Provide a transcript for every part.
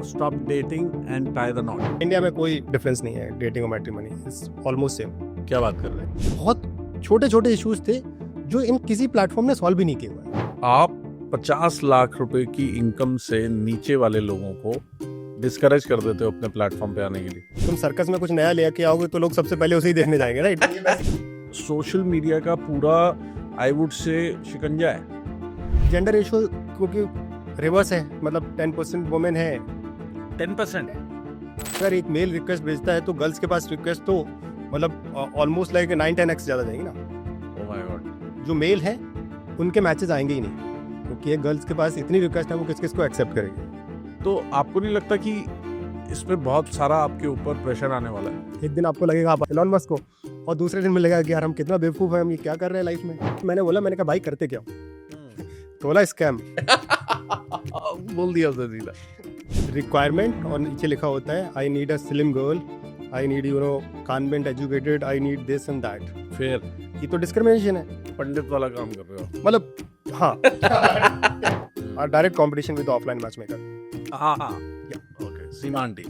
stop dating and tie the knot. India में कोई difference नहीं है डेटिंग और मैट्रिमनी, इट्स ऑलमोस्ट सेम। क्या बात कर रहे हैं? बहुत छोटे छोटे इश्यूज थे जो इन किसी प्लेटफॉर्म ने सॉल्व भी नहीं किए हुए हैं। आप 50 लाख रुपए की इनकम से नीचे वाले लोगों को डिस्करेज कर देते हो अपने प्लेटफॉर्म पे आने के लिए। तुम सर्कस में कुछ नया लेके आओगे तो लोग सबसे पहले उसे ही देखने जाएंगे, राइट? सोशल मीडिया का पूरा आई वुड से शिकंजा है। जेंडर रेशियो क्योंकि रिवर्स है, मतलब 10% वुमेन है। 10%? अगर एक मेल रिक्वेस्ट भेजता है तो गर्ल्स के पास रिक्वेस्ट तो मतलब ऑलमोस्ट लाइक 9-10x ज्यादा जाएंगी ना। Oh my God. जो मेल है उनके मैचेस आएंगे ही नहीं, क्योंकि ये गर्ल्स के पास इतनी रिक्वेस्ट है, वो किस किस को एक्सेप्ट करेंगे। तो आपको नहीं लगता कि इसमें बहुत सारा आपके ऊपर प्रेशर आने वाला है? एक दिन आपको लगेगा आप एलन मस्क को, और दूसरे दिन में लगेगा कि यार हम कितना बेवकूफ है, हम ये क्या कर रहे हैं लाइफ में। मैंने कहा भाई करते क्या हो? तो बोला स्कैम। बोल दिया उसने सीधा। रिक्वायरमेंट और नीचे लिखा होता है I need a slim girl, I need convent educated, I need this and that. फिर ये तो डिस्क्रिमिनेशन है, पंडित वाला काम कर रहे हो मतलब हाँ। Direct competition with offline match maker. हाँ ओके, सीमा आंटी।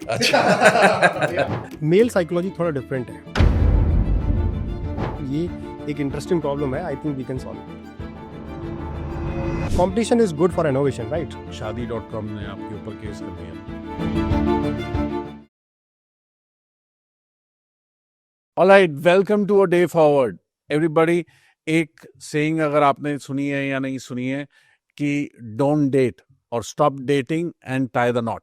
अच्छा। मेल साइकोलॉजी थोड़ा डिफरेंट है, ये एक इंटरेस्टिंग प्रॉब्लम है। I think we can solve. Competition is good for innovation, right? शादी.com ने आपके ऊपर केस कर दिया। Alright, welcome to a day forward everybody. एक सेइंग अगर आपने सुनी है या नहीं सुनी है कि डोंट डेट और stop dating and tie the not.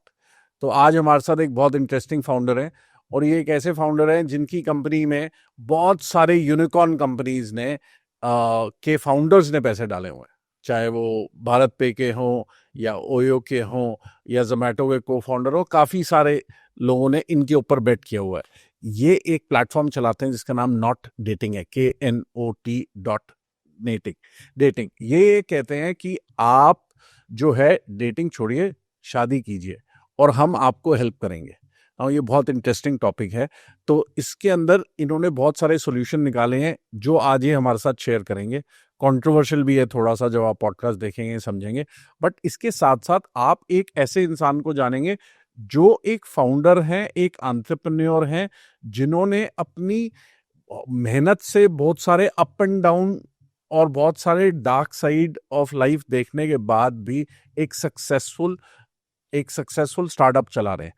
तो आज हमारे साथ एक बहुत इंटरेस्टिंग फाउंडर है, और ये एक ऐसे फाउंडर हैं जिनकी कंपनी में बहुत सारे यूनिकॉर्न कंपनीज ने के फाउंडर्स ने पैसे डाले हुए हैं, चाहे वो भारत पे के हों या ओयो के हों या जोमेटो के को फाउंडर हो। काफ़ी सारे लोगों ने इनके ऊपर बेट किया हुआ है। ये एक प्लेटफॉर्म चलाते हैं जिसका नाम नॉट डेटिंग है, KNOT.डेटिंग। ये कहते हैं कि आप जो है डेटिंग छोड़िए, शादी कीजिए और हम आपको हेल्प करेंगे। और ये बहुत इंटरेस्टिंग टॉपिक है। तो इसके अंदर इन्होंने बहुत सारे सॉल्यूशन निकाले हैं जो आज ये हमारे साथ शेयर करेंगे। कंट्रोवर्शियल भी है थोड़ा सा, जब आप पॉडकास्ट देखेंगे समझेंगे, बट इसके साथ साथ आप एक ऐसे इंसान को जानेंगे जो एक फाउंडर हैं, एक एंटरप्रेन्योर हैं, जिन्होंने अपनी मेहनत से बहुत सारे अप एंड डाउन और बहुत सारे डार्क साइड ऑफ लाइफ देखने के बाद भी एक सक्सेसफुल स्टार्टअप चला रहे हैं।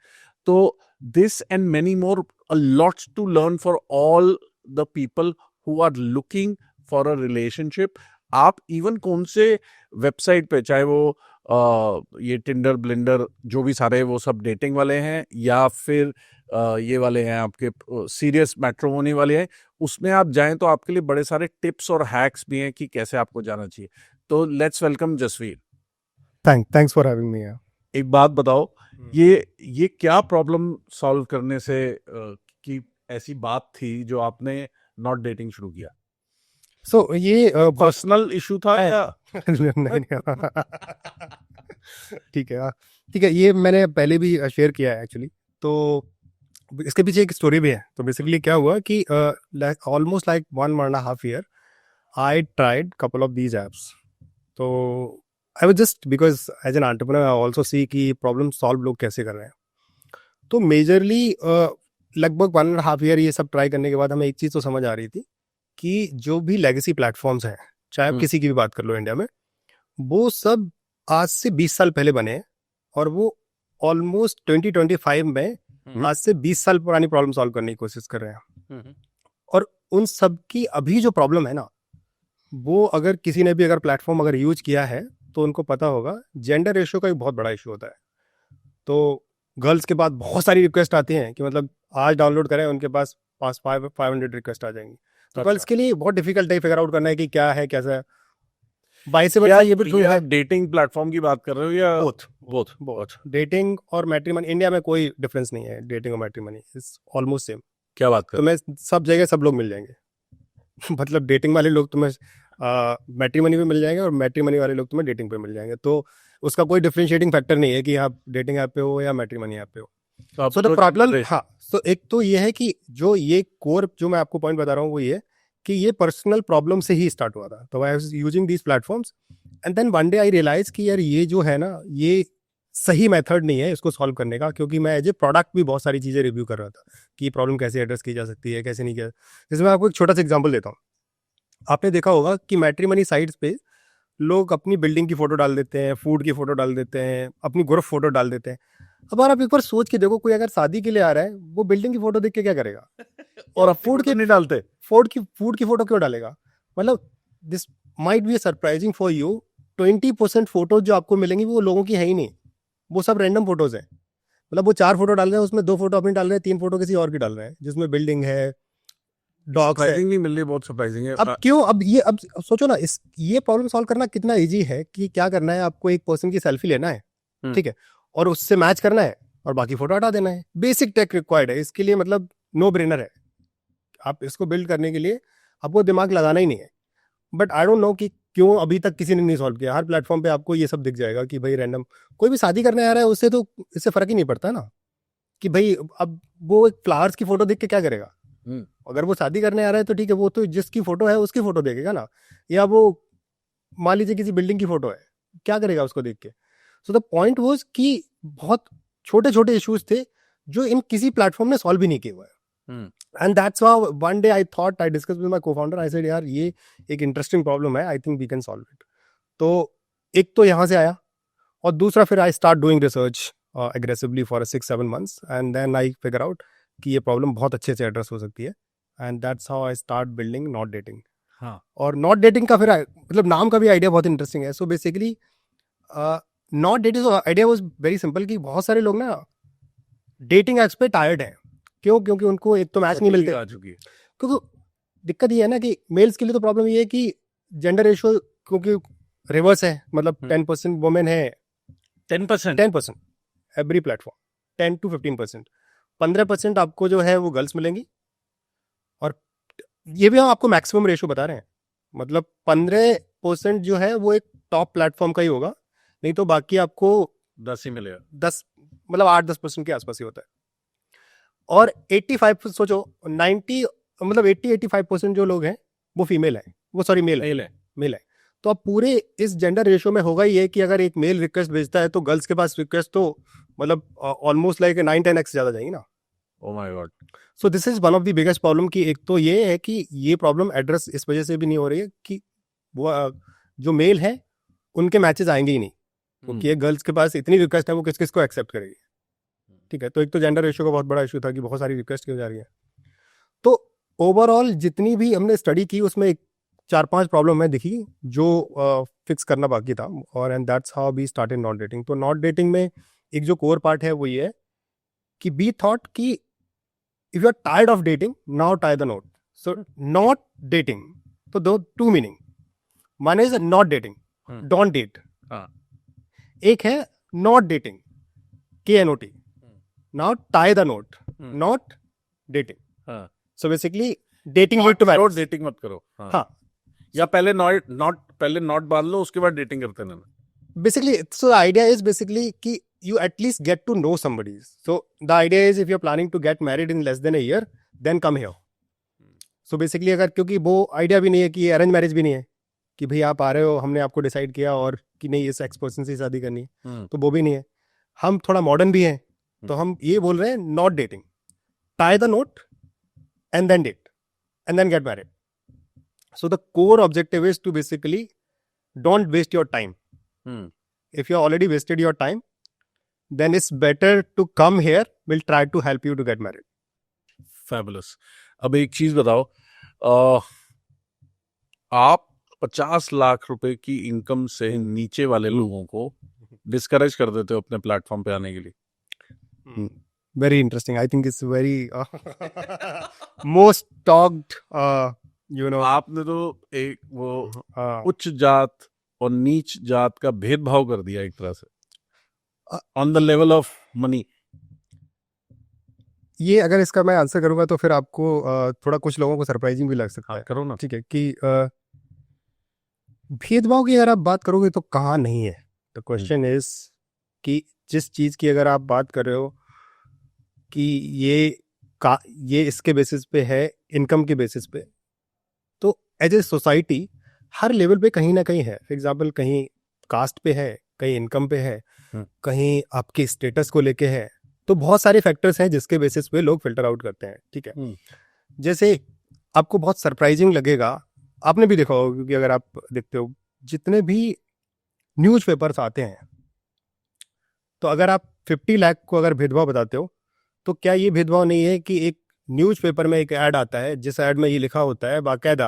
तो this and many more, a lot to learn for all the people who are looking for a relationship। आप इवन कौन से वेबसाइट पे, चाहे वो ये टिंडर, ब्लेंडर, जो भी सारे वो सब डेटिंग वाले हैं, या फिर ये वाले हैं आपके सीरियस मैट्रिमोनी वाले हैं, उसमें आप जाएं तो आपके लिए बड़े सारे टिप्स और हैक्स भी हैं कि कैसे आपको जाना चाहिए। तो let's welcome Jasvir. Thanks for having me. एक बात बताओ, ये क्या प्रॉब्लम सॉल्व करने से की ऐसी बात थी जो आपने नॉट डेटिंग शुरू किया? सो ये पर्सनल इशू था या? नहीं। ठीक है, ये मैंने पहले भी शेयर किया है एक्चुअली। तो इसके पीछे एक स्टोरी भी है। तो बेसिकली क्या हुआ कि almost like 1.5 year I tried couple of these apps. तो I was just because as an entrepreneur I also see कि प्रॉब्लम सॉल्व लोग कैसे कर रहे हैं। तो मेजरली लगभग 1.5 year ये सब ट्राई करने के बाद हमें एक चीज़ तो समझ आ रही थी कि जो भी लेगेसी प्लेटफॉर्म्स हैं, चाहे आप किसी की भी बात कर लो इंडिया में, वो सब आज से 20 साल पहले बने हैं, और वो ऑलमोस्ट 2025 में आज से 20 साल पुरानी प्रॉब्लम सॉल्व करने की कोशिश कर रहे हैं। और उन सब की अभी जो प्रॉब्लम है ना, वो अगर किसी ने भी अगर प्लेटफॉर्म अगर यूज किया है तो उनको पता होगा, जेंडर रेशियो का एक बहुत बड़ा इशू होता है। तो गर्ल्स के बाद बहुत सारी रिक्वेस्ट आती हैं कि मतलब आज डाउनलोड करें, उनके पास 500 रिक्वेस्ट आ जाएंगी। तो गर्ल्स के लिए बहुत डिफिकल्ट है फिगर आउट करना है कि क्या है कैसा है। बाइस से ये भी ट्रू है। डेटिंग प्लेटफॉर्म की बात कर रहे हो या बोथ डेटिंग और मैट्रिमनी? इंडिया में कोई डिफरेंस नहीं है, डेटिंग और मैट्रिमनी इज ऑलमोस्ट सेम। क्या बात कर? तो मैं सब जगह सब लोग मिल जाएंगे। मतलब डेटिंग वाले लोग तुम्हें मैट्रिमनी पे मिल जाएंगे और मैट्रिमनी वाले लोग तुम्हें डेटिंग पे मिल जाएंगे। तो उसका कोई डिफरेंशिएटिंग फैक्टर नहीं है कि आप डेटिंग ऐप पे हो या मैट्रिमनी ऐप पे हो। सो द प्रॉब्लम, हाँ, तो एक तो ये है कि जो ये कोर जो मैं आपको पॉइंट बता रहा हूँ वो ये कि ये पर्सनल प्रॉब्लम से ही स्टार्ट हुआ था। तो I was using these platforms and then one day I realise कि यार ये जो है ना, ये सही मेथड नहीं है इसको सॉल्व करने का, क्योंकि मैं एज ए प्रोडक्ट भी बहुत सारी चीज़ें रिव्यू कर रहा था कि प्रॉब्लम कैसे एड्रेस की जा सकती है, कैसे नहीं किया। जैसे मैं आपको एक छोटा सा एग्जांपल देता हूँ। आपने देखा होगा कि मैट्रिमनी साइट्स पे लोग अपनी बिल्डिंग की फोटो डाल देते हैं, फूड की फोटो डाल देते हैं, अपनी ग्रुप फोटो डाल देते हैं। अब यार आप एक बार सोच के देखो, कोई अगर शादी के लिए आ रहा है वो बिल्डिंग की फोटो देख के क्या करेगा? और फूड की नहीं डालते, फूड की फोटो क्यों डालेगा? मतलब this might be surprising for you, 20% photos जो आपको मिलेंगी वो लोगों की है ही नहीं, वो सब रैंडम फोटोज है। मतलब वो 4 फोटो डाल रहे हैं, उसमें 2 फोटो अपनी डाल रहे हैं, 3 फोटो किसी और की डाल रहे हैं, जिसमें बिल्डिंग है, डॉग्स है। सरप्राइजिंगली मिल रही, बहुत सरप्राइजिंग है। अब क्यों? अब सोचो ना, इस ये प्रॉब्लम सॉल्व करना कितना इजी है कि क्या करना है आपको, एक पर्सन की सेल्फी लेना है, ठीक है, और उससे मैच करना है और बाकी फोटो हटा देना है। बेसिक टेक रिक्वायर्ड है इसके लिए, मतलब नो ब्रेनर है। आप इसको बिल्ड करने के लिए आपको दिमाग लगाना ही नहीं है। बट आई डोंट नो कि क्यों अभी तक किसी ने नहीं सॉल्व किया। हर प्लेटफॉर्म पे आपको ये सब दिख जाएगा कि भाई रैंडम कोई भी शादी करने आ रहा है, उससे तो इससे फर्क ही नहीं पड़ता ना कि भाई अब वो एक फ्लावर्स की फोटो देख के क्या करेगा। अगर वो शादी करने आ रहा है तो ठीक है, वो तो जिसकी फोटो है उसकी फोटो देखेगा ना, या वो मान लीजिए किसी बिल्डिंग की फोटो है, क्या करेगा उसको देख के? सो द पॉइंट वाज कि बहुत छोटे छोटे इश्यूज थे जो इन किसी प्लेटफॉर्म ने सॉल्व भी नहीं किए हुए हैं। And that's how one day I thought, I discuss with my co-founder, I said यार ये एक इंटरेस्टिंग प्रॉब्लम है, I think we can solve it. तो एक तो यहाँ से आया, और दूसरा फिर I start doing research aggressively for 6-7 months, and then I figure out कि ये प्रॉब्लम बहुत अच्छे से एड्रेस हो सकती है, and that's how I start building not dating. हाँ, और नॉट डेटिंग का फिर मतलब नाम का भी आइडिया बहुत इंटरेस्टिंग है। So basically not dating idea was very simple कि बहुत सारे लोग ना डेटिंग एप्स पे टायर्ड हैं। क्यों? क्योंकि उनको एक तो मैच नहीं मिलते, आ चुकी है। क्योंकि दिक्कत ये है ना कि मेल्स के लिए तो प्रॉब्लम ये है कि जेंडर रेशियो क्योंकि रिवर्स है, मतलब 10% वुमेन है, 10% एवरी प्लेटफॉर्म, 10 to 15%, 15% आपको जो है वो गर्ल्स मिलेंगी। और ये भी हम आपको मैक्सिमम रेशियो बता रहे हैं, मतलब 15% जो है वो एक टॉप प्लेटफॉर्म का ही होगा, नहीं तो बाकी आपको 10 ही मिलेगा। 10 मतलब 8-10% के आसपास ही होता है। और 85 सोचो, 90 मतलब 80-85% जो लोग हैं वो फीमेल है, वो सॉरी मेल है, मेल है। तो अब पूरे इस जेंडर रेशियो में होगा ये कि अगर एक मेल रिक्वेस्ट भेजता है तो गर्ल्स के पास रिक्वेस्ट तो मतलब ऑलमोस्ट लाइक 9-10x ज्यादा जाएंगी ना। Oh my God. So this is one of the biggest problem कि एक तो ये है कि ये प्रॉब्लम एड्रेस इस वजह से भी नहीं हो रही है कि वो जो मेल है उनके मैचेस आएंगे ही नहीं, क्योंकि गर्ल्स के पास इतनी रिक्वेस्ट है, वो किस किस को एक्सेप्ट करेगी। ठीक है, तो एक तो जेंडर रेशियो का बहुत बड़ा इशू था कि बहुत सारी रिक्वेस्ट क्यों जा रही है। तो ओवरऑल जितनी भी हमने स्टडी की उसमें 4-5 प्रॉब्लम है दिखी जो फिक्स करना बाकी था, और and that's how we started not dating. तो नॉट डेटिंग में एक जो कोर पार्ट है वो ये है कि बी थॉट कि if you are tired of dating, now tie the knot. So not dating, तो दो 2 meaning, one is not dating, don't date. एक है not dating, KNOT, now tie the knot, not dating. So basically dating with to marriage, dating मत करो। हाँ, या पहले not बांध लो, उसके बाद डेटिंग करते रहना। basically so the idea is basically कि you at least get to know somebody. So the idea is if you're planning to get married in less than a year, then come here. So basically अगर, क्योंकि वो idea भी नहीं है कि arrange marriage भी नहीं है कि भाई आप आ रहे हो, हमने आपको डिसाइड किया और कि नहीं इस एक्स पर्सन से शादी करनी है, तो वो भी नहीं है। हम थोड़ा मॉडर्न भी हैं, तो हम ये बोल रहे हैं not dating, tie the knot and then date and then get married. So the core objective is to basically don't waste your time. If you already wasted your time, then it's better to come here. We'll try to help you to get married. Fabulous. अब एक चीज बताओ, आप 50 लाख रुपए की income से नीचे वाले लोगों को डिस्करेज कर देते हो अपने प्लेटफॉर्म पे आने के लिए। Very interesting. I think it's very most talked. आपने तो एक वो उच्च जात और नीच जात का भेदभाव कर दिया एक तरह से on the level of money. ये अगर इसका मैं आंसर करूंगा तो फिर आपको थोड़ा कुछ लोगों को सरप्राइजिंग भी लग सकता है। करो ना। ठीक है, कि भेदभाव की अगर आप बात करोगे तो कहाँ नहीं है। द क्वेश्चन इज कि जिस चीज की अगर आप बात कर रहे हो कि ये इसके बेसिस पे है, इनकम के बेसिस पे, तो एज ए सोसाइटी हर लेवल पे कहीं ना कहीं है। फॉर एग्जाम्पल कहीं कास्ट पे है, कहीं इनकम पे है, हम्म। कहीं आपके स्टेटस को लेके है। तो बहुत सारे फैक्टर्स हैं जिसके बेसिस पे लोग फिल्टर आउट करते हैं, ठीक है। जैसे आपको बहुत सरप्राइजिंग लगेगा, आपने भी देखा होगा, क्योंकि अगर आप देखते हो जितने भी न्यूज़पेपर्स आते हैं, तो अगर आप 50 लाख को अगर भेदभाव बताते हो, तो क्या ये भेदभाव नहीं है कि एक न्यूज़पेपर में एक ऐड आता है जिस ऐड में ये लिखा होता है बाकायदा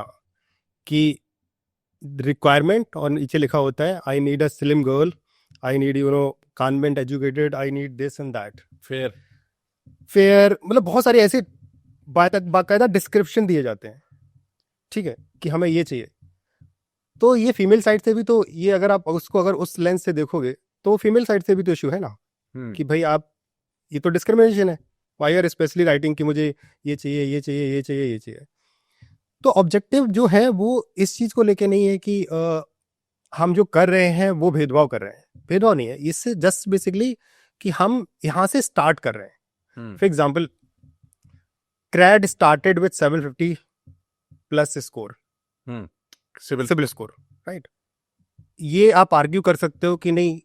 कि रिक्वायरमेंट, और नीचे लिखा होता है I need a slim girl, I need convent educated, I need this and that, fair, मतलब बहुत सारे ऐसे बाकायदा डिस्क्रिप्शन दिए जाते हैं, ठीक है, कि हमें ये चाहिए। तो ये फीमेल साइड से भी, तो ये अगर आप उसको अगर उस लेंस से देखोगे तो फीमेल साइड से भी तो इशू है ना, कि भाई आप, ये तो डिस्क्रिमिनेशन है, वाई आर स्पेशली राइटिंग कि मुझे ये चाहिए, ये चाहिए, ये चाहिए, ये चाहिए। तो ऑब्जेक्टिव जो है वो इस चीज को लेके नहीं है कि हम जो कर रहे हैं वो भेदभाव कर रहे हैं, भेदभाव नहीं है, इससे जस्ट बेसिकली कि हम यहाँ से स्टार्ट कर रहे हैं। For example, CRAD started with 750 plus score, civil score, right. ये आप आर्ग्यू कर सकते हो कि नहीं,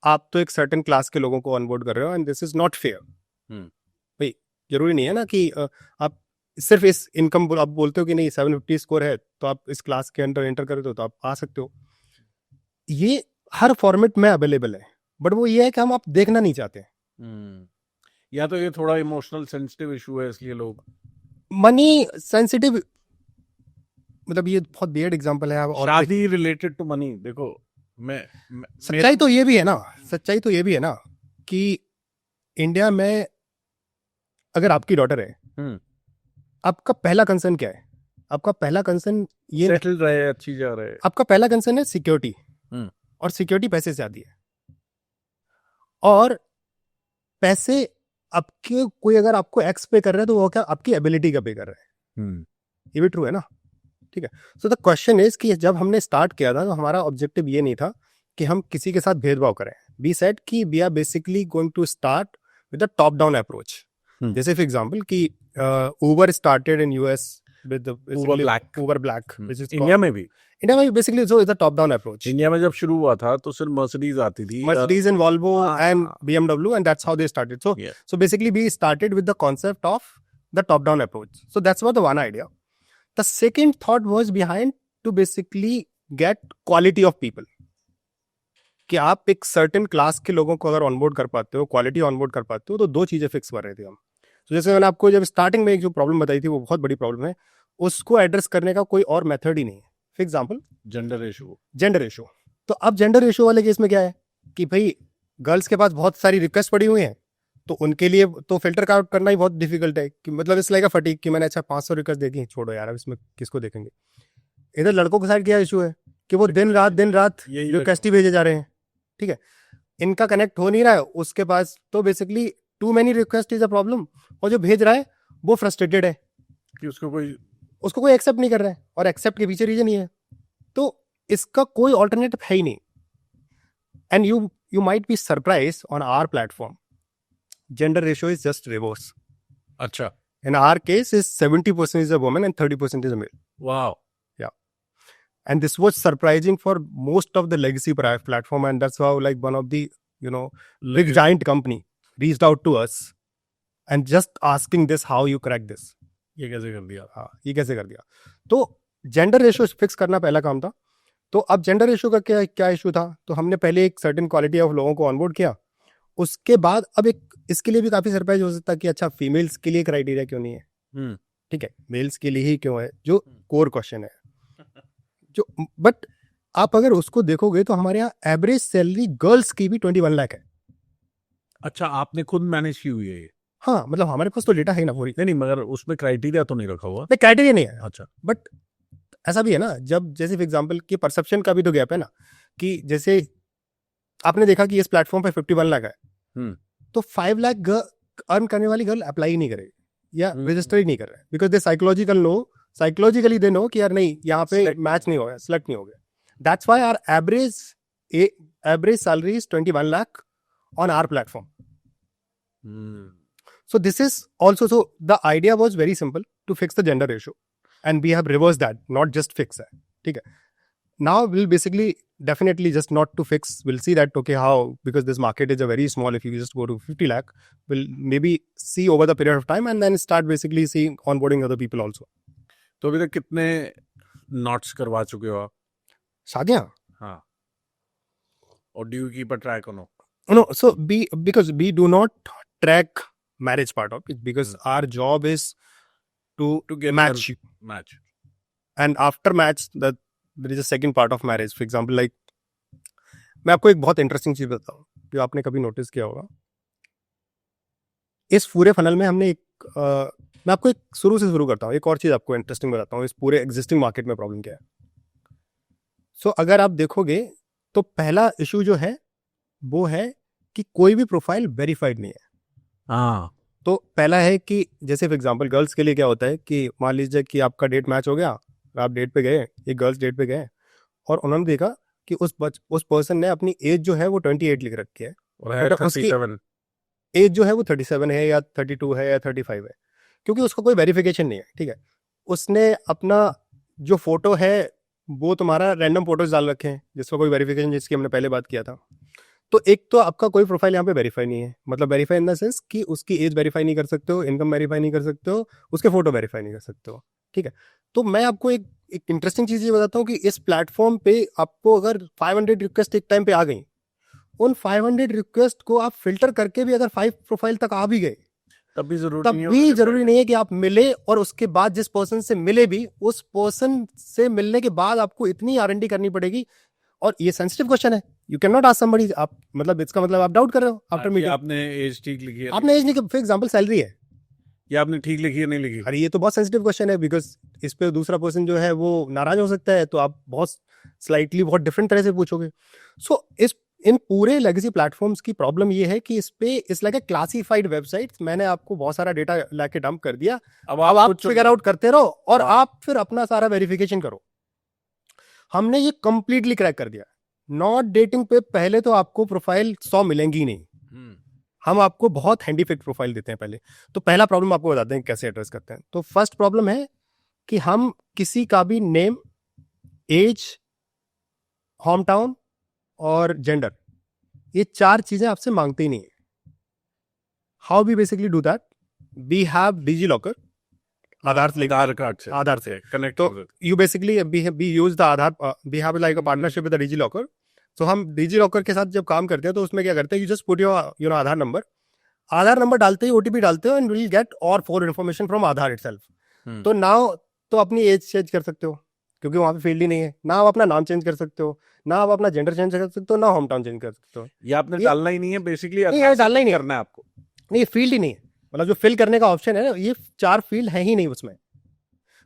आप तो एक सर्टेन क्लास के लोगों को ऑनबोर्ड कर रहे हो and this is not fair. भाई जरूरी नहीं है ना कि आप सिर्फ इस इनकम आप बोलते हो कि नहीं 750 स्कोर है तो आप इस क्लास के अंदर एंटर करते हो तो आप आ सकते हो। ये हर फॉर्मेट में अवेलेबल है, बट वो ये है कि हम आप देखना नहीं चाहते। या तो ये थोड़ा इमोशनल सेंसिटिव इशू है इसलिए लोग, मनी सेंसिटिव, मतलब ये बहुत वियर्ड एग्जांपल है। और शादी रिलेटेड टू मनी, देखो मैं सच्चाई तो ये भी है ना, सच्चाई तो ये भी है ना कि इंडिया में अगर आपकी डॉटर है, आपका पहला कंसर्न क्या है? आपका पहला कंसर्न ये सेटल रहे, अच्छी जा रहे, आपका पहला कंसर्न है सिक्योरिटी, और सिक्योरिटी पैसे से आती है, और पैसे आपके कोई अगर आपको एक्स पे कर रहा है तो वो क्या आपकी एबिलिटी का पे कर रहा है। ये भी ट्रू है ना, ठीक है। सो द क्वेश्चन इज कि जब हमने स्टार्ट किया था तो हमारा ऑब्जेक्टिव ये नहीं था कि हम किसी के साथ भेदभाव करें। वी सेड कि we are basically going to start with a top down approach. जैसे फॉर एग्जांपल कि Uber started in US with Uber black, which is India में भी basically so is a top down approach. India में जब शुरू हुआ था तो सिर्फ मर्सिडीज आती थी, Mercedes and Volvo and BMW, and that's how they started. So basically we started with the concept of the top down approach. So that's was the one idea. The second thought was behind to basically get quality of people, कि आप एक certain class के लोगों को अगर onboard कर पाते हो, क्वालिटी ऑनबोर्ड कर पाते हो, तो दो चीजें फिक्स कर रहे थे हम। तो जैसे मैंने आपको जब स्टार्टिंग में एक जो प्रॉब्लम बताई थी वो बहुत बड़ी प्रॉब्लम है, उसको एड्रेस करने का कोई और मेथड ही नहीं है। For example gender ratio. तो अब जेंडर रेशो वाले केस में क्या है कि भाई गर्ल्स के पास बहुत सारी रिक्वेस्ट पड़ी हुई हैं, तो उनके लिए तो फिल्टर आउट करना ही बहुत डिफिकल्ट है कि मतलब इस लाइक फटीक कि मैंने अच्छा 500 रिक्वेस्ट देखी, छोड़ो यार अब इसमें किसको देखेंगे। इधर लड़कों के साथ क्या इशू है कि वो दिन रात रिक्वेस्ट ही भेजे जा रहे हैं, ठीक है, इनका कनेक्ट हो नहीं रहा है उसके पास, तो basically too many request is a problem, और जो भेज रहा है वो फ्रस्ट्रेटेड है कि उसको कोई एक्सेप्ट नहीं कर रहा है, और एक्सेप्ट के पीछे रीजन ही है, तो इसका कोई ऑल्टरनेटिव है ही नहीं। And you might be surprise on our platform, gender ratio is just reverse. अच्छा. In our case is 70% is a woman and 30% is a male. Wow. Yeah. And this was surprising for most of the legacy platform, and that's how like one of the big giant company reached out to us and just asking this, how you crack this. ये कैसे कर दिया? हाँ, ये कैसे कर दिया? तो जेंडर रेशियो फिक्स करना पहला काम था। तो अब जेंडर रेशियो का क्या इशू था, तो हमने पहले एक सर्टेन क्वालिटी ऑफ लोगों को ऑनबोर्ड किया, उसके बाद अब एक इसके लिए भी काफी सरप्राइज हो सकता है कि अच्छा फीमेल्स के लिए क्राइटेरिया क्यों नहीं है, ठीक है, मेल्स के लिए ही क्यों है, जो कोर क्वेश्चन है जो। बट आप अगर उसको देखोगे तो हमारे यहाँ एवरेज सैलरी गर्ल्स की भी 21 लाख है। अच्छा, आपने खुद मैनेज की हुई है ये? हाँ, मतलब हमारे पास तो डेटा है ना पूरी। नहीं, मगर उसमें क्राइटेरिया तो नहीं रखा हुआ। नहीं, क्राइटेरिया नहीं है। अच्छा, बट ऐसा भी है ना, जब जैसे फॉर एग्जांपल कि परसेप्शन का भी तो गैप है ना, कि जैसे आपने देखा कि इस प्लेटफॉर्म पे 51 लाख है, तो 5 लाख अर्न करने वाली गर्ल अप्लाई नहीं करेगी या रजिस्टर ही नहीं कर रहे हैं, because they psychologically they know कि यार नहीं, यहाँ पे मैच नहीं होगा, सेलेक्ट नहीं होगा। That's why our average salary is 21 lakh on our platform. So this is also, so the idea was very simple, to fix the gender ratio, and we have reversed that, not just fix it. ठीक है, now we'll basically definitely just not to fix, we'll see that okay how, because this market is a very small, if you just go to 50 lakh, we'll maybe see over the period of time and then start basically seeing onboarding other people also. तो अभी तक कितने knots करवा चुके हो आप? शादियां? हाँ. और do you keep a track on? No, so because we do not track marriage part of it, because our job is to get match you. match. And after match that there is a second part of marriage. For example, like मैं आपको एक बहुत interesting चीज बताऊं जो आपने कभी notice किया होगा. इस पूरे फनल में हमने मैं आपको एक शुरू से शुरू करता हूँ, एक और चीज आपको इंटरेस्टिंग बताता हूँ. इस पूरे एग्जिस्टिंग मार्केट में प्रॉब्लम क्या है. सो अगर आप देखोगे तो पहला इशू जो है वो है कि कोई भी प्रोफाइल वेरीफाइड नहीं है. हाँ. तो पहला है कि जैसे फॉर एग्जांपल गर्ल्स के लिए क्या होता है कि मान लीजिए कि आपका डेट मैच हो गया, आप डेट पे गए, एक गर्ल्स डेट पे गए और उन्होंने देखा कि उस पर्सन ने अपनी एज जो है वो 28 लिख रखी है और उसकी एज जो है वो 37 है या 32 है या 35 है, क्योंकि उसका कोई वेरिफिकेशन नहीं है. ठीक है, उसने अपना जो फोटो है वो तुम्हारा रैंडम फोटोज डाल रखे हैं जिसका कोई वेरिफिकेशन, जिसकी हमने पहले बात किया था. तो एक तो आपका कोई प्रोफाइल यहाँ पे वेरीफाई नहीं है, मतलब वेरीफाई इन द सेंस कि उसकी एज वेरीफाई नहीं कर सकते हो, इनकम वेरीफाई नहीं कर सकते हो, उसके फोटो वेरीफाई नहीं कर सकते हो. ठीक है, तो मैं आपको एक इंटरेस्टिंग चीज ये बताता हूँ कि इस प्लेटफॉर्म पे आपको अगर 500 रिक्वेस्ट एक टाइम पे आ गई, उन 500 रिक्वेस्ट को आप फिल्टर करके भी अगर 5 प्रोफाइल तक आ भी गए तब भी जरूरी नहीं है कि आप मिले, और उसके बाद जिस पर्सन से मिले भी उस पर्सन से मिलने के बाद आपको इतनी R&D करनी पड़ेगी. और ये सेंसिटिव क्वेश्चन है, you can not ask somebody, आप मतलब इसका मतलब आप डाउट कर रहे हो आफ्टर मीटिंग. आपने एज ठीक लिखी है, आपने एज नहीं, फॉर एग्जांपल सैलरी है, ये आपने ठीक लिखी है नहीं लिखी? अरे ये तो बहुत सेंसिटिव क्वेश्चन है, बिकॉज इस पे दूसरा पर्सन जो है वो नाराज हो सकता है, तो आप बहुत स्लाइटली बहुत डिफरेंट तरह से पूछोगे. सो इन पूरे लेगेसी प्लेटफॉर्म्स की प्रॉब्लम ये है कि इस पे it's like a classified website. मैंने आपको बहुत सारा डेटा लाके डंप कर दिया, अब आप फिगर आउट करते रहो और आप फिर अपना सारा वेरिफिकेशन करो. हमने ये कंप्लीटली क्रैक कर दिया. नॉट डेटिंग पे पहले तो आपको प्रोफाइल 100 मिलेंगी नहीं, हम आपको बहुत हैंडी फिट प्रोफाइल देते हैं पहले. तो पहला प्रॉब्लम आपको बताते हैं कैसे एड्रेस करते हैं. तो फर्स्ट प्रॉब्लम है कि हम किसी का भी नेम, एज, होम टाउन और जेंडर, ये 4 चीजें आपसे मांगते ही नहीं है. How we basically do that, we have DigiLocker, Aadhaar card से कनेक्ट. तो you basically we use the Aadhaar, we have like a partnership with the DigiLocker. तो हम डिजी लॉकर के साथ जब काम करते हैं तो उसमें क्या करते हैं, you just put your Aadhaar number डालते ही ओटीपी डालते हो एंड विल गेट और 4 इन्फॉर्मेशन फ्रॉम आधार इटसेल्फ. तो नाउ तो अपनी एज चेंज कर सकते हो क्योंकि वहाँ पे फील्ड ही नहीं है, ना आप अपना नाम चेंज कर सकते हो, ना आप अपना जेंडर चेंज कर सकते हो, ना होम टाउन चेंज कर सकते हो. ये आपने डालना ही नहीं है बेसिकली, नहीं डालना ही नहीं करना है आपको. नहीं, फील्ड ही नहीं है, मतलब जो फिल करने का ऑप्शन है ना, ये 4 फील्ड है ही नहीं उसमें.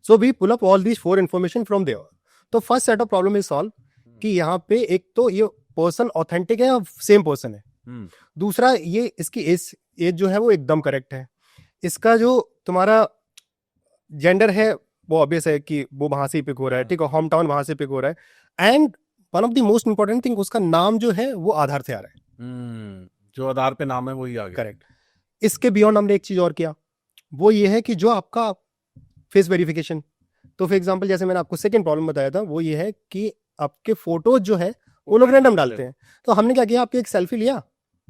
So we pull up all these 4 information from there. तो first set of problem is solve कि यहाँ पे एक तो ये पर्सन ऑथेंटिक है और सेम पर्सन है. दूसरा, ये इसकी एज जो है वो एकदम करेक्ट है. इसका जो तुम्हारा जेंडर है वो ऑब्वियस है कि वो वहां से पिक हो रहा है. ठीक है, होम टाउन वहां से पिक हो रहा है. And one of the most important thing, उसका नाम जो है वो आधार से आ रहा है. जो आधार पे नाम है वही आ गया. करेक्ट. इसके बियॉन्ड हमने एक चीज और किया, वो ये है कि जो आपका फेस वेरिफिकेशन, तो फॉर एग्जांपल जैसे मैंने आपको सेकंड प्रॉब्लम बताया था, वो ये है कि आपके फोटोज जो है वो लोग रैंडम डालते हैं. तो हमने क्या किया, आपकी एक सेल्फी लिया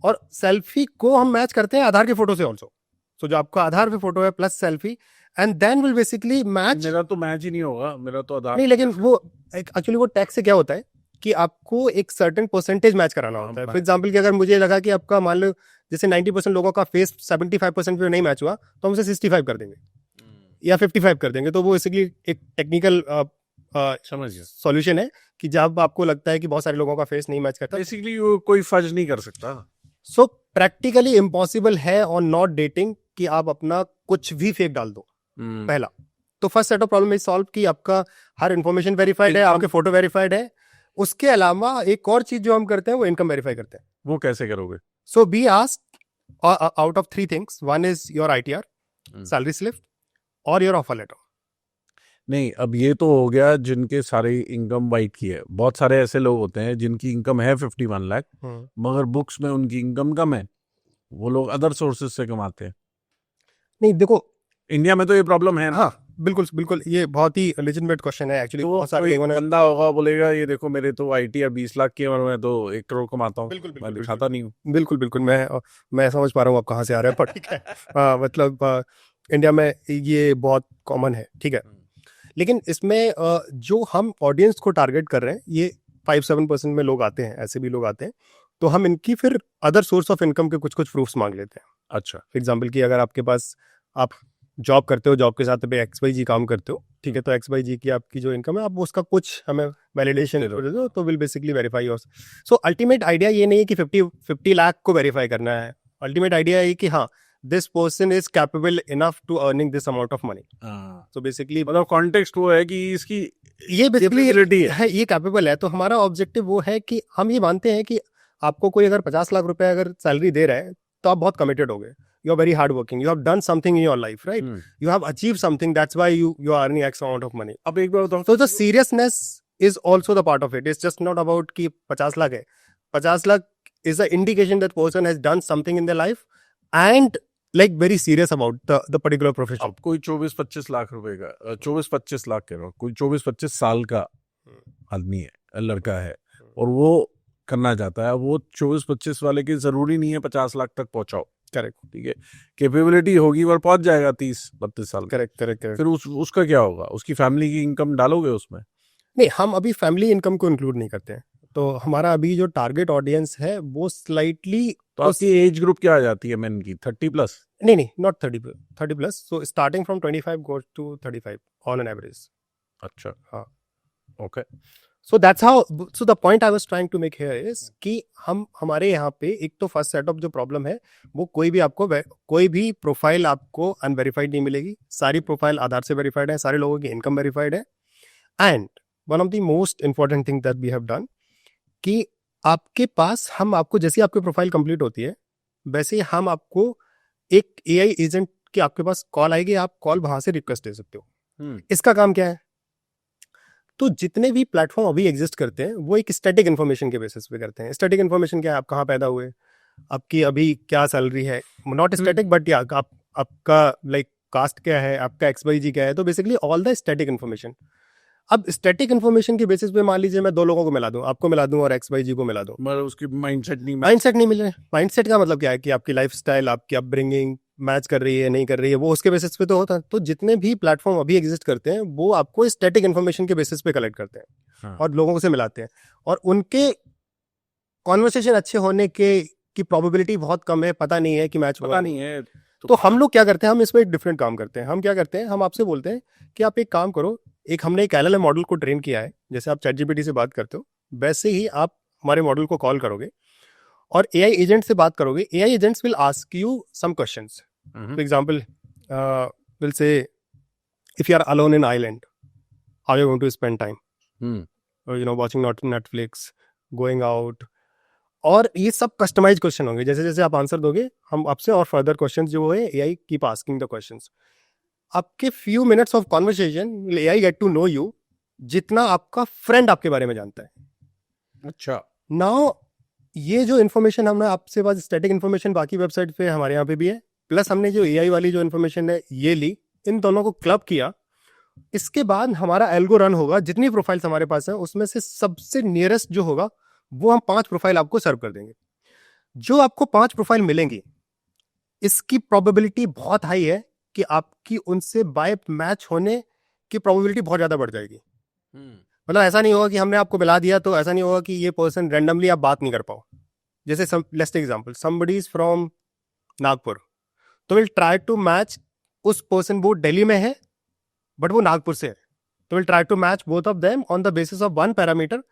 और सेल्फी को हम मैच करते हैं आधार के फोटो से ऑल्सो. सो जो आपका आधार पे फोटो है plus selfie, and then will basically match. मेरा तो मैच ही नहीं होगा, मेरा तो आधार नहीं, लेकिन वो एक्चुअली वो टैग से क्या होता है कि आपको एक सर्टेन परसेंटेज मैच कराना होता है. फॉर एग्जांपल कि अगर मुझे लगा कि आपका मान लो जैसे 90% लोगों का फेस 75% पे नहीं मैच हुआ, तो हम उसे 65 कर देंगे या 55 कर देंगे. तो वो बेसिकली एक टेक्निकल समझिए सॉल्यूशन है कि जब आपको लगता है कि बहुत सारे लोगों का फेस नहीं मैच करता, बेसिकली कोई फर्ज नहीं कर सकता. सो प्रैक्टिकली इम्पॉसिबल है ऑन नॉट डेटिंग कि आप अपना कुछ भी फेक डाल दो. पहला तो first set of problem is solve कि आपका हर इन्फॉर्मेशन वेरीफाइड है, आपके फोटो वेरीफाइड है. उसके अलावा एक और चीज जो हम करते हैं वो इनकम वेरीफाई करते हैं. वो कैसे करोगे? So we asked out of 3 things, one is your ITR, salary slip और योर ऑफर लेटर. नहीं, अब ये तो हो गया जिनके सारी इनकम वाइट की है. बहुत सारे ऐसे लोग होते हैं जिनकी इनकम है 51 लाख, मगर बुक्स में उनकी इनकम कम है, वो लोग अदर सोर्सेज से कमाते हैं. नहीं देखो, इंडिया में तो ये प्रॉब्लम है ना. हाँ, बिल्कुल बिल्कुल, ये बहुत ही लेजिटिमेट क्वेश्चन है एक्चुअली। तो बहुत सारे कोई लोगों ने बंदा होगा बोलेगा ये देखो मेरे तो आईटी या 20 लाख की है और मैं तो 1 करोड़ कमाता हूँ, बिल्कुल मैं बिल्कुल दिखाता नहीं हूँ। बिल्कुल बिल्कुल, मैं समझ पा रहा हूँ आप कहाँ से आ रहे हैं, पर ठीक है। मतलब इंडिया में ये बहुत कॉमन है, ठीक है। लेकिन इसमें जो हम ऑडियंस को टारगेट कर रहे हैं, ये 5-7% में लोग आते हैं, ऐसे भी लोग आते हैं। तो हम इनकी फिर अदर सोर्स ऑफ इनकम के कुछ कुछ प्रूफ्स मांग लेते हैं। अच्छा, फॉर एग्जाम्पल कि अगर आपके पास, आप जॉब करते हो, जॉब के साथ पे एक्स वाई जी काम करते हो, ठीक है, तो एक्स वाई जी की आपकी जो इनकम है, आप उसका कुछ हमें वैलिडेशन दे दो। दे दो, तो will basically verify your. So ultimate idea ये नहीं है कि 50 लाख को वेरीफाई करना है। अल्टीमेट आइडिया है कि हाँ, this person is capable enough to earning this amount of money. हाँ, सो बेसिकली मतलब कॉन्टेक्स्ट वो है कि इसकी ये बेसिकली capability है। है, ये कैपेबल है। तो हमारा ऑब्जेक्टिव वो है कि हम ये मानते हैं कि आपको कोई अगर 50 लाख रुपए अगर सैलरी दे रहा है, तो आप बहुत कमिटेड हो गए, you are very hard working, you have done something in your life, right? You have achieve something, that's why you are earning X amount of money. अब एक बार बताओ, तो the seriousness is also the part of it. It's just not about कि 50 लाख है। 50 lakh is a indication that person has done something in the life and like very serious about the particular profession. अब कोई 24-25 लाख रुपए का 24-25 लाख कह रहा हूँ, कोई 24-25 साल का आदमी है, लड़का है, और वो करना चाहता है, वो 24-25 वाले की जरूरी नहीं है 50 लाख तक पहुंचाओ, करेक्ट ठीक है, कैपेबिलिटी होगी और पहुंच जाएगा 30-32 साल का। Correct correct correct. फिर उसका क्या होगा? उसकी फैमिली की इनकम डालोगे उसमें? नहीं, हम अभी फैमिली इनकम को इंक्लूड नहीं करते हैं। तो हमारा अभी जो टारगेट ऑडियंस है वो स्लाइटली, तो आपकी एज ग्रुप क्या आ जाती है मेन की? 30+? नहीं नहीं, not 30 plus. So starting from 25 goes to 35 on an average. अच्छा, हाँ, okay. So that's how. So the point I was trying to make here is कि हम हमारे यहाँ पे एक तो फर्स्ट सेटअप जो प्रॉब्लम है, वो कोई भी प्रोफाइल आपको अनवेरिफाइड नहीं मिलेगी। सारी प्रोफाइल आधार से वेरीफाइड है, सारे लोगों की इनकम वेरीफाइड है। And one of the most important thing that we have done कि आपके पास, हम आपको जैसे आपकी प्रोफाइल कंप्लीट होती है, वैसे ही हम आपको एक एआई एजेंट की आपके पास कॉल आएगी, आप कॉल वहां से रिक्वेस्ट दे सकते हो। इसका काम क्या है? तो जितने भी प्लेटफॉर्म अभी एग्जिस्ट करते हैं, वो एक स्टैटिक इन्फॉर्मेशन के बेसिस पे करते हैं। स्टैटिक इन्फॉर्मेशन क्या है? आप कहाँ पैदा हुए, आपकी अभी क्या सैलरी है, नॉट स्टैटिक बट या आपका लाइक कास्ट क्या है, आपका XYZ क्या है। तो basically all the static information. अब स्टैटिक इन्फॉर्मेशन के बेसिस पे मान लीजिए मैं 2 लोगों को मिला दूं, आपको मिला दूं और XYZ को मिला दूं, मतलब उसकी माइंडसेट नहीं माइंडसेट नहीं मिल रहा है। माइंडसेट का मतलब क्या है कि आपकी लाइफस्टाइल, आपकी अपब्रिंगिंग मैच कर रही है नहीं कर रही है, वो उसके बेसिस पे तो होता है। तो जितने भी प्लेटफॉर्म अभी एग्जिस्ट करते हैं, वो आपको स्टैटिक इन्फॉर्मेशन के बेसिस पे कलेक्ट करते हैं। हाँ। और लोगों से मिलाते हैं, और उनके कॉन्वर्सेशन अच्छे होने के की प्रोबेबिलिटी बहुत कम है, पता नहीं है कि मैच पता नहीं है। तो हम लोग क्या करते हैं, हम इसमें एक डिफरेंट काम करते हैं। हम क्या करते हैं, हम आपसे बोलते हैं कि आप एक काम करो, हमने एक LLM मॉडल को ट्रेन किया है, जैसे आप ChatGPT से बात करते हो, वैसे ही आप हमारे मॉडल को कॉल करोगे और AI एजेंट से बात करोगे। AI agents will ask you some questions. For example will say, if you are alone in island, how you going to spend time, watching Netflix, going out. और ये सब customise question होंगे। जैसे जैसे आप आंसर दोगे, हम आपसे और फर्दर क्वेश्चंस जो है, AI keep asking the questions. आपके few minutes of conversation AI get to know you, जितना आपका फ्रेंड आपके बारे में जानता है। अच्छा, नाउ ये जो इन्फॉर्मेशन हमने आपसे, बस स्टैटिक इन्फॉर्मेशन बाकी वेबसाइट पे हमारे यहाँ पे भी है, प्लस हमने जो AI वाली जो इन्फॉर्मेशन है ये ली, इन दोनों को क्लब किया। इसके बाद हमारा एल्गो रन होगा, जितनी प्रोफाइल्स हमारे पास है उसमें से सबसे नियरेस्ट जो होगा, वो हम 5 प्रोफाइल आपको सर्व कर देंगे। जो आपको 5 प्रोफाइल मिलेंगी, इसकी प्रोबेबिलिटी बहुत हाई है कि आपकी उनसे बाय मैच होने की प्रोबेबिलिटी बहुत ज्यादा बढ़ जाएगी। मतलब ऐसा नहीं होगा कि हमने आपको मिला दिया तो ऐसा नहीं होगा कि ये पर्सन रैंडमली आप बात नहीं कर पाओ। जैसे let's take example, somebody is from Nagpur, तो विल ट्राई टू मैच उस पर्सन, वो दिल्ली में है बट वो नागपुर से है, तो will try to match both of them on the basis of one parameter.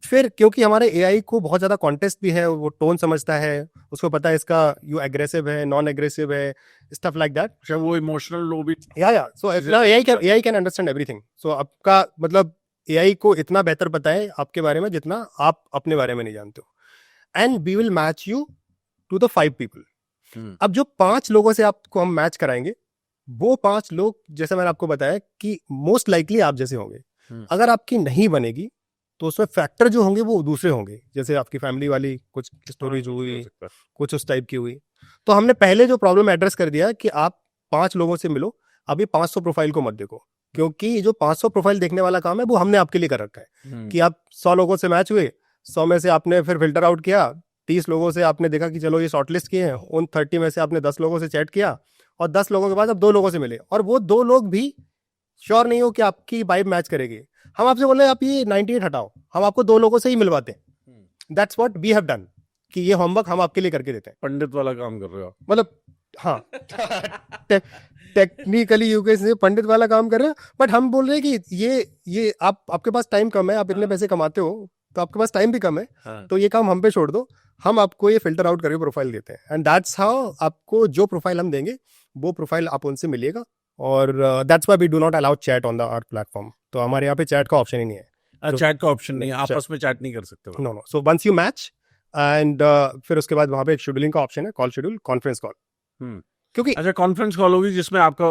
फिर क्योंकि हमारे AI को बहुत ज्यादा कॉन्टेक्स्ट भी है, वो टोन समझता है, उसको पता है इसका यू एग्रेसिव है, नॉन एग्रेसिव है, स्टफ लाइक दैट। अच्छा, वो इमोशनल लो भी या सो AI कैन अंडरस्टैंड एवरीथिंग। सो आपका मतलब AI को इतना बेहतर पता है आपके बारे में जितना आप अपने बारे में नहीं जानते हो। And we will match you to the 5 people. अब जो 5 लोगों से आपको हम मैच कराएंगे, वो 5 लोग, जैसे मैंने आपको बताया कि मोस्ट लाइकली आप जैसे होंगे। अगर आपकी नहीं बनेगी तो उसमें फैक्टर जो होंगे वो दूसरे होंगे, जैसे आपकी फैमिली वाली कुछ स्टोरीज हुई, कुछ उस टाइप की हुई। तो हमने पहले जो प्रॉब्लम एड्रेस कर दिया कि आप 5 लोगों से मिलो, अभी 500 प्रोफाइल को मत देखो, क्योंकि जो 500 प्रोफाइल देखने वाला काम है वो हमने आपके लिए कर रखा है कि आप 100 लोगों से मैच हुए, 100 में से आपने फिर फिल्टर आउट किया, 30 लोगों से आपने देखा कि चलो ये शॉर्टलिस्ट किए हैं, उन 30 में से आपने 10 लोगों से चैट किया, और 10 लोगों के बाद अब 2 लोगों से मिले, और वो 2 लोग भी श्योर नहीं हो कि आपकी वाइब मैच करेगी। हम आपसे बोल रहे हैं आप ये 98 हटाओ, हम आपको 2 लोगों से ही मिलवाते हैं। That's what we have done, कि ये होमवर्क हम आपके लिए करके देते हैं। पंडित वाला काम कर रहे हो आप। मतलब हाँ टेक्निकली यूके से पंडित वाला काम कर रहे हैं, बट हम बोल रहे हैं कि ये आपके पास टाइम कम है, आप इतने पैसे कमाते हो तो आपके पास टाइम भी कम है, तो ये काम हम पे छोड़ दो, हम आपको ये फिल्टर आउट करके प्रोफाइल देते हैं। एंड दैट्स हाउ आपको जो प्रोफाइल हम देंगे वो प्रोफाइल आप उनसे मिलेगा। और that's why we do not allow chat on the our platform. तो हमारे यहाँ पे चैट का ऑप्शन ही नहीं है। चैट का ऑप्शन नहीं है, आपस में चैट नहीं कर सकते। No no, so once you match and फिर उसके बाद वहाँ पे एक शेड्यूलिंग का ऑप्शन है, कॉल शेड्यूल, कॉन्फ्रेंस कॉल। क्योंकि अच्छा, कॉन्फ्रेंस कॉल होगी जिसमें आपका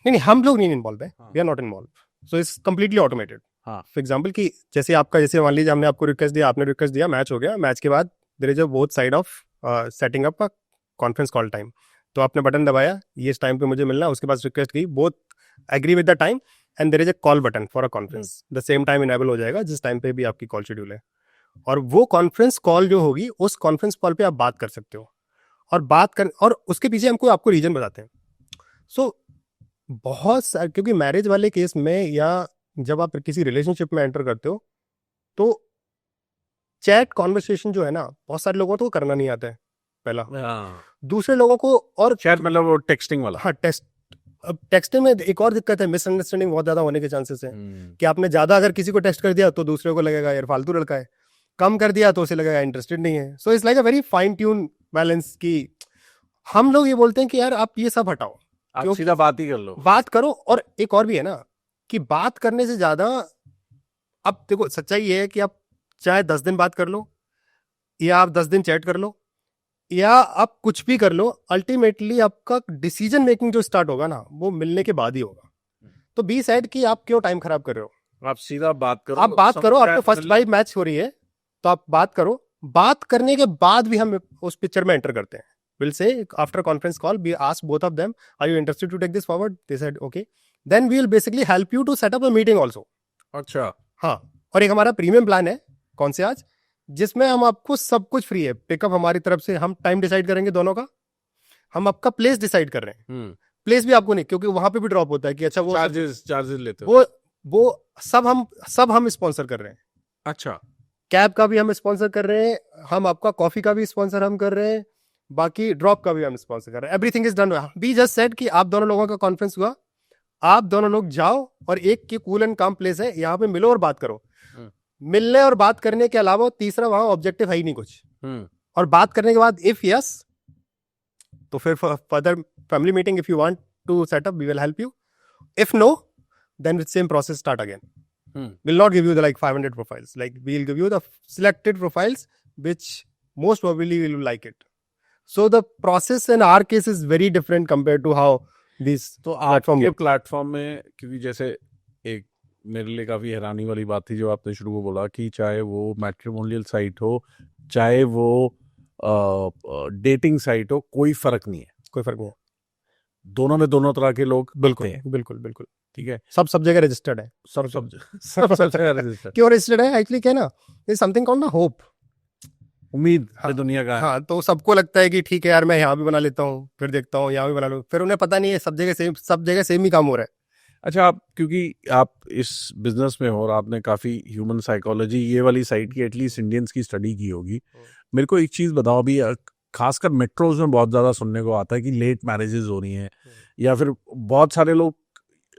नहीं हम लोग नहीं इन्वॉल्व है, we are not involve, so it's completely automated. हाँ, फॉर एग्जांपल कि जैसे आपका, जैसे मान लीजिए हमने आपको रिक्वेस्ट दिया, आपने रिक्वेस्ट दिया, मैच हो गया, मैच के बाद there is a both side of setting up a conference call time. तो आपने बटन दबाया, ये इस टाइम पे मुझे मिलना है, उसके बाद रिक्वेस्ट की, both agree with the time, and there is a call button for a conference, the same time enable हो जाएगा जिस टाइम पे भी आपकी कॉल शेड्यूल है। और वो कॉन्फ्रेंस कॉल जो होगी, उस कॉन्फ्रेंस कॉल पे आप बात कर सकते हो, और बात कर, और उसके पीछे हमको आपको रीजन बताते हैं। सो बहुत सारे, क्योंकि मैरिज वाले केस में या जब आप किसी रिलेशनशिप में एंटर करते हो, तो चैट कॉन्वर्सेशन जो है ना, बहुत सारे लोगों को करना नहीं आता है, पहला। दूसरे लोगों को, और चैट मतलब वो टेक्सटिंग वाला। हाँ, अब टेक्सटिंग में एक और दिक्कत है, मिसअंडरस्टैंडिंग बहुत ज्यादा होने के चांसेस है। कि आपने ज्यादा अगर किसी को टेक्स्ट कर दिया तो दूसरे को लगेगा यार फालतू लड़का है, कम कर दिया तो उसे लगेगा इंटरेस्टेड नहीं है। So it's like a very fine tune balance. की हम लोग ये बोलते हैं कि यार आप ये सब हटाओ, आप सीधा बात ही कर लो, बात करो। और एक और भी है ना, कि बात करने से ज्यादा, अब देखो सच्चाई ये है कि आप चाहे 10 दिन बात कर लो, या आप 10 दिन चैट कर लो, या आप कुछ भी कर लो, अल्टीमेटली आपका डिसीजन मेकिंग जो स्टार्ट होगा ना, वो मिलने के बाद ही होगा। तो बी साइड कि आप क्यों टाइम खराब कर रहे हो, आप सीधा बात करो, आप बात करो। आपको फर्स्ट वाइब मैच हो रही है तो आप बात करो, बात करने के बाद भी हम उस पिक्चर में एंटर करते हैं। Will say after conference call we ask both of them, are you interested to take this forward? They said okay, then we will basically help you to set up a meeting also. अच्छा, हाँ। और एक हमारा premium plan है कौन से आज, जिसमें हम आपको सब कुछ फ्री है। पिकअप हमारी तरफ से, हम टाइम डिसाइड करेंगे दोनों का, हम आपका प्लेस डिसाइड कर रहे हैं। प्लेस भी आपको नहीं, क्योंकि वहां पे भी ड्रॉप होता है कि अच्छा वो चार्जेस लेते हो, वो सब हम स्पॉन्सर कर रहे हैं। अच्छा, कैब का भी हम स्पॉन्सर कर रहे हैं, हम आपका कॉफी का भी स्पॉन्सर हम कर रहे हैं, बाकी ड्रॉप का भी हम स्पॉन्सर कर रहे हैं। Everything is done. We just said कि आप दोनों लोगों का कॉन्फ्रेंस हुआ, आप दोनों लोग जाओ और एक की कूल एंड काम प्लेस है, यहाँ पे मिलो और बात करो। मिलने और बात करने के अलावा तीसरा वहां ऑब्जेक्टिव है ही नहीं कुछ। और बात करने के बाद इफ यस, तो फिर further family meeting if you want to set up, we will help you. If no, then the same process start again. We'll not give you the like 500 profiles. Like we'll give you the selected profiles which most probably will like it. So the process in our case is very different compared to how these तो आपके platform में, क्योंकि जैसे एक मेरे लिए काफी हैरानी वाली बात थी जो आपने शुरू में बोला कि चाहे वो मैट्रिमोनियल साइट हो, चाहे वो डेटिंग साइट हो, कोई फर्क नहीं है। कोई फर्क नहीं है, दोनों में दोनों तरह के लोग बिल्कुल हैं। बिल्कुल बिल्कुल, ठीक है, सब जगह रजिस्टर्ड है। सब जगह रजिस्टर्ड। क्यों रजिस्टर्ड है? एक्चुअली क्या है ना, इज समथिंग कॉल्ड ना होप, उम्मीद। हाँ, दुनिया का हाँ, तो सबको लगता है कि ठीक है यार, मैं यहाँ भी बना लेता हूँ, फिर देखता हूँ यहाँ भी बना लूँ, फिर उन्हें पता नहीं है सब जगह सेम ही काम हो रहा है। अच्छा, आप क्योंकि आप इस बिजनेस में हो और आपने काफी ह्यूमन साइकोलॉजी ये वाली साइड की, एटलीस्ट इंडियंस की स्टडी की होगी, मेरे को एक चीज बताओ। अभी खासकर मेट्रोज में बहुत ज्यादा सुनने को आता है कि लेट मैरिजेस हो रही हैं, या फिर बहुत सारे लोग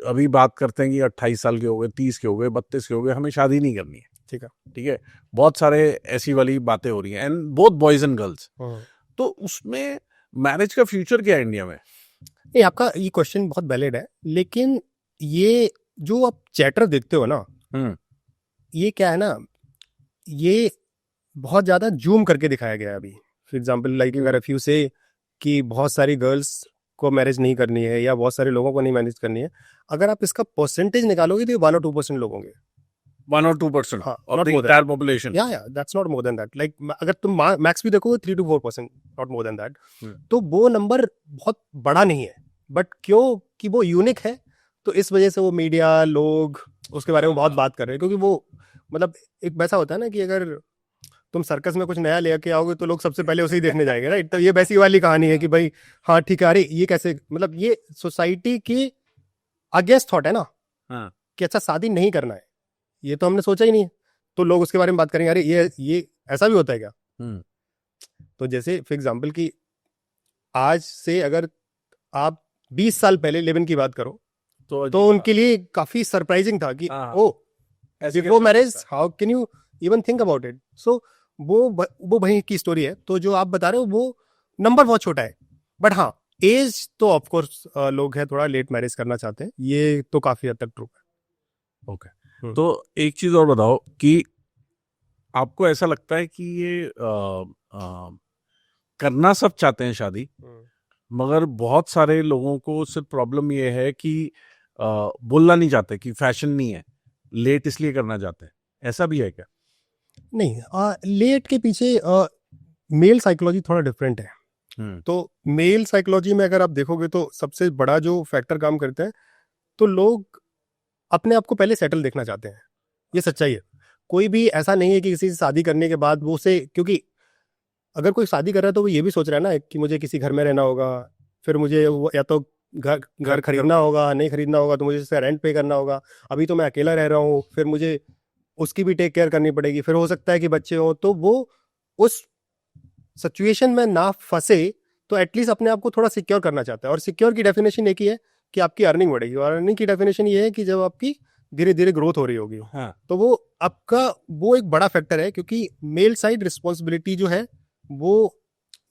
अभी बात करते हैं कि 28 साल के हो गए, 30 के हो गए, 32 के हो गए, हमें शादी नहीं करनी है। ठीक है, बहुत सारे ऐसी वाली बातें हो रही हैं, and both boys and girls. तो उसमें मैरिज का फ्यूचर क्या है इंडिया में? नहीं, आपका ये क्वेश्चन बहुत वैलिड है, लेकिन ये जो आप चैटर देखते हो ना, ये क्या है ना, ये बहुत ज्यादा जूम करके दिखाया गया है अभी। फॉर एग्जाम्पल लाइक अगर इफ यू से कि बहुत सारी गर्ल्स को मैरिज नहीं करनी है या बहुत सारे लोगों को नहीं मैरिज करनी है, अगर आप इसका परसेंटेज निकालोगे तो 1 or 2% लोग होंगे। 1 or 2%? हाँ, of the entire population? Yeah, that's not more than that. Like अगर तुम मैक्स भी देखोगे 3 to 4%, not more than that. तो वो नंबर बहुत बड़ा नहीं है, बट क्यों कि वो यूनिक है, तो इस वजह से वो मीडिया लोग उसके बारे में बहुत बात कर रहे हैं, क्योंकि वो मतलब एक वैसा होता है ना कि अगर तुम सर्कस में कुछ नया लेके आओगे तो लोग सबसे पहले उसे ही देखने जाएंगे, राइट? तो ये वैसी वाली कहानी है कि भाई हाँ ठीक है, अरे ये कैसे, मतलब ये सोसाइटी की अगेंस्ट थॉट है ना, हाँ। कि अच्छा शादी नहीं करना है, ये तो हमने सोचा ही नहीं है, तो लोग उसके बारे में बात करेंगे, अरे ये ऐसा भी होता है क्या? तो जैसे फॉर एग्जाम्पल कि आज से अगर आप 20 साल पहले 11 की बात करो तो उनके लिए काफी सरप्राइजिंग था कि हाँ। ओ ऐसे बिफोर कैसे मैरिज होता how can you even think about it. So वो वही की स्टोरी है। तो जो आप बता रहे हो वो नंबर बहुत छोटा है, बट हाँ एज तो ऑफकोर्स लोग है थोड़ा लेट मैरिज करना चाहते हैं, ये तो काफी हद तक ट्रू है। ओके। तो एक चीज और बताओ कि आपको ऐसा लगता है कि ये करना सब चाहते हैं शादी, मगर बहुत सारे लोगों को सिर्फ प्रॉब्लम ये है कि बोलना नहीं चाहते कि फैशन नहीं है, लेट इसलिए करना चाहते हैं, ऐसा भी है क्या? नहीं, लेट के पीछे मेल साइकोलॉजी थोड़ा डिफरेंट है। तो मेल साइकोलॉजी में अगर आप देखोगे तो सबसे बड़ा जो फैक्टर काम करता है, तो लोग अपने आप को पहले सेटल देखना चाहते हैं, ये सच्चाई है। कोई भी ऐसा नहीं है कि किसी से शादी करने के बाद वो उसे, क्योंकि अगर कोई शादी कर रहा है तो वो ये भी सोच रहा है ना कि मुझे किसी घर में रहना होगा, फिर मुझे या तो घर खरीदना होगा, नहीं खरीदना होगा तो मुझे उसका रेंट पे करना होगा। अभी तो मैं अकेला रह रहा हूँ, फिर मुझे उसकी भी टेक केयर करनी पड़ेगी, फिर हो सकता है कि बच्चे हो, तो वो उस सिचुएशन में ना फंसे तो एटलीस्ट अपने आप को थोड़ा सिक्योर करना चाहता है। और सिक्योर की डेफिनेशन एक ही है कि आपकी अर्निंग बढ़ेगी, और अर्निंग की डेफिनेशन ये है कि जब आपकी धीरे धीरे ग्रोथ हो रही होगी। हाँ। तो वो आपका वो एक बड़ा फैक्टर है, क्योंकि मेल साइड रिस्पॉन्सिबिलिटी जो है वो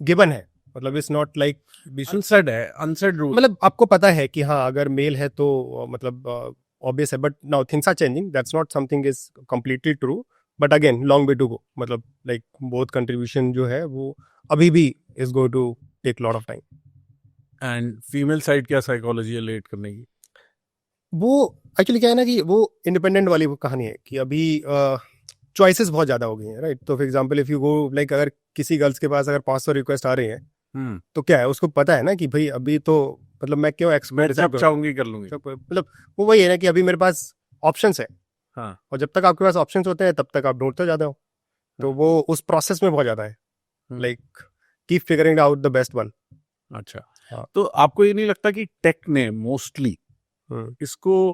गिवन है, मतलब इट्स नॉट लाइक अनसेड है, अनसेड रूल। मतलब आपको पता है कि हाँ अगर मेल है तो मतलब ऑब्वियस है, but now things are changing, that's not something is completely true, but again long way to go. मतलब लाइक बोथ कंट्रीब्यूशन जो है वो अभी भी is go to take lot of time. And female side क्या psychology है late करने की? वो एक्चुअली क्या है ना कि वो इंडिपेंडेंट वाली वो कहानी है कि अभी चॉइसेस बहुत ज्यादा हो गई हैं, राइट? तो for example if you go like अगर किसी गर्ल्स के पास अगर 500 रिक्वेस्ट आ रही हैं, तो क्या है, उसको पता है ना कि भाई अभी तो मतलब मैं क्यों मैं एक्सपर्ट जब चाहूंगी कर लूंगी। मतलब वो वही है ना कि अभी मेरे पास ऑप्शंस है, हाँ। और जब तक आपके पास ऑप्शंस होते हैं तब तक आप ढूंढते जाते हो। तो वो उस प्रोसेस में बहुत ज्यादा है, like keep figuring out the best one. अच्छा। हाँ। तो आपको ये नहीं लगता कि टेक ने मोस्टली इसको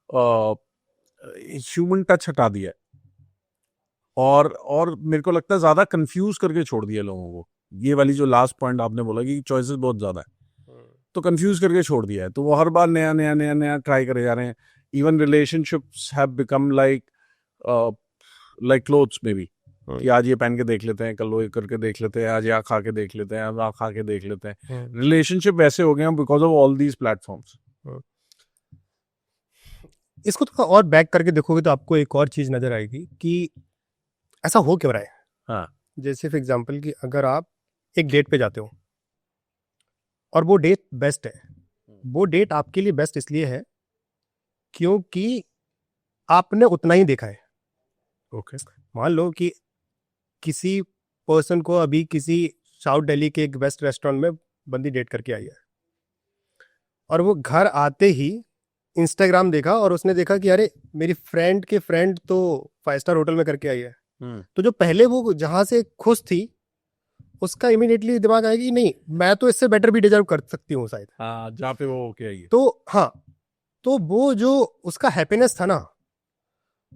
ह्यूमन टच हटा दिया है, और मेरे को लगता है ज्यादा कंफ्यूज करके छोड़ दिया लोगों को? ये वाली जो लास्ट पॉइंट आपने बोला कि चॉइसेस बहुत ज्यादा है, तो कंफ्यूज करके छोड़ दिया है, तो वो हर बार नया नया नया नया ट्राई करे जा रहे हैं। Even relationships have become like clothes में भी, कि आज ये पहन के देख लेते हैं, कल वो करके देख लेते हैं, आज ये खा के देख लेते हैं, आज खा के देख लेते हैं। रिलेशनशिप वैसे हो गए हैं because of all these platforms. इसको थोड़ा और बैक करके देखोगे तो आपको एक और चीज नजर आएगी कि ऐसा हो क्यों रहा है। हाँ। जैसे फॉर एग्जांपल कि अगर आप एक डेट पे जाते हो और वो डेट बेस्ट है, वो डेट आपके लिए बेस्ट इसलिए है क्योंकि आपने उतना ही देखा है। ओके। मान लो कि किसी पर्सन को अभी किसी साउथ दिल्ली के एक बेस्ट रेस्टोरेंट में बंदी डेट करके आई है, और वो घर आते ही इंस्टाग्राम देखा और उसने देखा कि अरे मेरी फ्रेंड के फ्रेंड तो 5 स्टार होटल में करके आई है। तो जो पहले वो जहां से खुश थी उसका इमीडिएटली दिमाग आएगी नहीं मैं तो इससे बेटर भी डिजर्व कर सकती हूँ शायद। हाँ, जहाँ पे वो ओके आई है। तो हाँ, तो वो जो उसका हैप्पीनेस था ना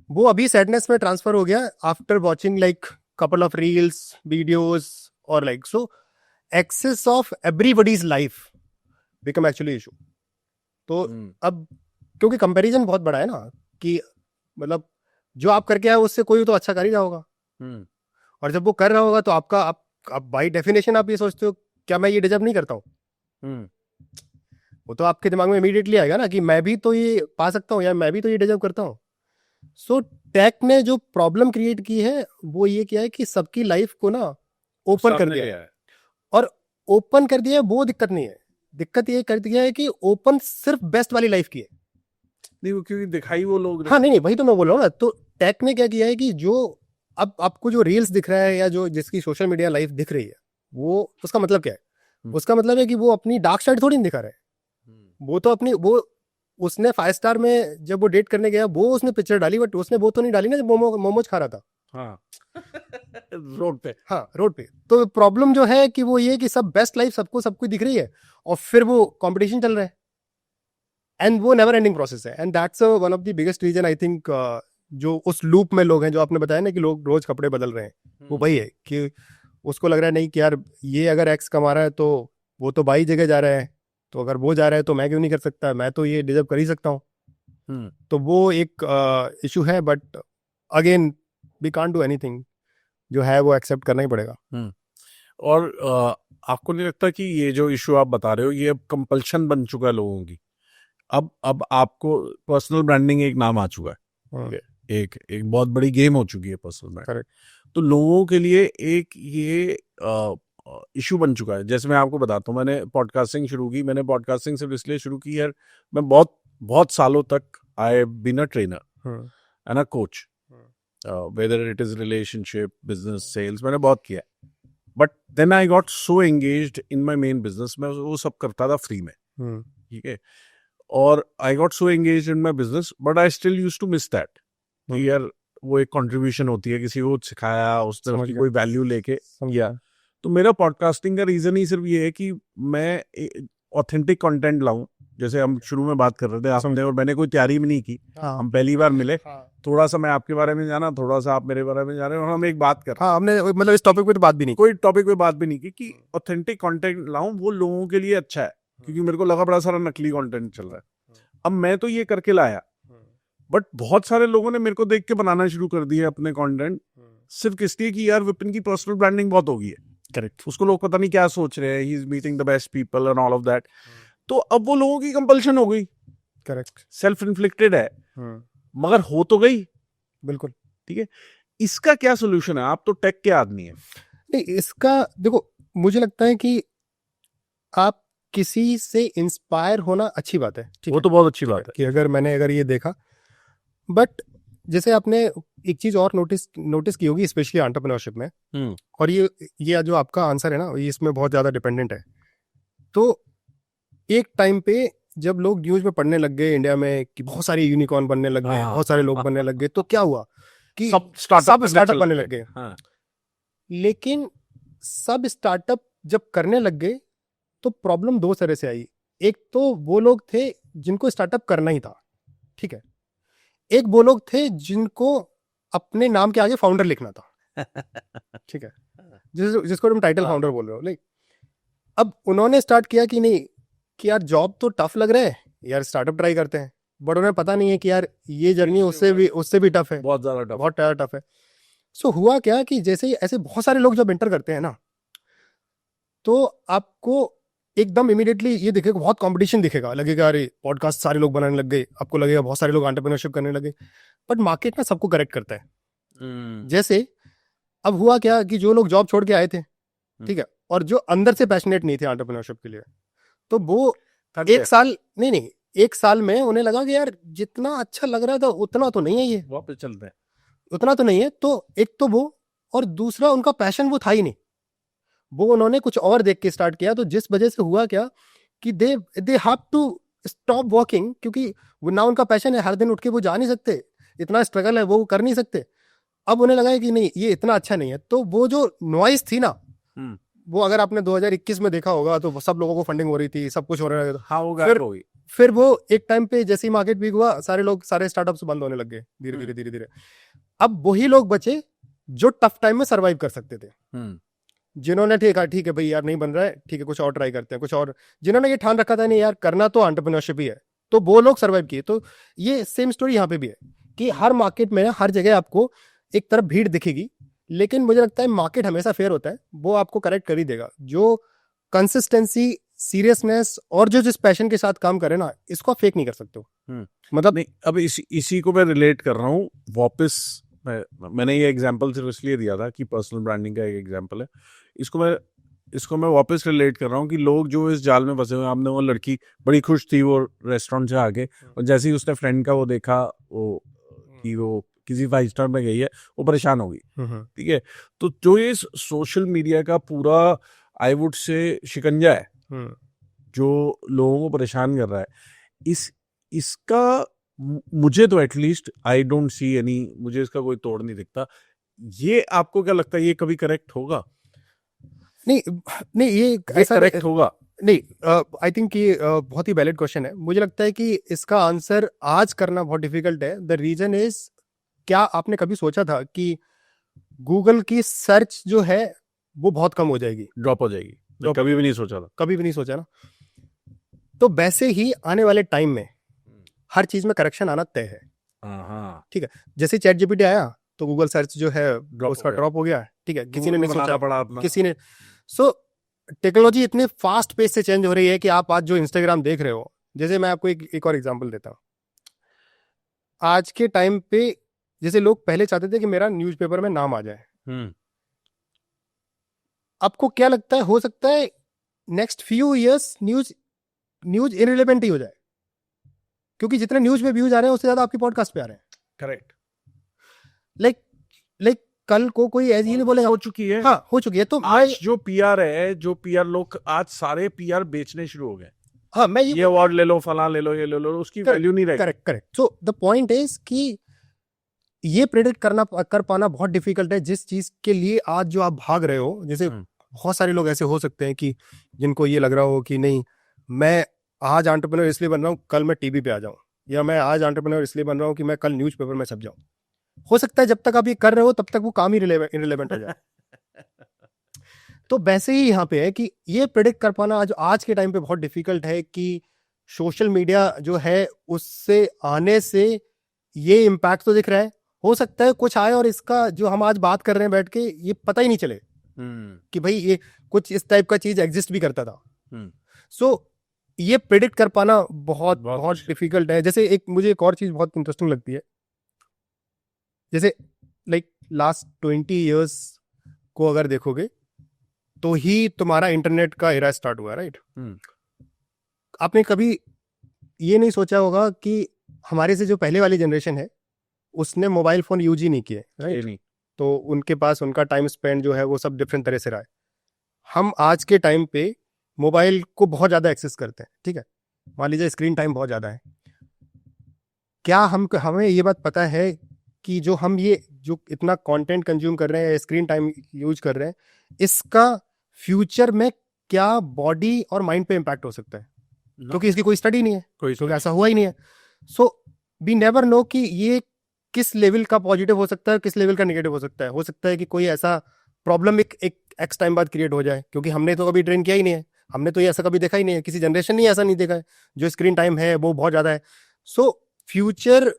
वो अभी सैडनेस में ट्रांसफर हो गया after watching like couple of reels videos, और like so access of everybody's life become actually issue. तो अब क्योंकि कंपैरिजन बहुत बड़ा है ना कि मतलब जो आप करके आए उससे कोई तो अच्छा कर ही रहा होगा, और जब वो कर रहा होगा तो आपका आप बाई डेफिनेशन आप ये सोचते हो क्या मैं ये डिजर्व नहीं करता हूँ। वो तो आपके दिमाग में इमीडिएटली आएगा ना कि मैं भी तो ये पा सकता हूँ या मैं भी तो ये डिजर्व करता हूँ। सो टेक ने जो प्रॉब्लम क्रिएट की है वो ये किया है कि सबकी लाइफ को ना ओपन कर दिया है, और ओपन कर दिया है वो दिक्कत नहीं है, दिक्कत ये कर दिया है कि ओपन सिर्फ बेस्ट वाली लाइफ की है। नहीं, वो क्योंकि दिखाई वो लोग। हाँ नहीं वही तो मैं बोल रहा हूँ ना। तो टेक ने क्या किया है कि जो अब आपको जो रील्स दिख रहा है या जो जिसकी सोशल मीडिया लाइफ दिख रही है वो उसका मतलब क्या है? उसका मतलब है कि वो अपनी डार्क साइड थोड़ी नहीं दिखा रहा है, वो तो अपनी वो उसने 5 स्टार में जब वो डेट करने गया वो उसने पिक्चर डाली, बट उसने वो तो नहीं डाली ना जब मोमोज खा रहा था। हाँ रोड पे। हाँ, रोड पे। तो प्रॉब्लम जो है कि वो ये कि सब बेस्ट लाइफ सबको सब कुछ दिख रही है और फिर वो कंपटीशन चल रहा है, एंड वो नेवर एंडिंग प्रोसेस है, and that's one of the biggest reason I think. जो उस लूप में लोग हैं, जो आपने बताया ना कि लोग रोज कपड़े बदल रहे हैं, वो वही है कि उसको लग रहा है नहीं कि यार ये अगर एक्स कमा रहा है तो वो तो बाई जगह जा रहा है, तो अगर वो जा रहा है तो मैं क्यों नहीं कर सकता, मैं तो ये डिजर्व कर ही सकता हूँ। तो वो एक इशू है, but again we can't do anything, जो है वो एक्सेप्ट करना ही पड़ेगा। और आपको नहीं लगता कि ये जो इशू आप बता रहे हो ये अब कंपल्शन बन चुका है लोगों की? अब आपको पर्सनल ब्रांडिंग एक नाम आ चुका है, ठीक है? एक बहुत बड़ी गेम हो चुकी है पर्सनल ब्रांड। करेक्ट। तो लोगों के लिए एक ये इशू बन चुका है। जैसे मैं आपको बताता हूँ, मैंने पॉडकास्टिंग शुरू की। मैंने पॉडकास्टिंग सिर्फ इसलिए शुरू की यार, मैं बहुत बहुत सालों तक I have been a trainer and a coach, whether it is relationship, business, sales, मैंने बहुत किया। But then I got so engaged in my main business, मैं वो सब करता था फ्री में, ठीक है? और I got so engaged in my business, but I still use to miss that कि यार वो एक कंट्रीब्यूशन होती है, किसी को सिखाया, उस तरफ की कोई वैल्यू लेके किया। तो मेरा पॉडकास्टिंग का रीजन ही सिर्फ ये है कि मैं ऑथेंटिक कंटेंट लाऊं। जैसे हम शुरू में बात कर रहे थे, आपने और मैंने कोई तैयारी भी नहीं की, हम पहली बार मिले, थोड़ा सा मैं आपके बारे में जाना, थोड़ा सा आप मेरे बारे में जाने, और हम एक बात कर, हाँ, हमने मतलब इस टॉपिक पे तो बात भी नहीं, कोई टॉपिक पे बात भी नहीं की कि ऑथेंटिक कंटेंट लाऊं, वो लोगों के लिए अच्छा है, क्योंकि मेरे को लगा बड़ा सारा नकली कंटेंट चल रहा है। अब मैं तो ये करके लाया, बट बहुत सारे लोगों ने मेरे को देख के बनाना शुरू कर दिया अपने कंटेंट, सिर्फ इसलिए कि यार विपिन की पर्सनल ब्रांडिंग बहुत हो गई है। करेक्ट। उसको लोग पता नहीं क्या सोच रहे हैं, he is meeting the best people and all of that. तो अब वो लोगों की कंपल्शन हो गई। करेक्ट। सेल्फ इन्फ्लिक्टेड है, मगर हो तो गई। बिल्कुल। ठीक है, इसका क्या सोल्यूशन है? आप तो टेक के आदमी है। नहीं, इसका देखो, मुझे लगता है कि आप किसी से इंस्पायर होना अच्छी बात है, ठीक वो है? तो बहुत अच्छी बात है कि अगर ये देखा, बट जैसे आपने एक चीज और नोटिस की होगी, स्पेशली एंटरप्रेन्योरशिप में, और ये जो आपका आंसर है ना, ये इसमें बहुत ज्यादा डिपेंडेंट है। तो एक टाइम पे जब लोग न्यूज में पढ़ने लग गए इंडिया में कि बहुत सारे यूनिकॉर्न बनने लग गए, बहुत सारे लोग बनने लग गए, तो क्या हुआ कि सब स्टार्टअप बनने लग गए। लेकिन सब स्टार्टअप जब करने लग गए तो प्रॉब्लम दो तरह से आई। एक तो वो लोग थे जिनको स्टार्टअप करना ही था, ठीक है? एक वो लोग थे जिनको अपने नाम के आगे फाउंडर लिखना था, ठीक है? जिसको तुम टाइटल फाउंडर बोल रहे हो। लाइक अब उन्होंने स्टार्ट किया कि नहीं कि यार जॉब तो टफ लग रहा है, यार स्टार्टअप ट्राई करते हैं, बट उन्हें पता नहीं है कि यार ये जर्नी उससे भी टफ है, बहुत ज्यादा बहुत टफ है। सो हुआ क्या कि जैसे ही ऐसे बहुत सारे लोग जब एंटर करते हैं ना, तो आपको एकदम इमीडिएटली ये दिखेगा, बहुत कंपटीशन दिखेगा, लगेगा अरे पॉडकास्ट सारे लोग बनाने लग गए, आपको लगेगा बहुत सारे लोग एंटरप्रेन्योरशिप करने लगे, बट मार्केट ना सबको करेक्ट करता है। जैसे अब हुआ क्या कि जो लोग जॉब छोड़ के आए थे, ठीक है, और जो अंदर से पैशनेट नहीं थे एंटरप्रेन्योरशिप के लिए, तो वो एक साल में उन्हें लगा कि यार जितना अच्छा लग रहा था उतना तो नहीं है, ये वापस चलते हैं, उतना तो नहीं है। तो एक तो वो, और दूसरा उनका पैशन वो था ही नहीं, वो उन्होंने कुछ और देख के स्टार्ट किया। तो जिस वजह से हुआ क्या कि they have to stop working, क्योंकि वो ना उनका पैशन है, हर दिन उठ के वो जा नहीं सकते, इतना स्ट्रगल है, वो कर नहीं सकते। अब उन्हें लगा कि नहीं ये इतना अच्छा नहीं है, तो वो जो नॉइस थी ना, वो अगर आपने 2021 में देखा होगा तो सब लोगों को फंडिंग हो रही थी, सब कुछ हो रहा था। हाँ, वो फिर वो एक टाइम पे जैसे ही मार्केट वीक हुआ, सारे स्टार्टअप्स बंद होने लग गए धीरे धीरे। अब वही लोग बचे जो टफ टाइम में सरवाइव कर सकते थे, जिन्होंने ठीक है भाई यार नहीं बन रहा है, ठीक है कुछ और ट्राई करते हैं, कुछ और, जिन्होंने ये ठान रखा था नहीं यार करना तो एंटरप्रेन्योरशिप ही है, तो वो लोग सरवाइव किए। तो ये सेम स्टोरी यहाँ पे भी है कि हर मार्केट में हर जगह आपको एक तरफ भीड़ दिखेगी, लेकिन मुझे लगता है मार्केट हमेशा फेयर होता है, वो आपको करेक्ट कर ही देगा। जो कंसिस्टेंसी, सीरियसनेस और जो जिस पैशन के साथ काम करे ना, इसको आप फेक नहीं कर सकते हो। मतलब नहीं, अब इसी को मैं रिलेट कर रहा हूँ वापस। मैंने ये एग्जांपल सिर्फ इसलिए दिया था कि पर्सनल ब्रांडिंग का एक एग्जांपल है। इसको मैं वापस रिलेट कर रहा हूँ कि लोग जो इस जाल में फंसे हुए, आपने वो लड़की बड़ी खुश थी वो रेस्टोरेंट से आके, और जैसे ही उसने फ्रेंड का वो देखा वो कि वो किसी 5 स्टार में गई है, वो परेशान हो गई, ठीक है? तो जो ये सोशल मीडिया का पूरा आई वुड से शिकंजा है, जो लोगों को परेशान कर रहा है, इसका मुझे तो at least I don't see any, मुझे इसका कोई तोड़ नहीं दिखता। ये आपको क्या लगता है, ये कभी करेक्ट होगा? नहीं नहीं, ये ऐसा करेक्ट होगा? नहीं, आई थिंक ये बहुत ही वैलिड क्वेश्चन है। मुझे लगता है कि इसका आंसर आज करना बहुत डिफिकल्ट है। द रीजन इज, क्या आपने कभी सोचा था कि गूगल की सर्च जो है वो बहुत कम हो जाएगी, ड्रॉप हो जाएगी? कभी भी नहीं सोचा था। कभी भी नहीं सोचा ना। तो वैसे ही आने वाले टाइम में हर चीज में करेक्शन आना तय है। हाँ, ठीक है, जैसे चैट जीपीटी आया तो गूगल सर्च जो है उसका हो गया। ड्रॉप हो गया। ठीक है, किसी ने नहीं बनाना सोचा, पड़ा अपना। किसी ने। सो टेक्नोलॉजी इतने फास्ट पेस से चेंज हो रही है कि आप आज जो इंस्टाग्राम देख रहे हो, जैसे मैं आपको एक और एग्जांपल देता हूँ। आज के टाइम पे जैसे लोग पहले चाहते थे कि मेरा न्यूज़पेपर में नाम आ जाए, आपको क्या लगता है, हो सकता है next few years news irrelevant ही हो जाए, क्योंकि जितने न्यूज पे व्यूज आ रहे हैं उससे ज्यादा आपकी पॉडकास्ट पे आ रहे हैं। करेक्ट। लाइक कल को कोई ऐसी नहीं बोलेगा। हो चुकी है। हाँ, हो चुकी है। तो आज जो पीआर है, जो पीआर लोग आज सारे पीआर बेचने शुरू हो गए। हाँ, मैं ये अवार्ड ले लो, फलां ले लो, ये ले लो, उसकी वैल्यू नहीं रहेगी। Correct. So the point is कि ये प्रेडिक्ट कर पाना बहुत डिफिकल्ट है। जिस चीज के लिए आज जो आप भाग रहे हो, जैसे बहुत सारे लोग ऐसे हो सकते हैं कि जिनको ये लग रहा हो कि नहीं, मैं आज एंटरप्रेन्योर इसलिए बन रहा हूँ कल मैं टीवी पे आ जाऊं, या मैं आज एंटरप्रेन्योर इसलिए बन रहा हूँ कि मैं कल न्यूज़पेपर में छप जाऊं। हो सकता है जब तक आप ये कर रहे हो तब तक वो काम ही इररिलेवेंट हो जाए। तो वैसे ही यहाँ पे है कि ये प्रेडिक्ट कर पाना आज के टाइम पे बहुत डिफिकल्ट है कि सोशल मीडिया जो है उससे आने से ये इम्पैक्ट तो दिख रहा है। हो सकता है कुछ आए और इसका जो हम आज बात कर रहे हैं बैठ के, ये पता ही नहीं चले कि भाई ये कुछ इस टाइप का चीज एग्जिस्ट भी करता था। सो ये प्रेडिक्ट कर पाना बहुत बहुत डिफिकल्ट है। जैसे मुझे एक और चीज बहुत इंटरेस्टिंग लगती है, जैसे लाइक लास्ट 20 इयर्स को अगर देखोगे तो ही तुम्हारा इंटरनेट का एरा स्टार्ट हुआ, राइट? आपने कभी ये नहीं सोचा होगा कि हमारे से जो पहले वाली जनरेशन है उसने मोबाइल फोन यूज ही नहीं किए, राइट? नहीं। तो उनके पास उनका टाइम स्पेंड जो है वो सब डिफरेंट तरह से रहा है। हम आज के टाइम पे मोबाइल को बहुत ज़्यादा एक्सेस करते हैं, ठीक है? मान लीजिए स्क्रीन टाइम बहुत ज़्यादा है। क्या हमें ये बात पता है कि जो हम ये जो इतना कंटेंट कंज्यूम कर रहे हैं, स्क्रीन टाइम यूज कर रहे हैं, इसका फ्यूचर में क्या बॉडी और माइंड पे इम्पैक्ट हो सकता है? क्योंकि इसकी कोई स्टडी नहीं है, क्योंकि ऐसा हुआ ही नहीं है। सो वी नेवर नो कि ये किस लेवल का पॉजिटिव हो सकता है, किस लेवल का नेगेटिव हो सकता है। हो सकता है कि कोई ऐसा प्रॉब्लम एक एक्स टाइम बाद क्रिएट हो जाए, क्योंकि हमने तो कभी ट्रेन किया ही नहीं है, हमने तो ये ऐसा कभी देखा ही नहीं है, किसी जनरेशन ने ऐसा नहीं देखा है, जो स्क्रीन टाइम है वो बहुत ज्यादा है। सो फ्यूचर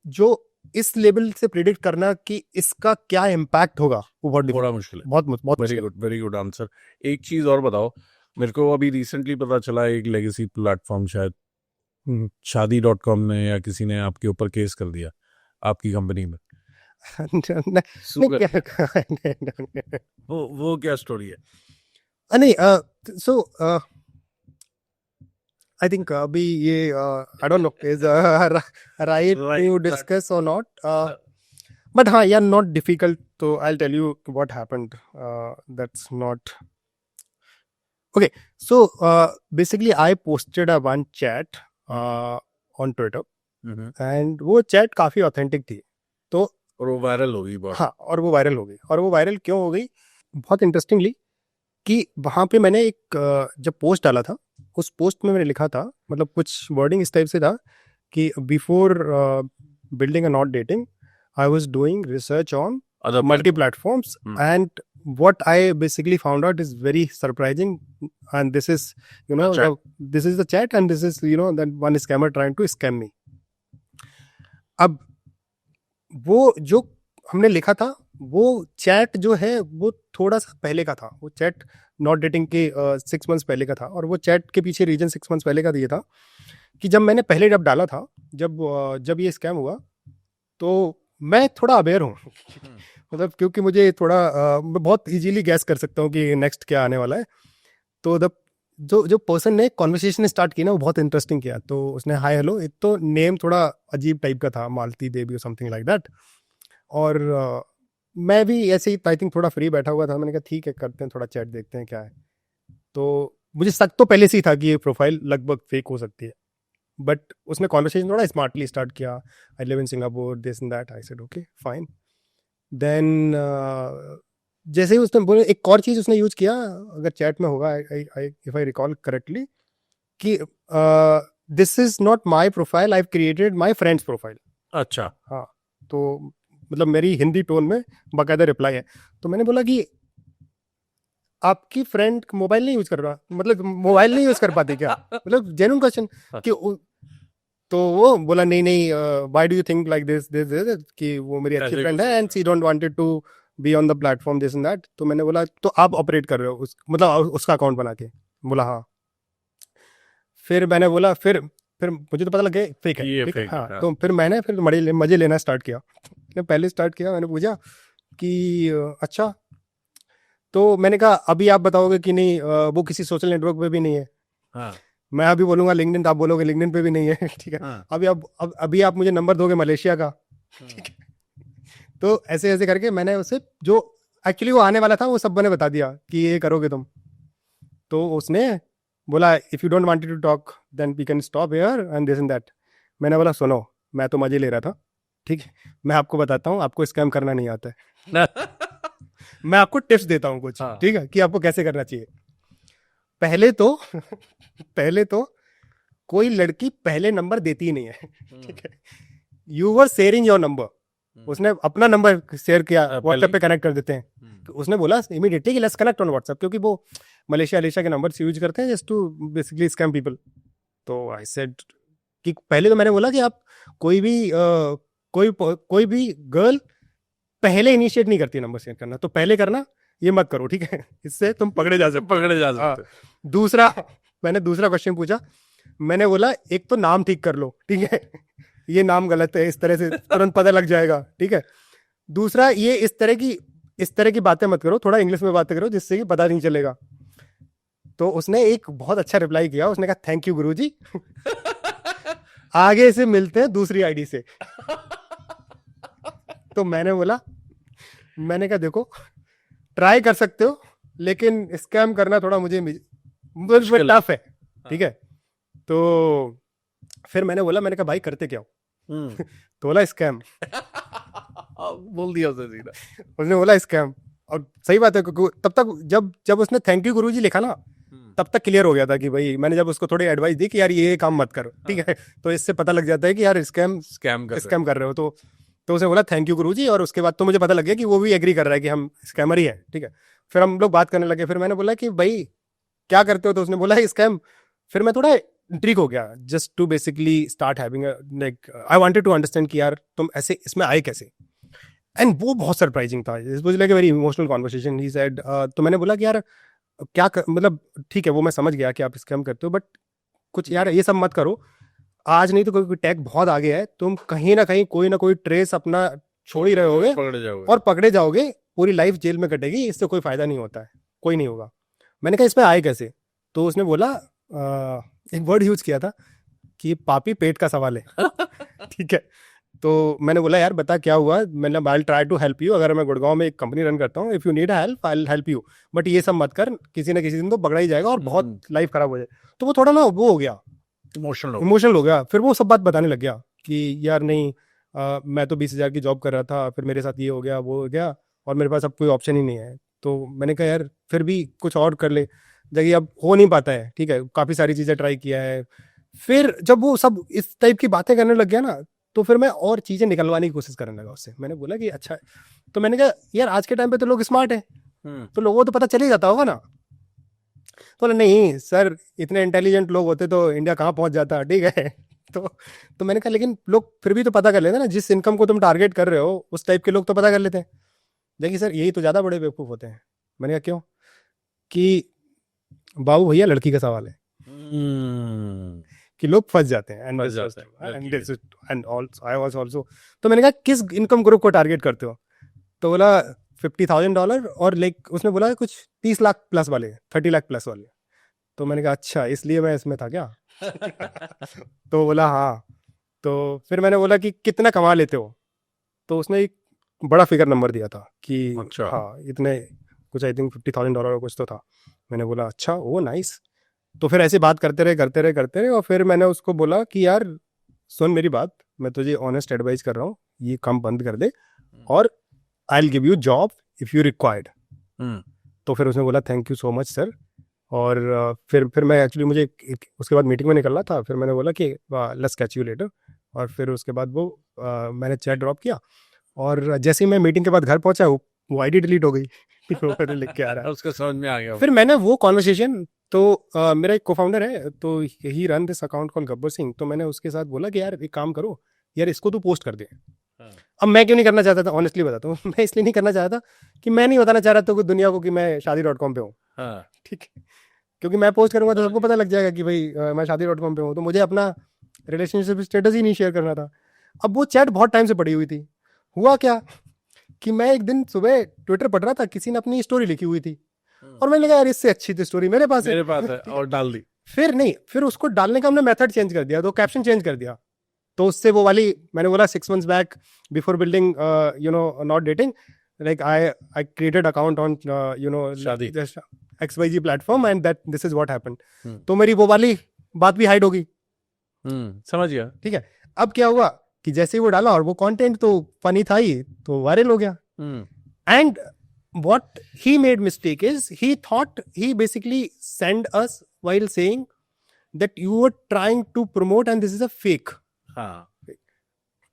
जो इस लेवल से प्रिडिक्ट करना कि इसका क्या इम्पैक्ट होगा वो बहुत मुश्किल है। बहुत वेरी गुड आंसर। एक चीज और बताओ मेरे को, अभी रिसेंटली पता चला एक लेगेसी प्लेटफॉर्म शायद शादी.com ने या किसी ने आपके ऊपर केस कर दिया आपकी कंपनी में। वो क्या स्टोरी है? नहीं, सो I think अभी ये I don't know is right to discuss or not, but हाँ यार, not difficult, so I'll tell you what happened. That's not okay. So basically I posted a one chat on Twitter, and वो chat काफी authentic थी, तो और वो viral हो गई बहुत। हाँ, और वो वायरल हो गई। और वो वायरल क्यों हो गई? बहुत इंटरेस्टिंगली कि वहाँ पे मैंने एक जब पोस्ट डाला था, उस पोस्ट में मैंने लिखा था, मतलब कुछ वर्डिंग इस टाइप से था कि before building a not dating I was doing research on multi platforms, and what I basically found out is very surprising, and this is this is the chat, and this is that one scammer trying to scam me. अब वो जो हमने लिखा था वो chat जो है वो थोड़ा सा पहले का था, वो चैट नॉट डेटिंग के 6 मंथ्स पहले का था। और वो चैट के पीछे रीजन 6 मंथ्स पहले का ये था कि जब मैंने पहले जब डाला था, जब ये स्कैम हुआ, तो मैं थोड़ा अवेयर हूँ मतलब क्योंकि मुझे थोड़ा मैं बहुत इजीली गैस कर सकता हूँ कि नेक्स्ट क्या आने वाला है। तो जो पर्सन ने कॉन्वर्सेशन स्टार्ट की ना, वो बहुत इंटरेस्टिंग किया। तो उसने हाय हेलो, एक तो नेम थोड़ा अजीब टाइप का था, मालती देवी और समथिंग लाइक दैट। और मैं भी ऐसे ही आई थिंक थोड़ा फ्री बैठा हुआ था, मैंने कहा ठीक है करते हैं, थोड़ा चैट देखते हैं क्या है। तो मुझे शक तो पहले से ही था कि ये प्रोफाइल लगभग फेक हो सकती है, बट उसने कॉन्वर्सेशन थोड़ा स्मार्टली स्टार्ट किया, I live in Singapore, this and that. I said okay fine. Then जैसे ही उसने बोले, एक और चीज़ उसने यूज किया, अगर चैट में होगा, इफ आई रिकॉल करेक्टली, कि this is not my profile, I have created my friends profile. अच्छा, हाँ, तो मतलब मेरी हिंदी टोन में बाकायदा रिप्लाई है। तो मैंने बोला कि आपकी फ्रेंड मोबाइल नहीं यूज कर रहा, मतलब मोबाइल नहीं यूज कर पाती क्या? मतलब जेन्युइन क्वेश्चन कि तो वो बोला नहीं नहीं, why do you think like this this this, कि वो मेरी अच्छी फ्रेंड है and she don't wanted to be on the platform this and that. तो मैंने बोला तो आप ऑपरेट कर रहे हो मतलब उसका अकाउंट बना के? बोला हाँ। फिर मैंने बोला फिर मुझे तो पता लग गया फेक है, ये ठीक है? fake हाँ, है। तो फिर मैंने मजे लेना स्टार्ट किया। मैंने पहले स्टार्ट किया, मैंने पूछा कि अच्छा, तो मैंने कहा अभी आप बताओगे कि नहीं वो किसी सोशल नेटवर्क पे भी नहीं है। हाँ, मैं अभी बोलूंगा लिंक्डइन, तो आप बोलोगे लिंक्डइन पे भी नहीं है। ठीक है, हाँ, अभी आप मुझे नंबर दोगे मलेशिया का, ठीक है? तो ऐसे ऐसे करके मैंने उसे, जो एक्चुअली वो आने वाला था, वो सब मैंने बता दिया कि ये करोगे तुम। तो उसने बोला if you don't want to talk then we can stop here and this and that. मैंने बोला सुनो, मैं तो मजे ले रहा था, ठीक है? मैं आपको बताता हूँ, आपको स्कैम करना नहीं आता है। मैं आपको टिप्स देता हूँ कुछ, हाँ। ठीक है, कि आपको कैसे करना चाहिए। पहले तो पहले तो कोई लड़की पहले नंबर देती ही नहीं है, ठीक है? You were sharing your number, उसने अपना नंबर शेयर किया, व्हाट्सएप पे कनेक्ट कर देते हैं। तो उसने बोला इमीडिएटली कि लेट्स कनेक्ट ऑन व्हाट्सएप, क्योंकि वो मलेशिया के नंबर यूज करते हैं just to basically scam people. तो आई सेड कि पहले तो मैंने बोला कि आप कोई भी गर्ल पहले इनिशिएट नहीं करती नंबर शेयर करना, तो पहले करना ये मत करो, ठीक है? इससे तुम पकड़े जा सकते। दूसरा, मैंने दूसरा क्वेश्चन पूछा, मैंने बोला एक तो नाम ठीक कर लो, ठीक है? ये नाम गलत है, इस तरह से तुरंत पता लग जाएगा, ठीक है? दूसरा, ये इस तरह की बातें मत करो, थोड़ा इंग्लिश में बातें करो जिससे कि पता नहीं चलेगा। तो उसने एक बहुत अच्छा रिप्लाई किया, उसने कहा थैंक यू गुरुजी, आगे से मिलते हैं दूसरी आईडी से। तो मैंने कहा देखो, ट्राई कर सकते हो, लेकिन स्कैम करना थोड़ा मुझे टफ है, ठीक है? तो फिर मैंने कहा भाई करते क्या हो? तो बोला स्कैम। बोल दिया उसने सीधा। उसने बोला स्कैम, और सही बात है, क्योंकि तब तक जब उसने थैंक यू गुरुजी लिखा ना, तब तक क्लियर हो गया था कि भाई, मैंने जब उसको थोड़ी एडवाइस दी कि यार ये काम मत करो, ठीक है? तो इससे पता लग जाता है कि यार स्कैम कर रहे हो। तो उसने बोला थैंक यू गुरुजी, और उसके बाद तो मुझे पता लग गया कि वो भी एग्री कर रहा है कि हम स्कैमर ही है, ठीक है? फिर हम लोग बात करने लगे, फिर मैंने बोला कि भाई क्या करते हो? तो उसने बोला स्कैम। फिर मैं थोड़ा इंट्रिग हो गया, just to basically start having like I wanted to understand कि यार तुम ऐसे इसमें आए कैसे। एंड वो बहुत सरप्राइजिंग था, it was like a very emotional conversation. He said, तो मैंने बोला कि यार मतलब ठीक है, वो मैं समझ गया कि आप स्कैम करते हो, बट कुछ यार ये सब मत करो, आज नहीं तो कोई टैग बहुत आगे है, तुम कहीं ना कहीं कोई ना कोई ट्रेस अपना छोड़ ही रहे होगे, और पकड़े जाओगे, पूरी लाइफ जेल में कटेगी, इससे कोई फायदा नहीं होता है, कोई नहीं होगा। मैंने कहा इसमें आए कैसे? तो उसने बोला एक वर्ड यूज किया था कि पापी पेट का सवाल है। ठीक है, तो मैंने बोला यार बता क्या हुआ? मैंने I try to help you, अगर मैं गुड़गांव में एक कंपनी रन करता हूँ, if you need help I will help you, but ये सब मत कर, किसी ना किसी दिन तो पकड़ा ही जाएगा और बहुत लाइफ खराब हो जाए। तो वो थोड़ा ना वो हो गया, इमोशनल हो गया। फिर वो सब बात बताने लग गया कि यार नहीं, मैं तो 20,000 की जॉब कर रहा था, फिर मेरे साथ ये हो गया वो हो गया, और मेरे पास अब कोई ऑप्शन ही नहीं है। तो मैंने कहा यार फिर भी कुछ और कर ले, जगह अब हो नहीं पाता है, ठीक है? काफ़ी सारी चीज़ें ट्राई किया है। फिर जब वो सब इस टाइप की बातें करने लग गया ना, तो फिर मैं और चीज़ें निकलवाने की कोशिश करने लगा उससे। मैंने बोला कि अच्छा, तो मैंने कहा यार आज के टाइम पे तो लोग स्मार्ट हैं, तो लोगों को तो पता चल ही जाता होगा ना। तो बोला नहीं सर, इतने इंटेलिजेंट लोग होते तो इंडिया कहाँ पहुंच जाता, ठीक है? तो मैंने कहा लेकिन लोग फिर भी तो पता कर लेते ना, जिस इनकम को तुम टारगेट कर रहे हो उस टाइप के लोग तो पता कर लेते हैं। देखिए सर, यही तो ज़्यादा बड़े बेवकूफ़ होते हैं। मैंने कहा क्यों? कि बाबू भैया लड़की का सवाल है कि लोग फंस जाते हैं। And I was also. तो मैंने कहा किस इनकम ग्रुप को टारगेट करते हो? तो बोला $50,000, और लाइक उसने बोला कुछ 30 लाख प्लस वाले, 30 लाख प्लस वाले। तो मैंने कहा अच्छा, इसलिए मैं इसमें था क्या? तो बोला हाँ। तो फिर मैंने बोला कि कितना कमा लेते हो? तो उसने एक बड़ा फिगर नंबर दिया था कि अच्छा। हाँ इतने कुछ, आई थिंक $50,000 कुछ तो था। मैंने बोला अच्छा, ओ नाइस। तो फिर ऐसे बात करते रहे और फिर मैंने उसको बोला कि यार सुन मेरी बात, मैं तुझे ऑनेस्ट एडवाइस कर रहा हूँ, ये काम बंद कर दे और I will give you job if you required. तो फिर उसने बोला thank you so much sir. और फिर मैं एक्चुअली मुझे उसके बाद मीटिंग में निकलना था, फिर मैंने बोला कि लेट्स कैच यू लेटर। और फिर उसके बाद वो मैंने चैट ड्रॉप किया और जैसे ही मैं मीटिंग के बाद घर पहुंचा वो आईडी डिलीट हो गई। लिख के आ रहा है, उसका समझ में आ गया। फिर मैंने वो कॉन्वर्सेशन तो मेरा एक कोफाउंडर है तो he run this account call Gabbar Singh, तो मैंने उसके साथ बोला कि यार एक काम करो यार, इसको तो पोस्ट कर दे। अब मैं क्यों नहीं करना चाहता था, ऑनेस्टली बताता हूँ, मैं इसलिए नहीं करना चाहता कि मैं नहीं बताना चाह रहा था दुनिया को कि मैं शादी.com पे हूँ। ठीक है, क्योंकि मैं पोस्ट करूंगा तो सबको पता लग जाएगा कि भाई मैं शादी.com पे हूँ, तो मुझे अपना रिलेशनशिप स्टेटस ही नहीं शेयर करना था। अब वो चैट बहुत टाइम से पड़ी हुई थी। हुआ क्या कि मैं एक दिन सुबह ट्विटर पढ़ रहा था, किसी ने अपनी स्टोरी लिखी हुई थी और मैंने कहा यार इससे अच्छी तो स्टोरी मेरे पास है और डाल दी। फिर उसको डालने का हमने मेथड चेंज कर दिया, तो कैप्शन चेंज कर दिया। तो उससे वो वाली मैंने बोला 6 months back before building not dating, like I created account on शादी XYZ platform and that this is what happened. तो मेरी वो वाली बात भी हाइड हो गई। समझ गया। ठीक है, अब क्या हुआ कि जैसे ही वो डाला और वो कंटेंट तो फनी था ही, तो वायरल हो गया। And what he made mistake is he thought he basically sent us while saying that you were trying to promote and this is a fake.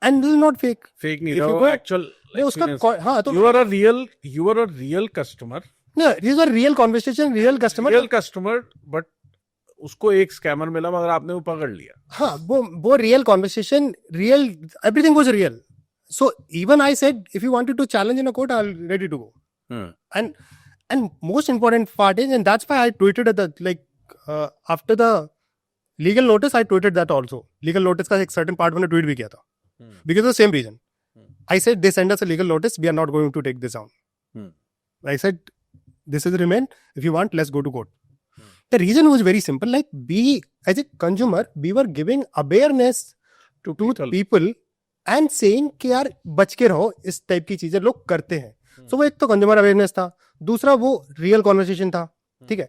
And this is not fake. Fake नहीं If था, you वो go- actual नहीं, उसका experience। हाँ तो You are a real customer, no, this was a real conversation, real customer. real customer, but उसको एक scammer मिला मगर आपने वो पकड़ लिया। हाँ, वो real conversation, real, everything was real. So even I said if you wanted to challenge in a court, I'll ready to go. And most important part is, and that's why I tweeted at after the legal notice, I tweeted that also. Legal notice का एक certain part मैंने tweet भी किया था, because of the same reason. I said they send us a legal notice, we are not going to take this down. I said this is remain, if you want let's go to court. The reason was very simple, like we as a consumer we were giving awareness to people and saying कि यार बच के रहो, इस type की चीजें लोग करते हैं। So वो एक तो कंज्यूमर अवेयरनेस था, दूसरा वो रियल कॉन्वर्सेशन था। ठीक है,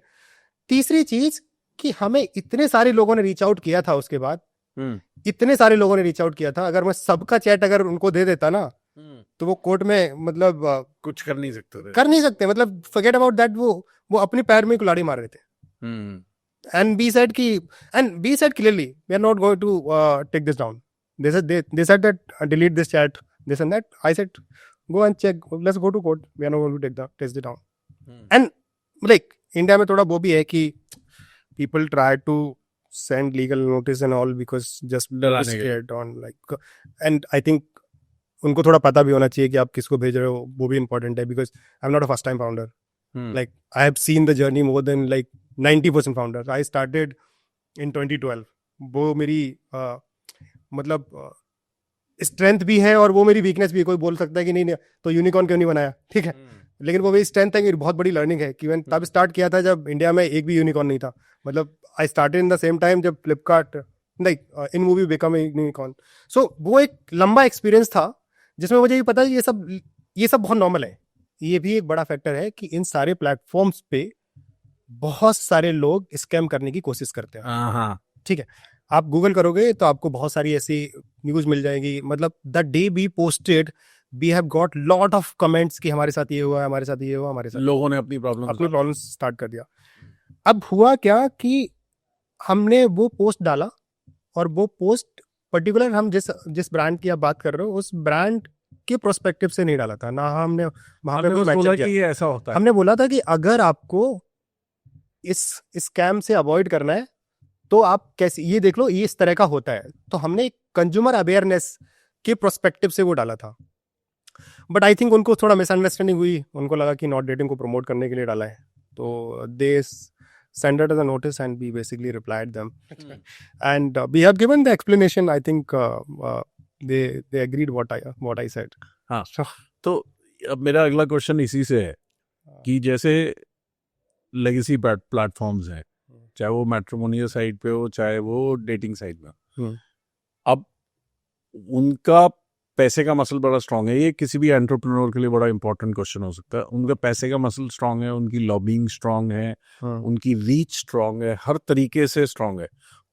तीसरी चीज कि हमें इतने सारे लोगों ने रीच आउट किया था, उसके बाद इतने सारे लोगों ने रीच आउट किया था, अगर मैं सबका चैट अगर उनको दे देता ना तो वो कोर्ट में मतलब कुछ कर नहीं सकते थे। कर नहीं सकते, मतलब फॉरगेट अबाउट दैट, वो अपने पैर में कुल्हाड़ी मार रहे थे। And be said clearly we are not going to take this down. they said that delete this chat, this and that. I said go and check, let's go to court, we are not going to take it down. And like India में थोड़ा वो भी है कि people try to send legal notice and all because just scared on like, and I think उनको थोड़ा पता भी होना चाहिए कि आप किसको भेज रहे हो, वो भी important है, because I'm not a first time founder. Like I have seen the journey more than like 90% founders. I started in 2012. वो मेरी मतलब स्ट्रेंथ भी है और वो मेरी वीकनेस भी है। कोई बोल सकता है कि नहीं तो यूनिकॉर्न क्यों नहीं बनाया, ठीक है, लेकिन वो मेरी स्ट्रेंथ है, मेरी बहुत बड़ी लर्निंग है कि मैंने तब स्टार्ट किया था जब इंडिया में एक भी यूनिकॉर्न नहीं था। मतलब I started in the same time जब Flipkart like in movie become unicorn. So वो एक लंबा एक्सपीरियंस था जिसमें मुझे ये पता है ये सब बहुत नॉर्मल है। ये भी एक बड़ा फैक्टर है कि इन सारे प्लेटफॉर्म्स पे बहुत सारे लोग स्कैम करने की कोशिश करते हैं। ठीक है, आप गूगल करोगे तो आपको बहुत सारी ऐसी न्यूज मिल जाएगी। मतलब the day we posted we have got lot of comments कि हमारे साथ ये हुआ, हमारे साथ ये हुआ, हमारे साथ लोगों ने अपनी प्रॉब्लम स्टार्ट कर दिया। अब हुआ क्या कि हमने वो पोस्ट डाला और वो पोस्ट पर्टिकुलर हम जिस ब्रांड की आप बात कर रहे हो उस ब्रांड के प्रोस्पेक्टिव से नहीं डाला था ना। हमने वहां पे बोला कि ये ऐसा होता है, हमने बोला था कि अगर आपको इस स्कैम से अवॉइड करना है तो आप कैसे, ये देख लो ये इस तरह का होता है। तो हमने कंज्यूमर अवेयरनेस के प्रोस्पेक्टिव से वो डाला था। बट आई थिंक उनको थोड़ा मिसअंडरस्टैंडिंग हुई, उनको लगा कि नॉट डेटिंग को प्रमोट करने के लिए डाला है, तो दे sent us a notice and we basically replied them and we have given the explanation. I think they agreed what I said. हाँ, तो अब मेरा अगला क्वेश्चन इसी से है कि जैसे लेगेसी प्लेटफॉर्म्स हैं, चाहे वो मैट्रिमोनियल साइट पे हो चाहे वो डेटिंग साइट में, अब उनका पैसे का मसल बड़ा स्ट्रांग है, ये किसी भी एंटरप्रेन्योर के लिए बड़ा इंपॉर्टेंट क्वेश्चन हो सकता है। उनका पैसे का मसल स्ट्रांग है, उनकी लॉबिंग स्ट्रांग है, उनकी रीच स्ट्रांग है, हर तरीके से स्ट्रांग है,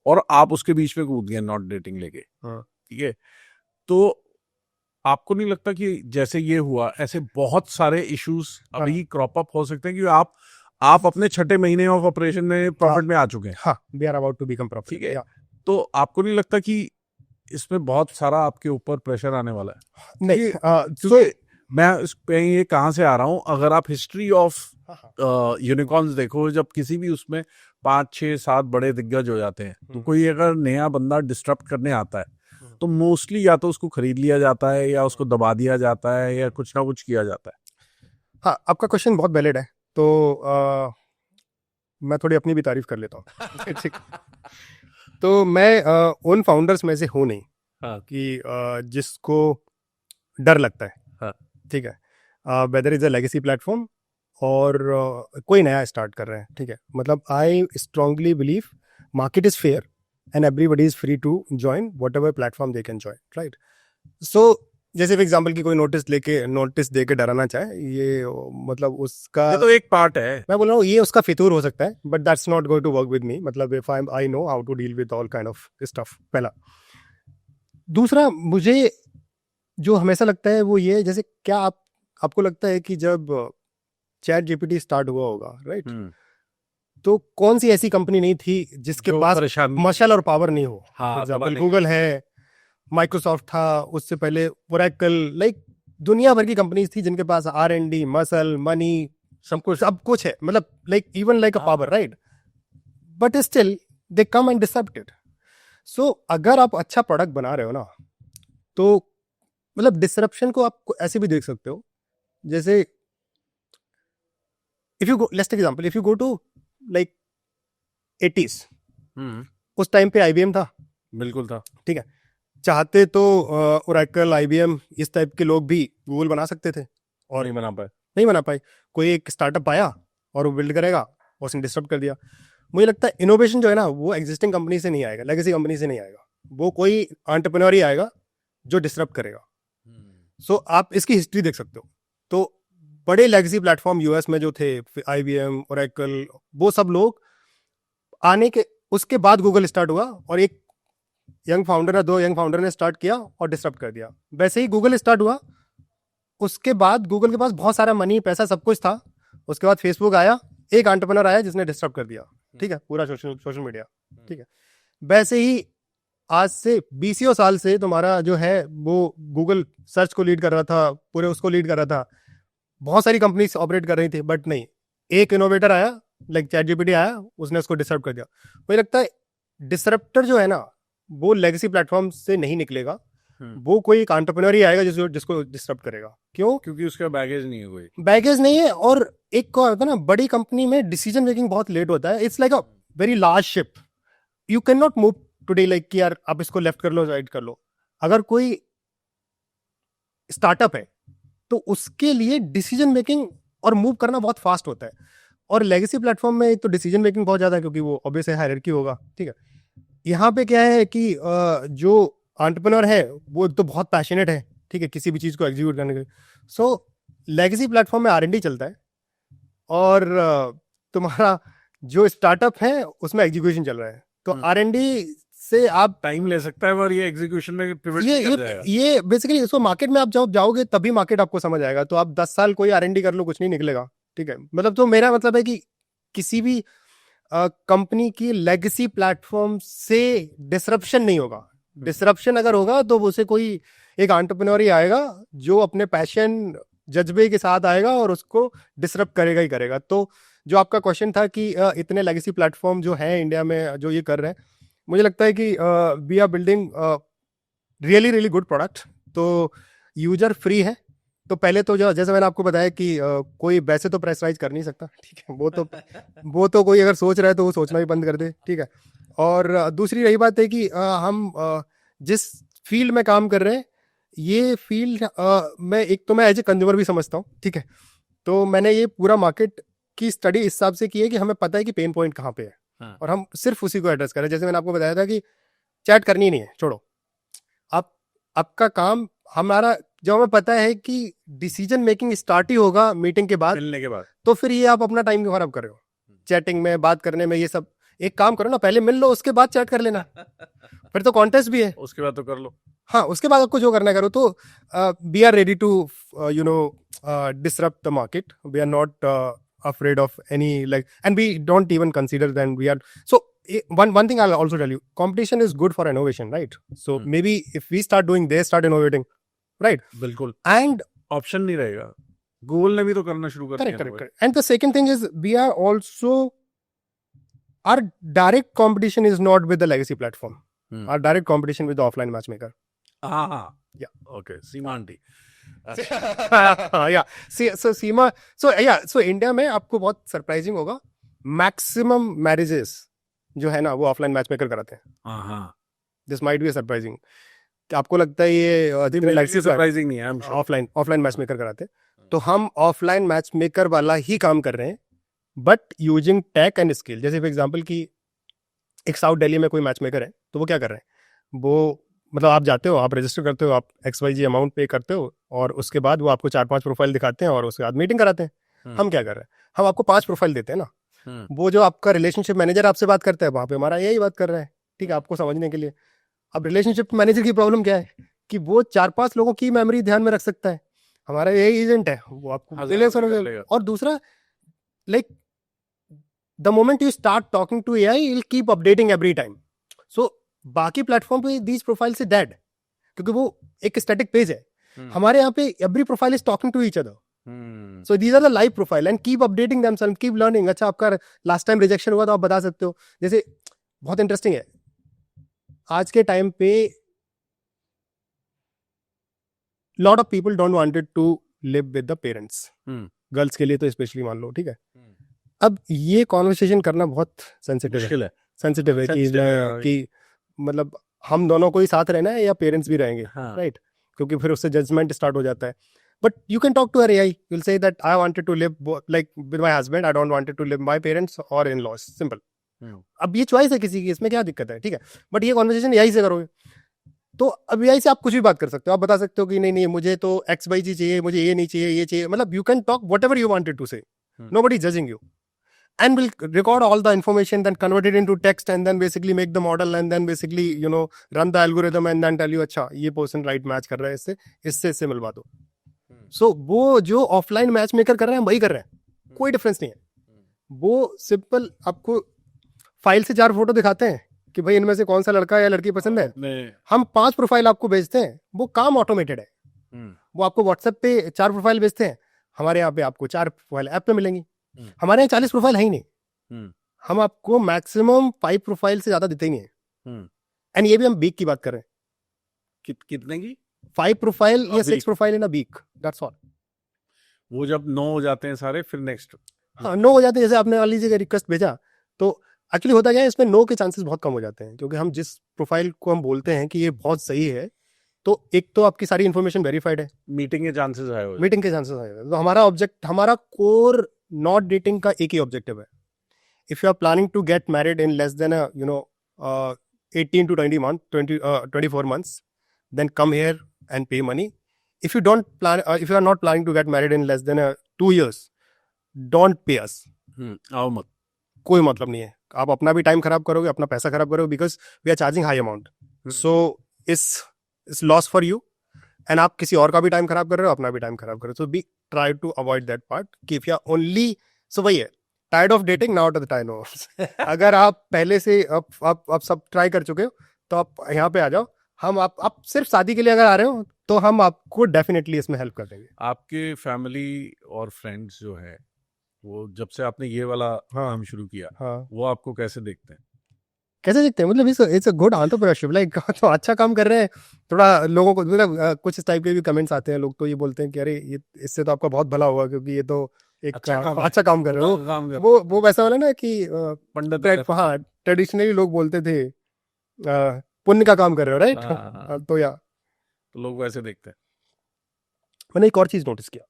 और आप उसके बीच में कूद गए नॉट डेटिंग लेके, ठीक है। तो आपको नहीं लगता कि जैसे ये हुआ, ऐसे बहुत सारे इश्यूज अभी क्रॉप अप हो सकते हैं कि आप अपने छठे महीने ऑफ ऑपरेशन में प्रॉफिट में आ चुके हैं? हाँ, we are about to become profit, ठीक है। तो आपको नहीं लगता कि इसमें बहुत सारा आपके ऊपर प्रेशर आने वाला है? नहीं, क्योंकि मैं इस पे ये कहाँ से आ रहा हूँ, अगर आप हिस्ट्री ऑफ यूनिकॉर्न्स देखो, जब किसी भी उसमें 5, 6, 7 बड़े दिग्गज हो जाते हैं, तो कोई अगर नया बंदा डिस्टर्ब करने आता है तो मोस्टली या तो उसको खरीद लिया जाता है, या उसको दबा दिया जाता है, या कुछ ना कुछ किया जाता है। हाँ, आपका क्वेश्चन बहुत वैलिड है। तो मैं थोड़ी अपनी भी तारीफ कर लेता हूँ। ठीक। तो मैं उन फाउंडर्स में से हूँ नहीं कि जिसको डर लगता है। हाँ। ठीक है, whether is a legacy platform और कोई नया स्टार्ट कर रहे हैं, ठीक है, मतलब I strongly believe market is fair and everybody is free to join whatever platform they can join, right. So जैसे फॉर एग्जाम्पल की कोई नोटिस दे के डराना चाहे, ये मतलब उसका ये तो एक पार्ट है। मैं बोल रहा हूँ ये उसका फितूर हो सकता है, but that's not going to work with me. मतलब if I know how to deal with all kind of stuff, पहला। दूसरा, मुझे जो हमेशा लगता है वो ये, जैसे क्या आपको लगता है कि जब चैट जीपीटी स्टार्ट हुआ होगा, राइट, तो कौन सी ऐसी कंपनी नहीं थी जिसके पास मशाल और पावर नहीं हो? फॉर एग्जांपल गूगल है, माइक्रोसॉफ्ट था, उससे पहले ओरेकल, लाइक दुनिया भर की कंपनीज थी जिनके पास R&D, मसल, मनी, सब कुछ है, मतलब like even like a power, right, but still they come and disrupt it. So अगर आप अच्छा प्रोडक्ट बना रहे हो ना, तो मतलब डिसरप्शन को आप ऐसे भी देख सकते हो, जैसे if you go, let's take example, if you go to like 80s, उस टाइम पे IBM था, बिल्कुल था, ठीक है। चाहते तो ओरेकल, IBM, इस टाइप के लोग भी गूगल बना सकते थे, और नहीं बना पाए। कोई एक स्टार्टअप आया और वो बिल्ड करेगा, और उसने डिस्टर्ब कर दिया। मुझे लगता है इनोवेशन जो है ना, वो एग्जिस्टिंग कंपनी से नहीं आएगा, लेगेसी कंपनी से नहीं आएगा, वो कोई एंटरप्रेन्योर ही आएगा जो डिस्टर्ब करेगा। सो आप इसकी हिस्ट्री देख सकते हो। तो बड़े लेगेसी प्लेटफॉर्म यूएस में जो थे, IBM, ओरेकल, वो सब लोग आने के उसके बाद गूगल स्टार्ट हुआ, और एक यंग फाउंडर या 2 यंग फाउंडर ने स्टार्ट किया और डिस्टर्ब कर दिया। वैसे ही गूगल स्टार्ट हुआ, उसके बाद गूगल के पास बहुत सारा मनी, पैसा, सब कुछ था। उसके बाद फेसबुक आया, एक एंटरप्रेन्योर आया जिसने डिस्टर्ब कर दिया, ठीक है, पूरा सोशल मीडिया, ठीक है। वैसे ही आज से 20 साल से तुम्हारा जो है वो गूगल सर्च को लीड कर रहा था, पूरे उसको लीड कर रहा था, बहुत सारी कंपनीज ऑपरेट कर रही थी, बट नहीं, एक इनोवेटर आया, लाइक चैट जीपीटी आया, उसने उसको डिस्टर्ब कर दिया। मुझे लगता है डिसरप्टर जो है ना, वो लेगेसी प्लेटफॉर्म से नहीं निकलेगा, वो कोई एक एंटरप्रेन्योर ही आएगा जिसको डिस्टर्ब करेगा। क्यों? क्योंकि उसका बैगेज नहीं है, कोई बैगेज नहीं है। और एक क्या होता है ना, बड़ी कंपनी में डिसीजन मेकिंग बहुत लेट होता है। It's like a very large ship, you can not move today, like कि यार आप इसको लेफ्ट कर लो, राइट कर लो। अगर कोई स्टार्टअप है तो उसके लिए डिसीजन मेकिंग और मूव करना बहुत फास्ट होता है। और लेगेसी प्लेटफॉर्म में तो डिसीजन मेकिंग बहुत ज्यादा है, क्योंकि वो ऑब्वियस है, हायरार्की होगा, ठीक है। यहाँ पे क्या है कि जो एंटरप्रेन्योर है वो एक तो बहुत पैशनेट है, ठीक है, किसी भी चीज को एग्जीक्यूट करने के लिए। सो लेगेसी प्लेटफॉर्म में R&D चलता है, और तुम्हारा जो स्टार्टअप है उसमें एग्जीक्यूशन चल रहा है। तो R&D से आप टाइम ले सकता है, और ये एग्जीक्यूशन में पिवट कर जाएगा। ये बेसिकली इसको मार्केट में आप जब जाओगे तभी मार्केट आपको समझ आएगा। तो आप 10 साल कोई R&D कर लो, कुछ नहीं निकलेगा, ठीक है। मतलब तो मेरा मतलब है कि किसी भी कंपनी की लेगेसी प्लेटफॉर्म से डिसरप्शन नहीं होगा। डिसरप्शन अगर होगा तो उसे कोई एक एंटरप्रेन्योर ही आएगा जो अपने पैशन, जज्बे के साथ आएगा और उसको डिसरप्ट करेगा ही करेगा। तो जो आपका क्वेश्चन था कि इतने लेगेसी प्लेटफॉर्म जो है इंडिया में जो ये कर रहे हैं, मुझे लगता है कि we are building really really good product. तो यूजर फ्री है। तो पहले तो जो जैसे मैंने आपको बताया कि कोई वैसे तो प्रेशराइज कर नहीं सकता, ठीक है, वो तो कोई अगर सोच रहा है तो वो सोचना भी बंद कर दे, ठीक है। और दूसरी रही बात है कि हम जिस फील्ड में काम कर रहे हैं, ये फील्ड मैं एज ए कंज्यूमर भी समझता हूँ, ठीक है। तो मैंने ये पूरा मार्केट की स्टडी इस हिसाब से की है कि हमें पता है कि पेन पॉइंट कहाँ पे है, और हम सिर्फ उसी को एड्रेस करें। जैसे मैंने आपको बताया था कि चैट करनी नहीं है, छोड़ो, आपका काम हमारा जब हमें पता है कि डिसीजन मेकिंग स्टार्ट ही होगा मीटिंग के बाद, मिलने के बाद तो फिर ये आप अपना टाइम क्यों खराब कर रहे हो चैटिंग में, बात करने में? ये सब एक काम करो ना, पहले मिल लो, उसके बाद चैट कर लेना। फिर तो कॉन्टेस्ट भी है, उसके बाद तो कर लो। हाँ उसके बाद आपको जो करना है करो। तो we are ready to you know disrupt the market. We are not afraid of any, like, and we don't even consider then we are. So one thing I'll also tell you, competition is good for innovation, right? So maybe if we start doing, they start innovating, right? बिल्कुल, And option नहीं रहेगा। Google ने भी तो करना शुरू कर दिया। correct. And the second thing is, we are also, our direct competition is not with the legacy platform. Our direct competition with the offline matchmaker. हाँ, Yeah. Okay, Seema aunty. Yeah. So सीमा, so India में आपको बहुत surprising होगा, maximum marriages जो है ना वो offline matchmaker कराते हैं। हाँ, दिस माइट बी सरप्राइजिंग। आपको लगता है ये सरप्राइजिंग नहीं है, ऑफलाइन मैचमेकर कराते हैं, तो हम ऑफलाइन मैचमेकर वाला ही काम कर रहे हैं, but using tech and skill. जैसे फॉर एग्जांपल कि एक साउथ दिल्ली में कोई मैचमेकर है, तो वो क्या कर रहे हैं, वो मतलब आप जाते हो, आप रजिस्टर करते हो, आप XYZ अमाउंट पे करते हो, और उसके बाद वो आपको 4-5 प्रोफाइल दिखाते हैं और उसके बाद मीटिंग कराते हैं। हम क्या कर रहे हैं, हम आपको 5 प्रोफाइल देते हैं ना, वो जो आपका रिलेशनशिप मैनेजर आपसे बात करता है, वहाँ पे हमारा यही बात कर रहा है, ठीक है, आपको समझने के लिए। अब रिलेशनशिप मैनेजर की प्रॉब्लम क्या है कि वो 4-5 लोगों की मेमोरी ध्यान में रख सकता है, हमारा यही एजेंट है, वो आपको। और दूसरा, like the moment you start talking to AI, will keep updating every time. So बाकी प्लेटफॉर्म पे दीज प्रोफाइल से डेड, क्योंकि वो एक स्टैटिक पेज है। हमारे यहाँ पे every profile is talking to each other. So these are the live profile and keep updating themself, keep learning. अच्छा, आपका लास्ट टाइम रिजेक्शन हुआ तो आप बता सकते हो। जैसे बहुत इंटरेस्टिंग है, आज के टाइम पे lot of people don't wanted to live with the parents, girls के लिए तो स्पेशली मान लो, ठीक है। अब ये कॉन्वर्सेशन करना बहुत सेंसिटिव है कि मतलब हम दोनों को ही साथ रहना है या पेरेंट्स भी रहेंगे, राइट? क्योंकि फिर उससे जजमेंट स्टार्ट हो जाता है। But you can talk to uh AI, you will say that I wanted to live like with my husband, I don't wanted to live my parents और इन लॉज, सिंपल। अब ये choice है किसी की, इसमें क्या दिक्कत है, ठीक है। बट ये कॉन्वर्सेशन AI से करोगे तो अब AI से आप कुछ भी बात कर सकते हो। आप बता सकते हो कि नहीं मुझे तो XYZ चाहिए, मुझे ये नहीं चाहिए, ये चाहिए, मतलब you can talk whatever you wanted to say, nobody judging you, and will record all the information, then convert it into text, and then basically make the model, and then basically run the algorithm, and then tell you अच्छा ये person right match कर रहा है, इससे मिलवा दो। सो वो जो ऑफलाइन मैच मेकर कर रहे हैं वही कर रहे हैं, कोई डिफरेंस नहीं है। वो सिंपल आपको फाइल से 4 फोटो दिखाते हैं कि भाई इनमें से कौन सा लड़का या लड़की पसंद है, हम 5 प्रोफाइल आपको भेजते हैं, वो काम ऑटोमेटेड है। वो आपको व्हाट्सएप पे 4 प्रोफाइल भेजते हैं, हमारे यहाँ पे आपको 4 प्रोफाइल ऐप पे मिलेंगी। हमारे यहाँ 40 प्रोफाइल है ही नहीं, हम आपको मैक्सिमम 5 प्रोफाइल से ज्यादा देते ही नहीं है। एंड ये भी हम वीक की बात कर रहे हैं। कितने की? 5 प्रोफाइल या 6 profile in a week, that's all. वो जब 9 हो जाते हैं सारे, फिर नेक्स्ट। हाँ 9 हो जाते हैं, जैसे आपने मान लीजिए रिक्वेस्ट भेजा, तो एक्चुअली होता क्या है, इसमें 9 के चांसेस बहुत कम हो जाते हैं, क्योंकि हम जिस प्रोफाइल को हम बोलते हैं कि ये बहुत सही है, तो एक तो आपकी सारी इन्फॉर्मेशन वेरीफाइड है, मीटिंग के चांसेस आए हो, तो हमारा ऑब्जेक्ट, हमारा कोर नॉट डेटिंग का एक ही ऑब्जेक्टिव है। If you are planning to get married in less then 18 to 24 months, then come here and pay money. If you are not planning to get married in less than 2 years, don't pay us. आओ मत, कोई मतलब नहीं है, आप अपना भी time खराब करोगे, अपना पैसा खराब करोगे, because we are charging high amount. So it's loss for you, and आप किसी और का भी टाइम खराब कर रहे हो, अपना भी टाइम खराब कर रहे हो। So we try to avoid that part कि if you are only, so वही है, tired of dating now the time overs. अगर आप पहले से आप सब ट्राई कर चुके हो, तो आप यहाँ पे आ जाओ। हम आप सिर्फ शादी के लिए अगर आ रहे हो, तो हम आपको डेफिनेटली इसमें हेल्प कर देंगे। आपके फैमिली और फ्रेंड्स जो है, वो जब से आपने ये वाला काम शुरू किया, वो आपको कैसे देखते हैं? कैसे देखते हैं मतलब, it's a good entrepreneurship, like तो अच्छा काम कर रहे हैं। थोड़ा लोगों को मतलब कुछ इस टाइप के भी कमेंट्स आते हैं, लोग तो ये बोलते हैं कि अरे ये इससे तो आपका बहुत भला हुआ, क्योंकि ये तो एक अच्छा काम कर रहे हो। वो वैसा वाला ना कि पंडित, हाँ ट्रेडिशनली लोग बोलते थे पुण्य का काम कर रहे हो, राइट? तो लोग वैसे देखते हैं। मैंने एक और चीज नोटिस किया,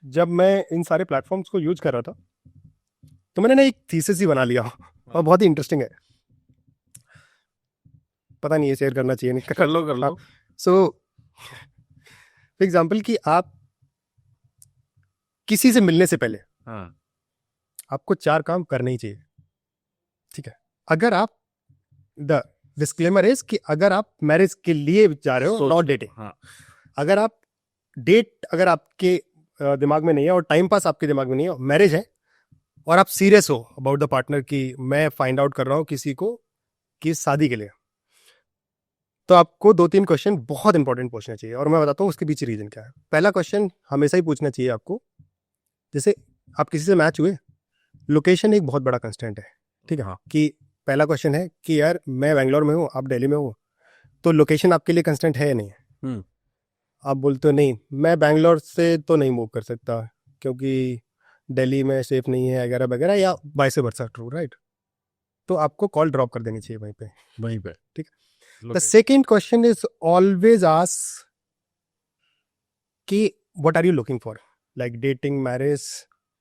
जब मैं इन सारे प्लेटफॉर्म्स को यूज कर रहा था, तो मैंने ना एक थीसिस ही बना लिया, और बहुत ही इंटरेस्टिंग है। पता नहीं ये शेयर करना चाहिए नहीं, कर लो। सो फॉर एग्जाम्पल कि आप किसी से मिलने से पहले हाँ आपको 4 काम करने ही चाहिए, ठीक है? अगर आप, द डिस्क्लेमर इज कि अगर आप मैरिज के लिए जा रहे हो, नॉट डेटिंग। हाँ अगर आप डेट अगर आपके दिमाग में नहीं है और टाइम पास आपके दिमाग में नहीं है, मैरिज है और आप सीरियस हो अबाउट द पार्टनर कि मैं फाइंड आउट कर रहा हूं किसी को कि शादी के लिए, तो आपको 2-3 क्वेश्चन बहुत इंपॉर्टेंट पूछना चाहिए और मैं बताता हूँ उसके पीछे रीजन क्या है। पहला क्वेश्चन हमेशा ही पूछना चाहिए आपको, जैसे आप किसी से मैच हुए, लोकेशन एक बहुत बड़ा कंस्टेंट है, ठीक है? हाँ। कि पहला क्वेश्चन है कि यार मैं बेंगलोर में हूँ, आप दिल्ली में हो, तो लोकेशन आपके लिए कंस्टेंट है या नहीं है? आप बोलते हो नहीं, मैं बैंगलोर से तो नहीं मूव कर सकता क्योंकि दिल्ली में सेफ नहीं है वगैरह वगैरह, या वाइस वर्सा, ट्रू राइट? तो आपको कॉल ड्रॉप कर देनी चाहिए वहीं पे। ठीक है। The second question is always ask कि what are you looking for, like dating, marriage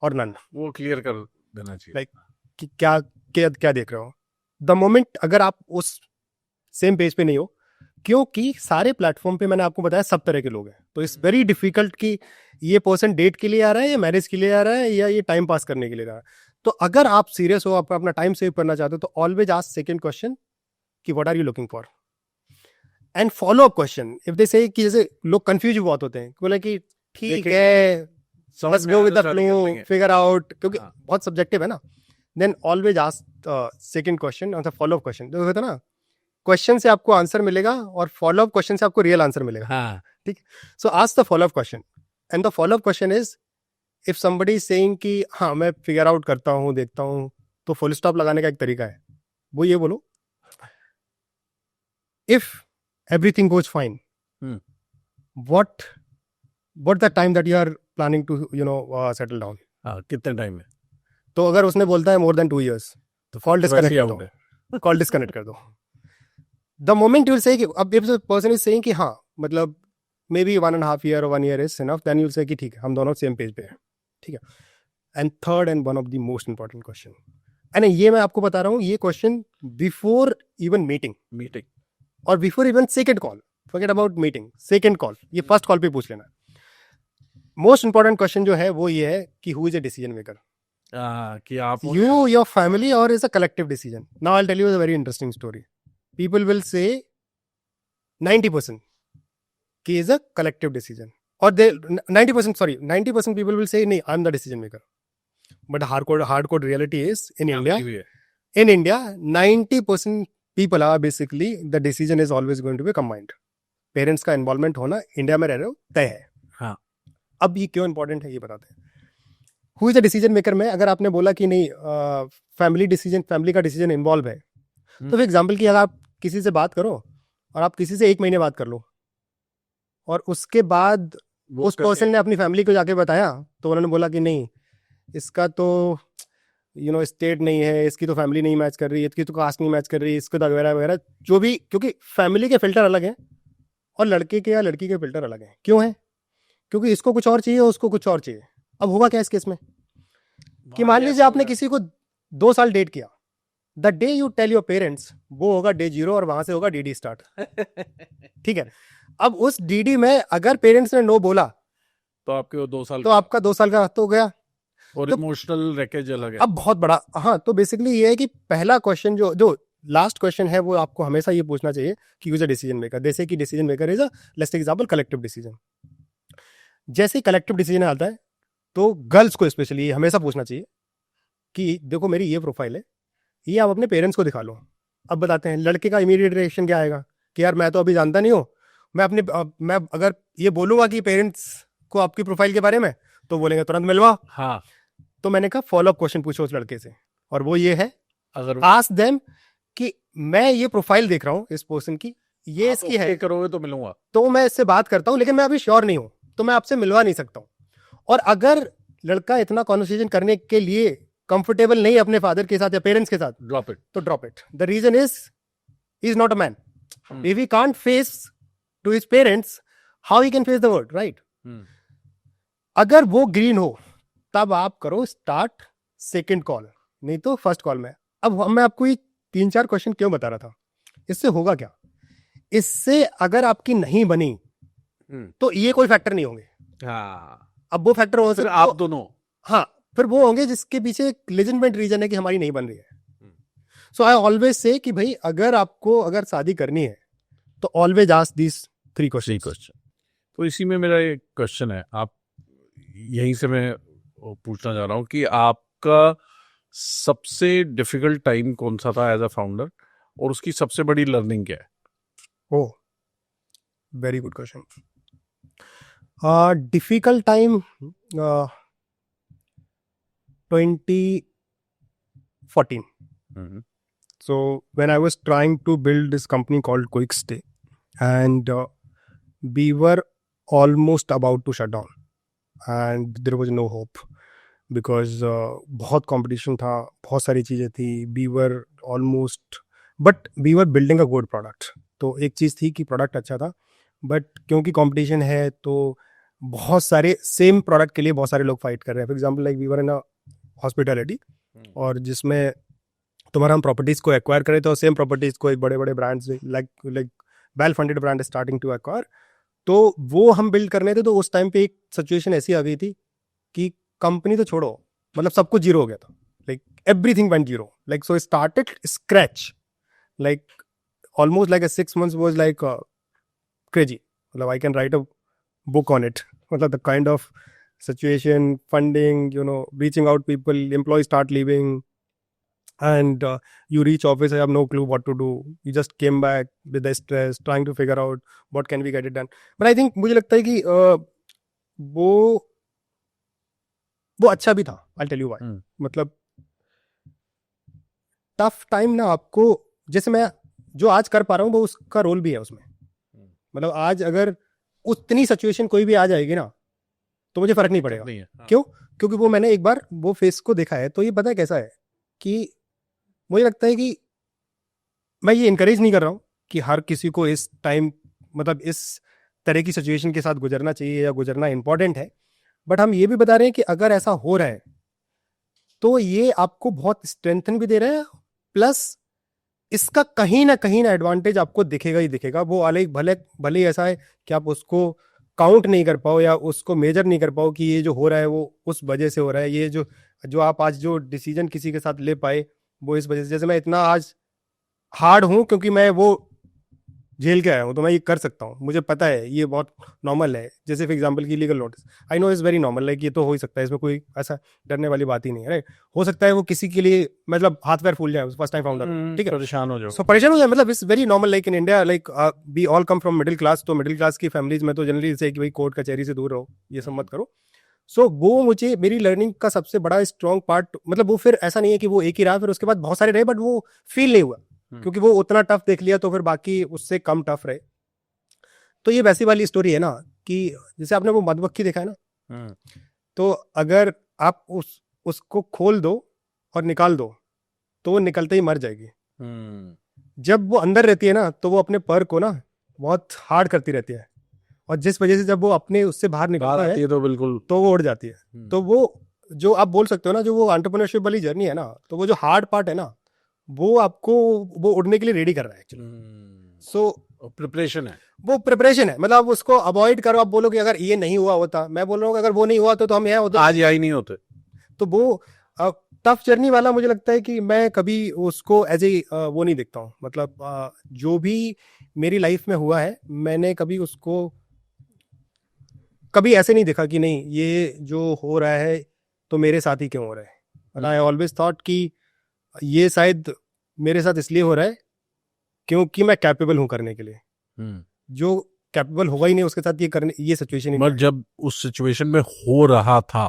और नन। वो क्लियर कर देना चाहिए। लाइक कि क्या क्या क्या देख रहे हो द मोमेंट, अगर आप उस सेम पेज पे नहीं हो, क्योंकि सारे प्लेटफॉर्म पे मैंने आपको बताया सब तरह के लोग हैं, तो इट्स वेरी डिफिकल्ट कि ये पर्सन डेट के लिए आ रहा है या मैरिज के लिए आ रहा है या ये टाइम पास करने के लिए आ रहा है। तो अगर आप सीरियस हो, आप अपना टाइम सेव करना चाहते हो, तो ऑलवेज आस्क सेकंड क्वेश्चन कि what are you looking for, and follow up question if they say, कि जैसे लोग कंफ्यूज बहुत होते हैं, बोले कि ठीक है बस go with the flow, figure out, क्योंकि बहुत सब्जेक्टिव है ना। Then always ask second question और फॉलो अप क्वेश्चन। जो होता है ना, क्वेश्चन से आपको आंसर मिलेगा और फॉलो अप क्वेश्चन से आपको रियल आंसर मिलेगा। हाँ। ठीक। सो ask the follow up question, and the follow up question is if somebody is saying कि हाँ मैं फिगर आउट करता हूँ, देखता हूँ, तो फुल स्टॉप लगाने का एक तरीका है, वो ये बोलो, if everything goes fine, what the time that you are planning to settle down. कितने टाइम में? तो अगर उसने बोलता है मोर देन 2 years, तो कॉल डिस्कनेक्ट कर दो, कॉल डिस्कनेक्ट कर दो। The moment you will say कि अब if the person is saying कि हाँ मतलब मे बी 1.5 year और 1 year is enough, then you will say कि ठीक है हम दोनों सेम पेज पे हैं। ठीक है। And third and one of the most important question, and ये मैं आपको बता रहा हूँ, ये क्वेश्चन बिफोर इवन मीटिंग और before even second call, forget about meeting, second call, ये फर्स्ट कॉल पे पूछ लेना। मोस्ट इंपॉर्टेंट क्वेश्चन जो है वो ये है कि who is a decision maker, कि आप you, your family, or is a collective decision? Now I'll tell you a very interesting story. People will say 90% कि is a collective decision, or they 90% people will say नहीं I'm the decision maker. But hardcore reality is in India 90% people are basically the decision is always going to be combined. Parents का involvement होना India में रह रहे हो तय है। हाँ। अब ये क्यों इंपॉर्टेंट है ये बताते हैं। Who is the decision maker में अगर आपने बोला कि नहीं फैमिली का डिसीजन इन्वॉल्व है, तो फॉर एग्जाम्पल कि अगर आप किसी से बात करो और आप किसी से 1 महीने बात कर लो और उसके बाद उस पर्सन ने अपनी फैमिली को जाके बताया, तो उन्होंने बोला कि नहीं इसका तो स्टेट नहीं है, इसकी तो फैमिली नहीं मैच कर रही, इसकी तो कास्ट नहीं मैच कर रही, इसको तो वगैरह वगैरह जो भी, क्योंकि फैमिली के फिल्टर अलग हैं और लड़के के या लड़की के फिल्टर अलग हैं। क्यों है? क्योंकि इसको कुछ और चाहिए, उसको कुछ और चाहिए। अब होगा क्या इस केस में कि मान लीजिए आपने किसी को 2 साल डेट किया, the day you tell your parents वो होगा डे 0 और वहां से होगा DD स्टार्ट। ठीक है। अब उस DD में अगर पेरेंट्स ने नो बोला तो आपके वो 2 साल, तो आपका 2 साल का तो गया और तो इमोशनल रैकेज अलग है। अब बहुत बड़ा। हाँ, तो बेसिकली ये है कि पहला क्वेश्चन जो लास्ट क्वेश्चन है वो आपको हमेशा ये पूछना चाहिए कि यूज अ डिसीजन मेकर। जैसे कि decision maker is a let's take example collective decision. जैसे कलेक्टिव डिसीजन आता है तो गर्ल्स को स्पेशली हमेशा पूछना चाहिए कि देखो मेरी ये प्रोफाइल है, ये आप अपने पेरेंट्स को दिखा लो। अब बताते हैं लड़के का इमीडिएट रिएक्शन क्या आएगा कि यार मैं तो अभी जानता नहीं हूँ, मैं अगर ये बोलूंगा कि पेरेंट्स को आपकी प्रोफाइल के बारे में तो बोलेंगे तुरंत मिलवा। हाँ। तो मैंने कहा फॉलो अप क्वेश्चन पूछो उस लड़के से, और वो ये है अगर आस्क देम कि मैं ये प्रोफाइल देख रहा हूँ इस पर्सन की, ये इसकी है, करोगे तो मिलूंगा, तो मैं इससे बात करता हूँ लेकिन मैं अभी श्योर नहीं हूँ तो मैं आपसे मिलवा नहीं सकता हूँ। और अगर लड़का इतना कॉन्वर्सेशन करने के लिए कंफर्टेबल नहीं अपने फादर के साथ या पेरेंट्स के साथ, ड्रॉप इट, तो drop it. The reason is not a man. If he can't face to his parents, how he can face the world, right? अगर वो ग्रीन हो तब आप करो स्टार्ट सेकंड कॉल, नहीं तो फर्स्ट कॉल में। अब मैं आपको ये 3-4 क्वेश्चन क्यों बता रहा था, इससे होगा क्या? इससे अगर आपकी नहीं बनी तो ये कोई फैक्टर नहीं होंगे। हाँ, अब वो फैक्टर हो फिर सकता आप दोनों। हाँ, फिर वो होंगे जिसके पीछे एक लेजिटमेट रीजन है कि हमारी नहीं बन रही है। सो आई ऑलवेज से कि भाई अगर शादी करनी है तो ऑलवेज आस्क दिस 3 क्वेश्चन। तो इसी में मेरा एक क्वेश्चन है, आप यहीं से मैं पूछना चाह रहा हूँ कि आपका सबसे डिफिकल्ट टाइम कौन सा था एज अ फाउंडर, और उसकी सबसे बड़ी लर्निंग क्या है? Oh, very good question. Difficult time 2014. So when I was trying to build this company called Quickstay, and we were almost about to shut down, and there was no hope because बहुत competition था, बहुत सारी चीज़ें थी, we were almost, but we were building a good product. तो एक चीज़ थी कि product अच्छा था, but क्योंकि competition है तो बहुत सारे सेम प्रोडक्ट के लिए बहुत सारे लोग फाइट कर रहे हैं। For example like we were in a hospitality, और जिसमें तुम्हारा हम प्रॉपर्टीज को एक्वायर करें तो सेम प्रॉपर्टीज को एक बड़े बड़े brands like well funded brand starting to acquire, तो वो हम बिल्ड करने थे। तो उस टाइम पे एक सिचुएशन ऐसी आ गई थी कि कंपनी तो छोड़ो, मतलब सब कुछ जीरो हो गया था, like everything went zero, like so started scratch, like almost like 6 months was like crazy. मतलब I can write a book on it. मतलब the kind of situation, funding, reaching out people, employees start leaving, and you reach office, I have no clue what to do. You just came back with the stress, trying to figure out what can we get it done. But I think मुझे लगता है कि वो अच्छा भी था. I'll tell you why. मतलब tough time ना आपको, जैसे मैं जो आज कर पा रहा हूँ वो उसका रोल भी है उसमें। मतलब आज अगर उतनी सिचुएशन कोई भी आ जाएगी ना तो मुझे फर्क नहीं पड़ेगा। क्यों? क्योंकि वो मैंने एक बार वो फेस को देखा है। तो ये पता है कैसा है कि मुझे लगता है कि मैं ये इनकरेज नहीं कर रहा हूँ कि हर किसी को इस टाइम, मतलब इस तरह की सिचुएशन के साथ गुजरना चाहिए या गुजरना इंपॉर्टेंट है, बट हम ये भी बता रहे हैं कि अगर ऐसा हो रहा है तो ये आपको बहुत स्ट्रेंथन भी दे रहा है, प्लस इसका कहीं ना एडवांटेज आपको दिखेगा ही दिखेगा। वो अलग भले ही ऐसा है कि आप उसको काउंट नहीं कर पाओ या उसको मेजर नहीं कर पाओ कि ये जो हो रहा है वो उस वजह से हो रहा है, ये जो आप आज जो डिसीजन किसी के साथ ले पाए वो इस वजह से। जैसे मैं इतना आज हार्ड हूं क्योंकि मैं वो झेल के आया हूं, तो मैं ये कर सकता हूं, मुझे पता है ये बहुत नॉर्मल है। जैसे फॉर एग्जांपल की legal notice, I know is very normal, like ये तो हो ही सकता है, इसमें कोई ऐसा डरने वाली बात ही नहीं है, राइट। हो सकता है वो किसी के लिए मतलब हाथ पैर फूल जाए, फर्स्ट टाइम फाउंडर, ठीक है, परेशान हो जाओ। सो परेशान हो जाए, मतलब it's very normal. Like in India, like we all come from middle class, तो मिडिल क्लास की फैमिलीज में तो जनरली से कि भाई कोर्ट कचहरी से दूर रहो, ये सब मत करो। सो वो मुझे मेरी लर्निंग का सबसे बड़ा स्ट्रॉन्ग पार्ट, मतलब वो फिर ऐसा नहीं है कि वो एक ही रहा, फिर उसके बाद बहुत सारे रहे, बट वो फील नहीं हुआ क्योंकि वो उतना टफ देख लिया तो फिर बाकी उससे कम टफ रहे। तो ये वैसी वाली स्टोरी है ना कि जैसे आपने वो मधुमक्खी देखा है ना, तो अगर आप उसको खोल दो और निकाल दो तो वो निकलते ही मर जाएगी। जब वो अंदर रहती है ना तो वो अपने पर को ना बहुत हार्ड करती रहती है, और जिस वजह से जब वो अपने उससे बाहर निकलता है तो बिल्कुल तो वो उड़ जाती है। तो वो जो आप बोल सकते हो ना, जो वो एंटरप्रेन्योरशिप वाली जर्नी है ना, तो वो जो हार्ड पार्ट है ना वो आपको वो उड़ने के लिए रेडी कर रहा है एक्चुअली। सो प्रिपरेशन है, वो प्रिपरेशन है, मतलब आप उसको अवॉइड करो। आप बोलो कि अगर ये नहीं हुआ होता, मैं बोल रहा हूँ अगर वो नहीं हुआ तो हम यहाँ होते, आज यही नहीं होते। तो वो टफ जर्नी वाला मुझे लगता है कि मैं कभी उसको एज ए वो नहीं देखता हूँ। मतलब जो भी मेरी लाइफ में हुआ है मैंने कभी उसको कभी ऐसे नहीं देखा कि नहीं ये जो हो रहा है तो मेरे साथ ही क्यों हो रहा है। आई ऑलवेज थॉट कि ये शायद मेरे साथ इसलिए हो रहा है क्योंकि मैं कैपेबल हूं करने के लिए। जो कैपेबल होगा ही नहीं उसके साथ ये सिचुएशन। बट जब उस सिचुएशन में हो रहा था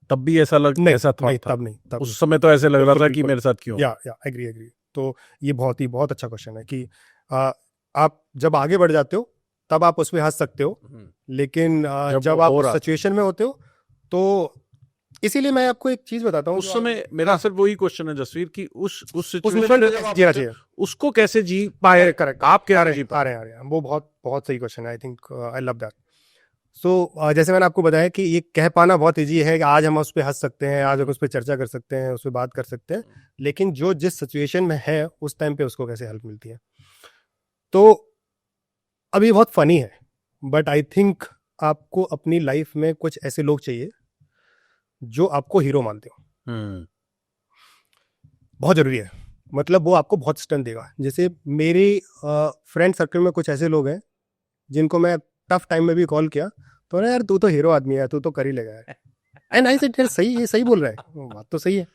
तब भी ऐसा ऐसा थॉट था? तब उस समय तो ऐसे लग रहा था कि मेरे साथ क्यों। या एग्री। तो ये बहुत अच्छा क्वेश्चन है कि आप जब आगे बढ़ जाते हो तब आप उसमें हंस सकते हो, लेकिन जब आप सिचुएशन में होते हो तो इसीलिए मैं आपको एक चीज बताता हूँ। उस समय मेरा सिर्फ वही क्वेश्चन है जसवीर कि उस सिचुएशन उसको कैसे जी पाए। करेक्ट, आप क्या जी पा रहे हैं, वो बहुत सही क्वेश्चन है। I think I love that. So जैसे मैंने आपको बताया कि ये कह पाना बहुत ईजी है कि आज हम उस पर हंस सकते हैं, आज हम उस पर चर्चा कर सकते हैं, उस पर बात कर सकते हैं, लेकिन जो जिस सिचुएशन में है उस टाइम पे उसको कैसे हेल्प मिलती है। तो अभी बहुत फनी है, बट आई थिंक आपको अपनी लाइफ में कुछ ऐसे लोग चाहिए जो आपको हीरो मानते हो, बहुत जरूरी है। मतलब वो आपको बहुत स्ट्रेंथ देगा। जैसे मेरे फ्रेंड सर्कल में कुछ ऐसे लोग हैं जिनको मैं टफ टाइम में भी कॉल किया तो ना यार तू तो हीरो आदमी है, तू तो कर ही लेगा यार। एंड आई सेड यार सही, ये सही बोल रहा है, बात तो सही है।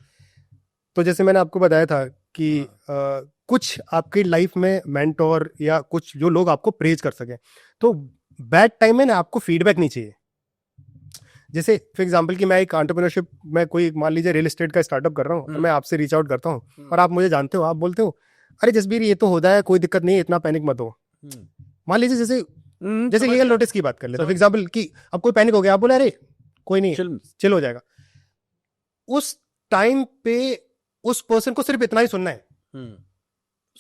तो जैसे मैंने आपको बताया था कि कुछ आपकी लाइफ में मेंटोर या कुछ जो लोग आपको प्रेज कर सके, तो बैड टाइम में ना आपको फीडबैक नहीं चाहिए। जैसे फॉर एग्जांपल कि मैं एक एंटरप्रेन्योरशिप में कोई मान लीजिए रियल एस्टेट का स्टार्टअप कर रहा हूँ, मैं आपसे रीच आउट करता हूँ और आप मुझे जानते हो, आप बोलते हो अरे जसबीर ये तो होता है, कोई दिक्कत नहीं है, इतना पैनिक मत हो। मान लीजिए जैसे लीगल नोटिस की बात कर लेते हैं फॉर एग्जांपल कि अब कोई पैनिक हो गया, आप बोले अरे कोई नहीं चिल हो जाएगा। उस टाइम पे उस पर्सन को सिर्फ इतना ही सुनना है।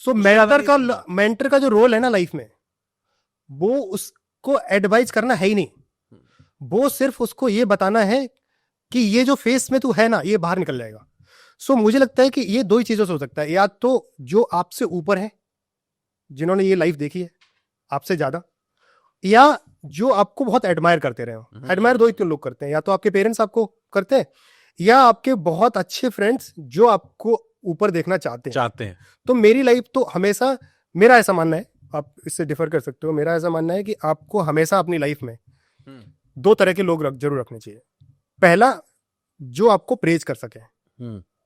सो मेंटर का जो रोल है ना लाइफ में, वो उसको एडवाइज करना है ही नहीं, वो सिर्फ उसको ये बताना है कि ये जो फेस में तू है ना, ये बाहर निकल जाएगा। सो मुझे लगता है कि ये दो ही चीजों से हो सकता है, या तो जो आपसे ऊपर है, जिन्होंने ये लाइफ देखी है आपसे ज्यादा, या जो आपको बहुत एडमायर करते रहे हो। एडमायर दो ही तीन लोग करते हैं, या तो आपके पेरेंट्स आपको करते हैं, या आपके बहुत अच्छे फ्रेंड्स जो आपको ऊपर देखना चाहते हैं। तो मेरी लाइफ तो हमेशा, मेरा ऐसा मानना है, आप इससे डिफर कर सकते हो, मेरा ऐसा मानना है कि आपको हमेशा अपनी लाइफ में दो तरह के लोग जरूर रखने चाहिए। पहला, जो आपको प्रेज कर सके,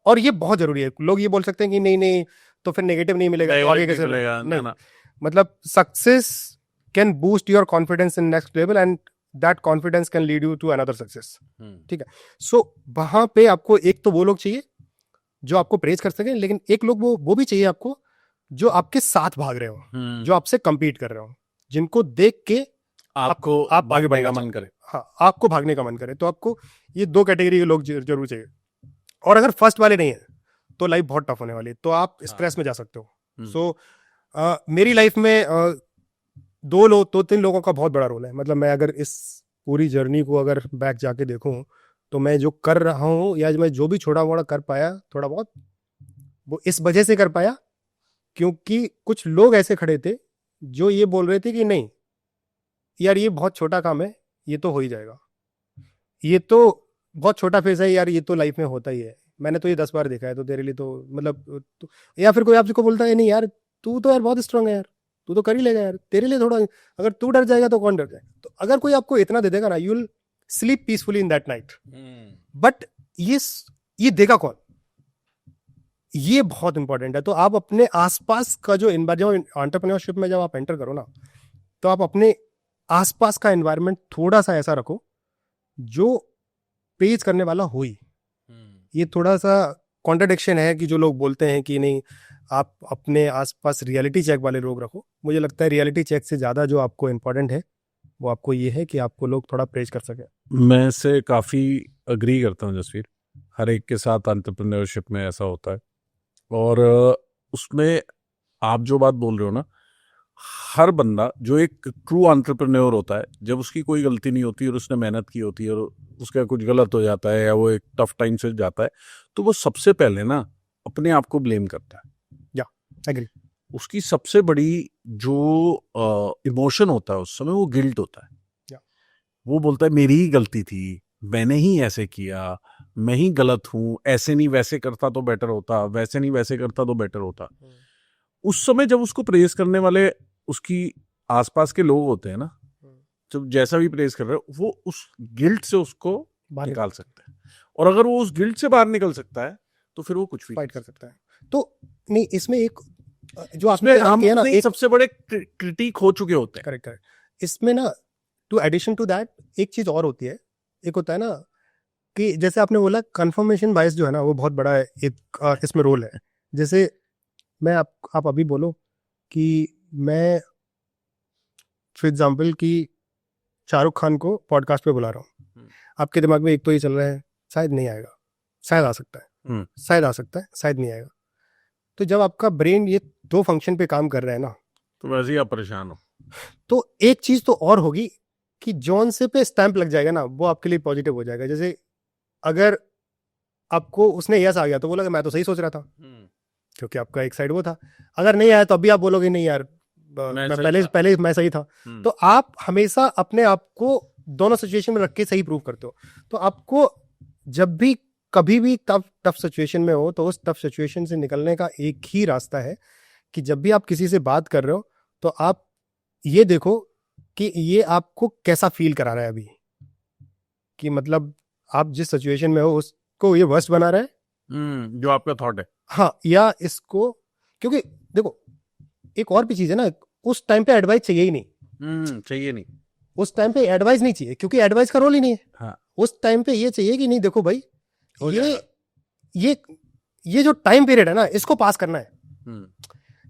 और ये बहुत जरूरी है। लोग ये बोल सकते हैं कि नहीं नहीं तो फिर नेगेटिव नहीं मिलेगा, तो आगे कैसे मिलेगा? नहीं, मतलब success can boost your confidence in next level and that confidence can lead you to another success. ठीक है, सो वहां पे आपको एक तो वो लोग चाहिए जो आपको प्रेज कर सके, लेकिन एक लोग वो भी चाहिए आपको जो आपके साथ भाग रहे हो, जो आपसे compete कर रहे हो, जिनको देख के आपको आप आगे बढ़ने का मन करे। हाँ, आपको भागने का मन करे। तो आपको ये दो कैटेगरी के लोग जरूर चाहिए। और अगर फर्स्ट वाले नहीं है तो लाइफ बहुत टफ होने वाली है, तो आप स्ट्रेस में जा सकते हो। सो मेरी लाइफ में दो तीन लोगों का बहुत बड़ा रोल है। मतलब मैं अगर इस पूरी जर्नी को अगर बैक जाके देखूं, तो मैं जो कर रहा हूं या मैं जो भी छोटा मोटा कर पाया थोड़ा बहुत, वो इस वजह से कर पाया क्योंकि कुछ लोग ऐसे खड़े थे जो ये बोल रहे थे कि नहीं यार ये बहुत छोटा काम है, ये तो हो ही जाएगा, ये तो बहुत छोटा फेज है यार, ये तो लाइफ में होता ही है, मैंने तो ये 10 बार देखा है, तो तेरे लिए तो मतलब या फिर कोई आपको बोलता है नहीं यार तू तो यार बहुत स्ट्रांग है यार, तू तो कर ही लेगा यार, तेरे लिए थोड़ा, अगर तू डर जाएगा तो कौन डर जाएगा। तो अगर कोई आपको इतना दे देगा ना, you will sleep peacefully in that night. But ये देगा कौन, ये बहुत इंपॉर्टेंट है। तो आप अपने आसपास का जो एंटरप्रेन्योरशिप में जब आप एंटर करो ना, तो आप अपने आसपास का एनवायरनमेंट थोड़ा सा ऐसा रखो जो पेज करने वाला हो ही। ये थोड़ा सा कॉन्ट्रडिक्शन है कि जो लोग बोलते हैं कि नहीं आप अपने आसपास रियलिटी चेक वाले लोग रखो। मुझे लगता है रियलिटी चेक से ज़्यादा जो आपको इम्पोर्टेंट है वो आपको ये है कि आपको लोग थोड़ा प्रेज कर सके। मैं इससे काफ़ी अग्री करता हूँ जसवीर, हर एक के साथ एंटरप्रेन्योरशिप में ऐसा होता है। और उसमें आप जो बात बोल रहे हो ना, हर बंदा जो एक ट्रू एंटरप्रेन्योर होता है, जब उसकी कोई गलती नहीं होती और उसने मेहनत की होती है और उसका कुछ गलत हो जाता है या वो एक टफ टाइम से जाता है, तो वो सबसे पहले ना अपने आप को ब्लेम करता है। या एग्री। उसकी सबसे बड़ी जो इमोशन होता है उस समय वो गिल्ट होता है। वो बोलता है मेरी ही गलती थी, मैंने ही ऐसे किया, मैं ही गलत हूँ, ऐसे नहीं वैसे करता तो बेटर होता, वैसे नहीं वैसे करता तो बेटर होता। उस समय जब उसको प्रेज करने वाले उसकी आसपास के लोग होते हैं ना, जब जैसा भी प्रेज कर रहे हो, वो उस गिल्ट से उसको निकाल सकते हैं। और अगर वो उस गिल्ट से बाहर निकल सकता है तो फिर वो कुछ भी फाइट कर सकता है। तो नहीं, इसमें एक जो आपने किया ना, एक सबसे बड़े क्रिटिक हो चुके होते हैं। करेक्ट। इसमें ना टू एडिशन टू दैट एक चीज और होती है। एक होता है ना कि जैसे आपने बोला कंफर्मेशन बायस जो है ना, वो बहुत बड़ा है एक इसमें रोल है। जैसे मैं आप अभी बोलो कि मैं फॉर एग्जांपल कि शाहरुख खान को पॉडकास्ट पे बुला रहा हूँ, आपके दिमाग में एक तो ये चल रहा है शायद नहीं आएगा, शायद आ सकता है, शायद आ सकता है, शायद नहीं आएगा। तो जब आपका ब्रेन ये दो फंक्शन पे काम कर रहा है ना, तो वैसे ही आप परेशान हो। तो एक चीज तो और होगी कि जॉन से पे स्टैंप लग जाएगा ना, वो आपके लिए पॉजिटिव हो जाएगा। जैसे अगर आपको उसने यस आ गया तो बोला मैं तो सही सोच रहा था, क्योंकि आपका एक साइड वो था। अगर नहीं आया तो अभी आप बोलोगे नहीं यार मैं सही पहले था। पहले मैं सही था। तो आप हमेशा अपने आप को दोनों सिचुएशन में रख के सही प्रूव करते हो। तो आपको जब भी कभी भी टफ सिचुएशन में हो तो उस टफ सिचुएशन से निकलने का एक ही रास्ता है कि जब भी आप किसी से बात कर रहे हो तो आप ये देखो कि ये आपको कैसा फील करा रहा है अभी, कि मतलब आप जिस सिचुएशन में हो उसको ये वर्स्ट बना रहा है, जो आपका थॉट है। हाँ, या इसको, क्योंकि देखो एक और भी चीज है ना, उस टाइम पे एडवाइस चाहिए ही नहीं। चाहिए नहीं। उस टाइम पे एडवाइस नहीं चाहिए क्योंकि एडवाइस का रोल ही नहीं है। हाँ। उस टाइम पे ये चाहिए कि नहीं देखो भाई, हो ये जाएगा। ये ये जो टाइम पीरियड है ना इसको पास करना है। हम्म।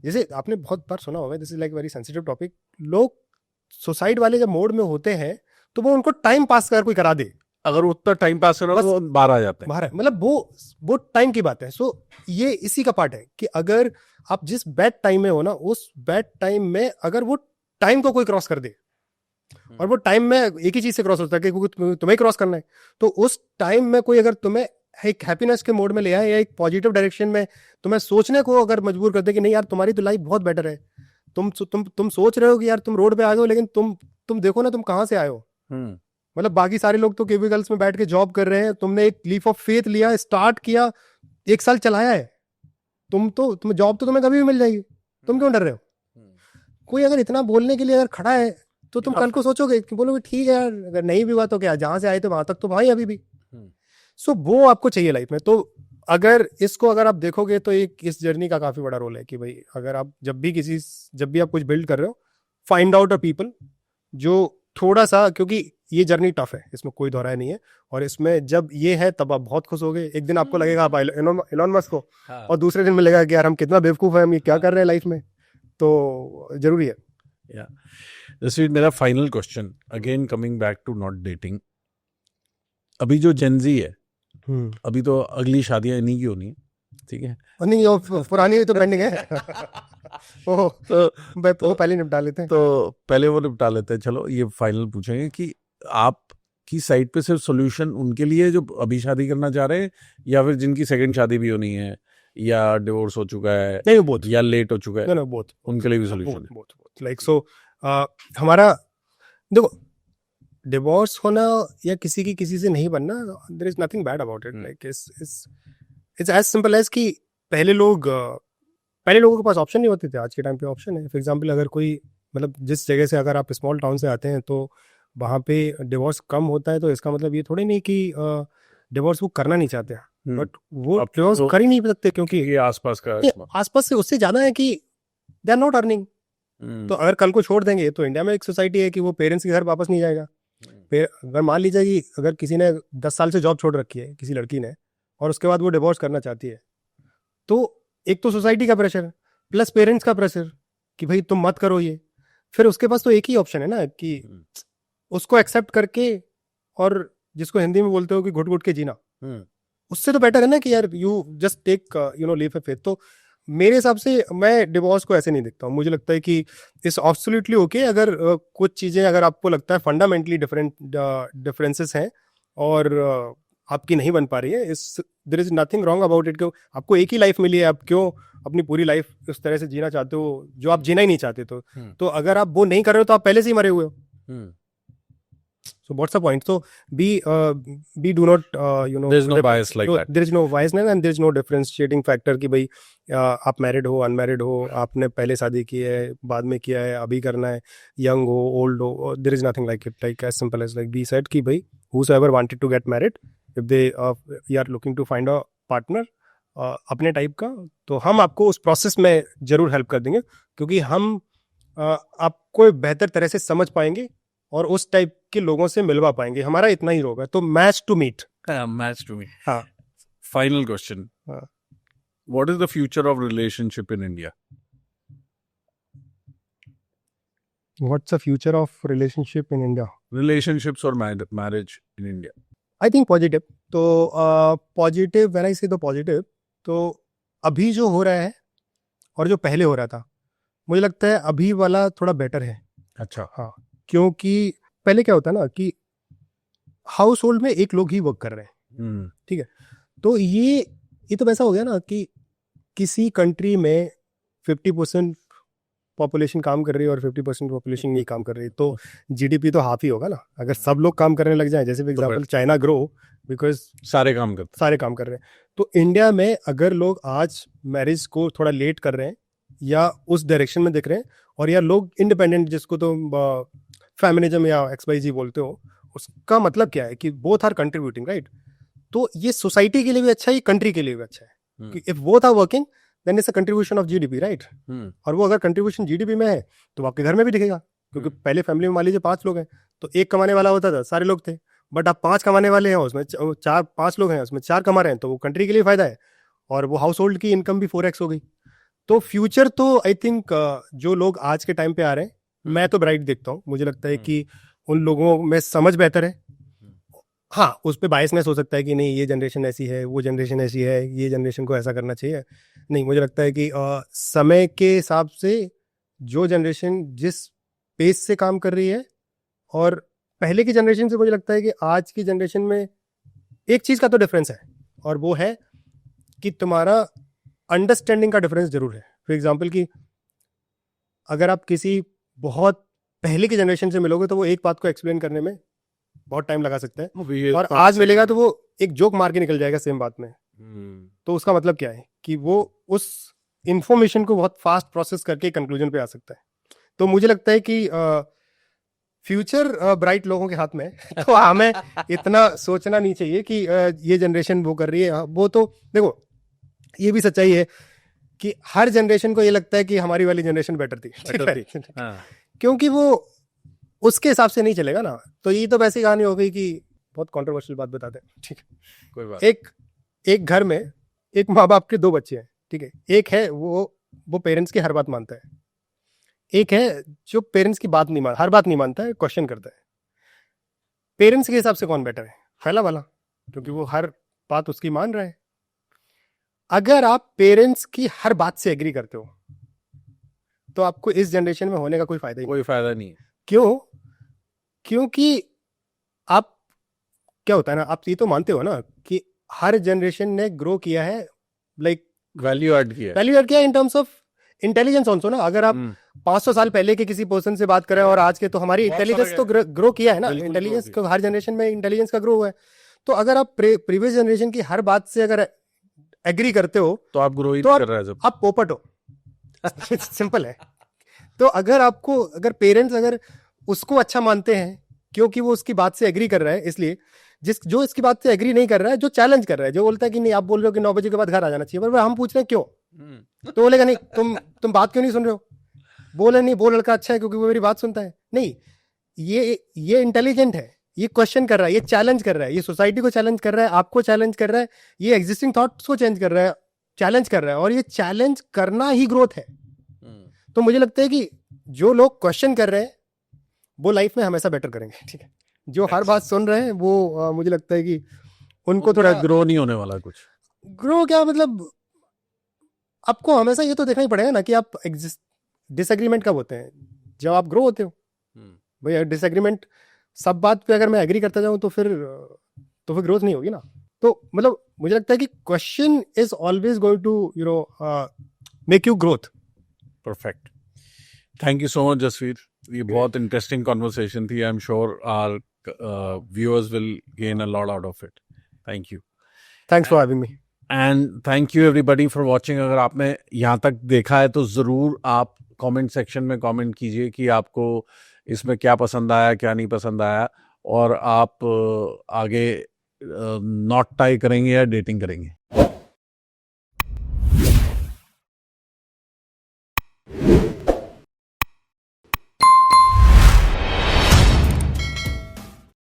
जैसे आपने बहुत बार सुना होगा, this is like very sensitive topic, लोग सुसाइड वाले जब मोड में होते हैं तो वो उनको टाइम पास कर कोई करा दे, अगर उतना टाइम पास करो बस तो बाहर आ जाते हैं। बाहर है, मतलब वो टाइम की बात है। सो ये इसी का पार्ट है कि अगर आप जिस बैड टाइम में हो ना, उस बैड टाइम में अगर वो टाइम को कोई क्रॉस कर दे, और वो टाइम में एक ही चीज से क्रॉस होता है कि क्योंकि तुम्हें क्रॉस करना है, तो उस टाइम में कोई अगर तुम्हें एक हैप्पीनेस के मोड में ले आए या एक पॉजिटिव डायरेक्शन में तुम्हें सोचने को अगर मजबूर कर दे कि नहीं यार तुम्हारी तो लाइफ बहुत बेटर है, तुम सोच रहे हो कि यार तुम रोड पे आ गए हो, लेकिन तुम देखो ना तुम कहाँ से आए हो। मतलब बाकी सारे लोग तो क्यूबिकल्स में बैठ के जॉब कर रहे हैं, तुमने एक लीफ ऑफ फेथ लिया, स्टार्ट किया, 1 साल चलाया है, तुम जॉब तो तुम्हें कभी भी मिल जाएगी, तुम क्यों डर रहे हो। कोई अगर इतना बोलने के लिए अगर खड़ा है तो तुम कल को सोचोगे कि बोलोगे ठीक है यार, अगर नहीं भी हुआ तो क्या, जहां से आए तो वहां तक तो भाई अभी भी। सो वो आपको चाहिए लाइफ में। तो अगर आप देखोगे तो एक इस जर्नी का काफी बड़ा रोल है कि भाई अगर आप जब भी आप कुछ बिल्ड कर रहे हो, फाइंड आउट अ पीपल जो थोड़ा सा, क्योंकि ये जर्नी टफ है, इसमें कोई दोहराया नहीं है, और इसमें जब ये है तब आप बहुत खुश होगे। एक दिन आपको लगेगा आप एलोन मस्क को, हाँ। और दूसरे दिन में लगेगा कि यार हम कितना बेवकूफ है, हम ये क्या कर रहे हैं लाइफ में। तो जरूरी है। या दिस इज मेरा final question, again coming back to not dating. अभी जो जेनजी है, अभी तो अगली शादियां इन्हीं की होनी है, ठीक है। और नहीं, वो पुरानी तो पेंडिंग है। वो वो पहले निपटा लेते हैं। तो पहले वो निपटा लेते हैं। चलो ये फाइनल पूछेंगे कि आपकी साइड पे सिर्फ सॉल्यूशन उनके लिए जो अभी शादी करना चाह रहे हैं, या फिर जिनकी सेकंड शादी भी होनी है, या डिवोर्स हो चुका है, नहीं बोथ, या लेट हो चुका है, नो बोथ, उनके लिए भी सॉल्यूशन है। बोथ लाइक सो हमारा देखो, डिवोर्स होना या किसी से नहीं बनना, there is nothing bad about it. Like it's as simple as कि पहले लोगों के पास ऑप्शन नहीं होते थे, आज के टाइम पे ऑप्शन है। फॉर एग्जांपल अगर कोई, मतलब जिस जगह से अगर आप स्मॉल टाउन से आते हैं तो वहाँ पे डिवोर्स कम होता है, तो इसका मतलब ये थोड़ी नहीं कि डिवोर्स वो करना नहीं चाहते, बट वो अब डिवोर्स तो कर ही नहीं सकते क्योंकि ये आसपास का आसपास से उससे ज्यादा है कि दे आर नॉट अर्निंग। तो अगर कल को छोड़ देंगे, तो इंडिया में एक सोसाइटी है कि वो पेरेंट्स के घर वापस नहीं जाएगा। फिर अगर मान लीजिए कि अगर किसी ने 10 साल से जॉब छोड़ रखी है, किसी लड़की ने, और उसके बाद वो डिवोर्स करना चाहती है, तो एक तो सोसाइटी का प्रेशर प्लस पेरेंट्स का प्रेशर कि भाई तुम मत करो ये, फिर उसके पास तो एक ही ऑप्शन है ना कि उसको एक्सेप्ट करके, और जिसको हिंदी में बोलते हो कि घुट घुट के जीना, उससे तो बेटर है ना कि यार you just take leap of faith. तो मेरे हिसाब से मैं डिवोर्स को ऐसे नहीं देखता हूँ। मुझे लगता है कि इट्स एब्सोल्युटली ओके अगर कुछ चीज़ें अगर आपको लगता है फंडामेंटली डिफरेंसेस हैं और आपकी नहीं बन पा रही है, इस there is nothing wrong about it. आपको एक ही लाइफ मिली है, आप क्यों अपनी पूरी लाइफ उस तरह से जीना चाहते हो जो आप जीना ही नहीं चाहते। तो अगर आप वो नहीं कर रहे हो तो आप पहले से ही मरे हुए हो। So what's the point? So we do not there's no bias like that. There is no biasness and there is no differentiating factor कि भाई आप मैरिड हो अनमैरिड हो, आपने पहले शादी की है, बाद में किया है, अभी करना है, यंग हो ओल्ड हो, there is nothing like it. Like as simple as like we said कि भाई whosoever wanted to get married, if they are looking to find a partner अपने टाइप का, तो हम आपको उस प्रोसेस में जरूर हेल्प कर देंगे, क्योंकि हम आपको बेहतर तरह से समझ पाएंगे और उस टाइप के लोगों से मिलवा पाएंगे। हमारा इतना ही होगा। तो मैच टू मीट। हाँ। Final question, what is the future of relationship in India? What's the future of relationship in India? Relationships और marriage in India, I think positive. तो पॉजिटिव, व्हेन आई से तो positive, तो अभी जो हो रहा है और जो पहले हो रहा था, मुझे लगता है अभी वाला थोड़ा बेटर है। अच्छा। हाँ, क्योंकि पहले क्या होता है ना कि हाउस होल्ड में एक लोग ही वर्क कर रहे हैं, ठीक है। तो ये तो वैसा हो गया ना कि किसी कंट्री में 50% पॉपुलेशन काम कर रही है और 50% पॉपुलेशन नहीं काम कर रही, तो जीडीपी तो हाफ ही होगा ना। अगर सब लोग काम करने लग जाएं, जैसे for example China grow because सारे काम कर रहे हैं, तो इंडिया में अगर लोग आज मैरिज को थोड़ा लेट कर रहे हैं या उस डायरेक्शन में देख रहे हैं, और या लोग इंडिपेंडेंट, जिसको तो फेमिनिज्म या XYZ बोलते हो, उसका मतलब क्या है कि बोथ आर कंट्रीब्यूटिंग, राइट। तो ये सोसाइटी के लिए भी अच्छा है, ये कंट्री के लिए भी अच्छा है कि if both are working then it's a contribution of GDP, right. और वो अगर कंट्रीब्यूशन जीडीपी में है तो आपके घर में भी दिखेगा, क्योंकि पहले फैमिली में मान लीजिए 5 लोग हैं तो एक कमाने वाला होता था, सारे लोग थे। बट अब 5 कमाने वाले हैं, उसमें 5 लोग हैं, उसमें 4 कमा रहे हैं, तो वो कंट्री के लिए फायदा है, और वो हाउस होल्ड की इनकम भी 4x हो गई। तो फ्यूचर तो आई थिंक जो लोग आज के टाइम पे आ रहे हैं, मैं तो ब्राइट देखता हूँ। मुझे लगता है कि उन लोगों में समझ बेहतर है। हाँ, उस पर बायसनेस हो सकता है कि नहीं ये जनरेशन ऐसी है, वो जनरेशन ऐसी है, ये जनरेशन को ऐसा करना चाहिए। नहीं, मुझे लगता है कि समय के हिसाब से जो जनरेशन जिस पेस से काम कर रही है, और पहले की जनरेशन से मुझे लगता है कि आज की जनरेशन में एक चीज़ का तो डिफरेंस है, और वो है कि तुम्हारा अंडरस्टैंडिंग का डिफरेंस जरूर है। फॉर एग्जाम्पल कि अगर आप किसी बहुत पहले की जनरेशन से मिलोगे तो वो एक बात को एक्सप्लेन करने में बहुत टाइम लगा सकता है, और आज मिलेगा तो वो एक जोक मार के निकल जाएगा सेम बात में। तो उसका मतलब क्या है कि वो उस इंफॉर्मेशन को बहुत फास्ट प्रोसेस करके कंक्लूजन पे आ सकता है। तो मुझे लगता है कि फ्यूचर ब्राइट लोगों के हाथ में है। तो हमें इतना सोचना नहीं चाहिए कि ये जनरेशन वो कर रही है। वो तो देखो, ये भी सच्चाई है कि हर जनरेशन को ये लगता है कि हमारी वाली जनरेशन बेटर थी। क्योंकि वो उसके हिसाब से नहीं चलेगा ना। तो ये तो वैसी कहानी हो गई कि बहुत कंट्रोवर्शियल बात बताते हैं, ठीक है, कोई बात। एक घर में एक माँ बाप के 2 बच्चे हैं, ठीक है। एक है वो पेरेंट्स की हर बात मानता है, एक है जो पेरेंट्स की हर बात नहीं मानता है, क्वेश्चन करता है। पेरेंट्स के हिसाब से कौन बेटर है? पहला वाला, क्योंकि वो हर बात उसकी मान रहा है। अगर आप पेरेंट्स की हर बात से एग्री करते हो तो आपको इस जनरेशन में होने का कोई फायदा नहीं है। क्यों? क्योंकि आप, क्या होता है ना, आप ये तो मानते हो ना कि हर जनरेशन ने ग्रो किया है, लाइक वैल्यू ऐड किया in terms of intelligence also ना। अगर आप 500 साल पहले के किसी पर्सन से बात करें और आज के, तो हमारी इंटेलिजेंस तो ग्रो किया है ना। इंटेलिजेंस को हर जनरेशन में इंटेलिजेंस का ग्रो हुआ है। तो अगर आप प्रीवियस जनरेशन की हर बात से अगर एग्री करते हो तो आप ग्रो कर रहे हो, आप पोपट हो। सिंपल है। तो अगर पेरेंट्स अगर उसको अच्छा मानते हैं क्योंकि वो उसकी बात से एग्री कर रहा है, इसलिए जो इसकी बात से एग्री नहीं कर रहा है, जो चैलेंज कर रहा है, जो बोलता है कि नहीं आप बोल रहे हो कि 9 बजे के बाद घर आ जाना चाहिए, पर हम पूछ रहे हैं क्यों, तो बोलेगा नहीं तुम बात क्यों नहीं सुन रहे हो। बोले नहीं, वो लड़का अच्छा है क्योंकि वो मेरी बात सुनता है। नहीं, ये इंटेलिजेंट है, ये क्वेश्चन कर रहा है, ये चैलेंज कर रहा है, ये सोसाइटी को चैलेंज कर रहा है, आपको चैलेंज कर रहा है, ये एग्जिस्टिंग थॉट्स को चेंज कर रहा है, चैलेंज कर रहा है, और ये चैलेंज करना ही ग्रोथ है। तो मुझे लगता है कि जो लोग क्वेश्चन कर रहे हैं वो लाइफ में हमेशा बेटर करेंगे, ठीक है। जो हर बात सुन रहे हैं वो मुझे लगता है कि उनको थोड़ा ग्रो नहीं होने वाला। कुछ ग्रो क्या मतलब, आपको हमेशा ये तो देखना ही पड़ेगा ना कि आप डिसएग्रीमेंट कब होते हैं, जब आप ग्रो होते हो। भैया डिसएग्रीमेंट, सब बात पे अगर मैं एग्री करता जाऊं तो फिर ग्रोथ नहीं होगी ना। तो मतलब मुझे लगता है कि question is always going to make you growth. Perfect, thank you so much Jasveer. ये बहुत इंटरेस्टिंग कॉन्वर्सेशन थी। I am sure our viewers will gain a lot out of it. Thank you, thanks for having me, and thank you everybody for watching. अगर आपने यहाँ तक देखा है तो ज़रूर आप कमेंट सेक्शन में कमेंट कीजिए कि आपको इसमें क्या पसंद आया, क्या नहीं पसंद आया, और आप आगे नॉट टाई करेंगे या डेटिंग करेंगे।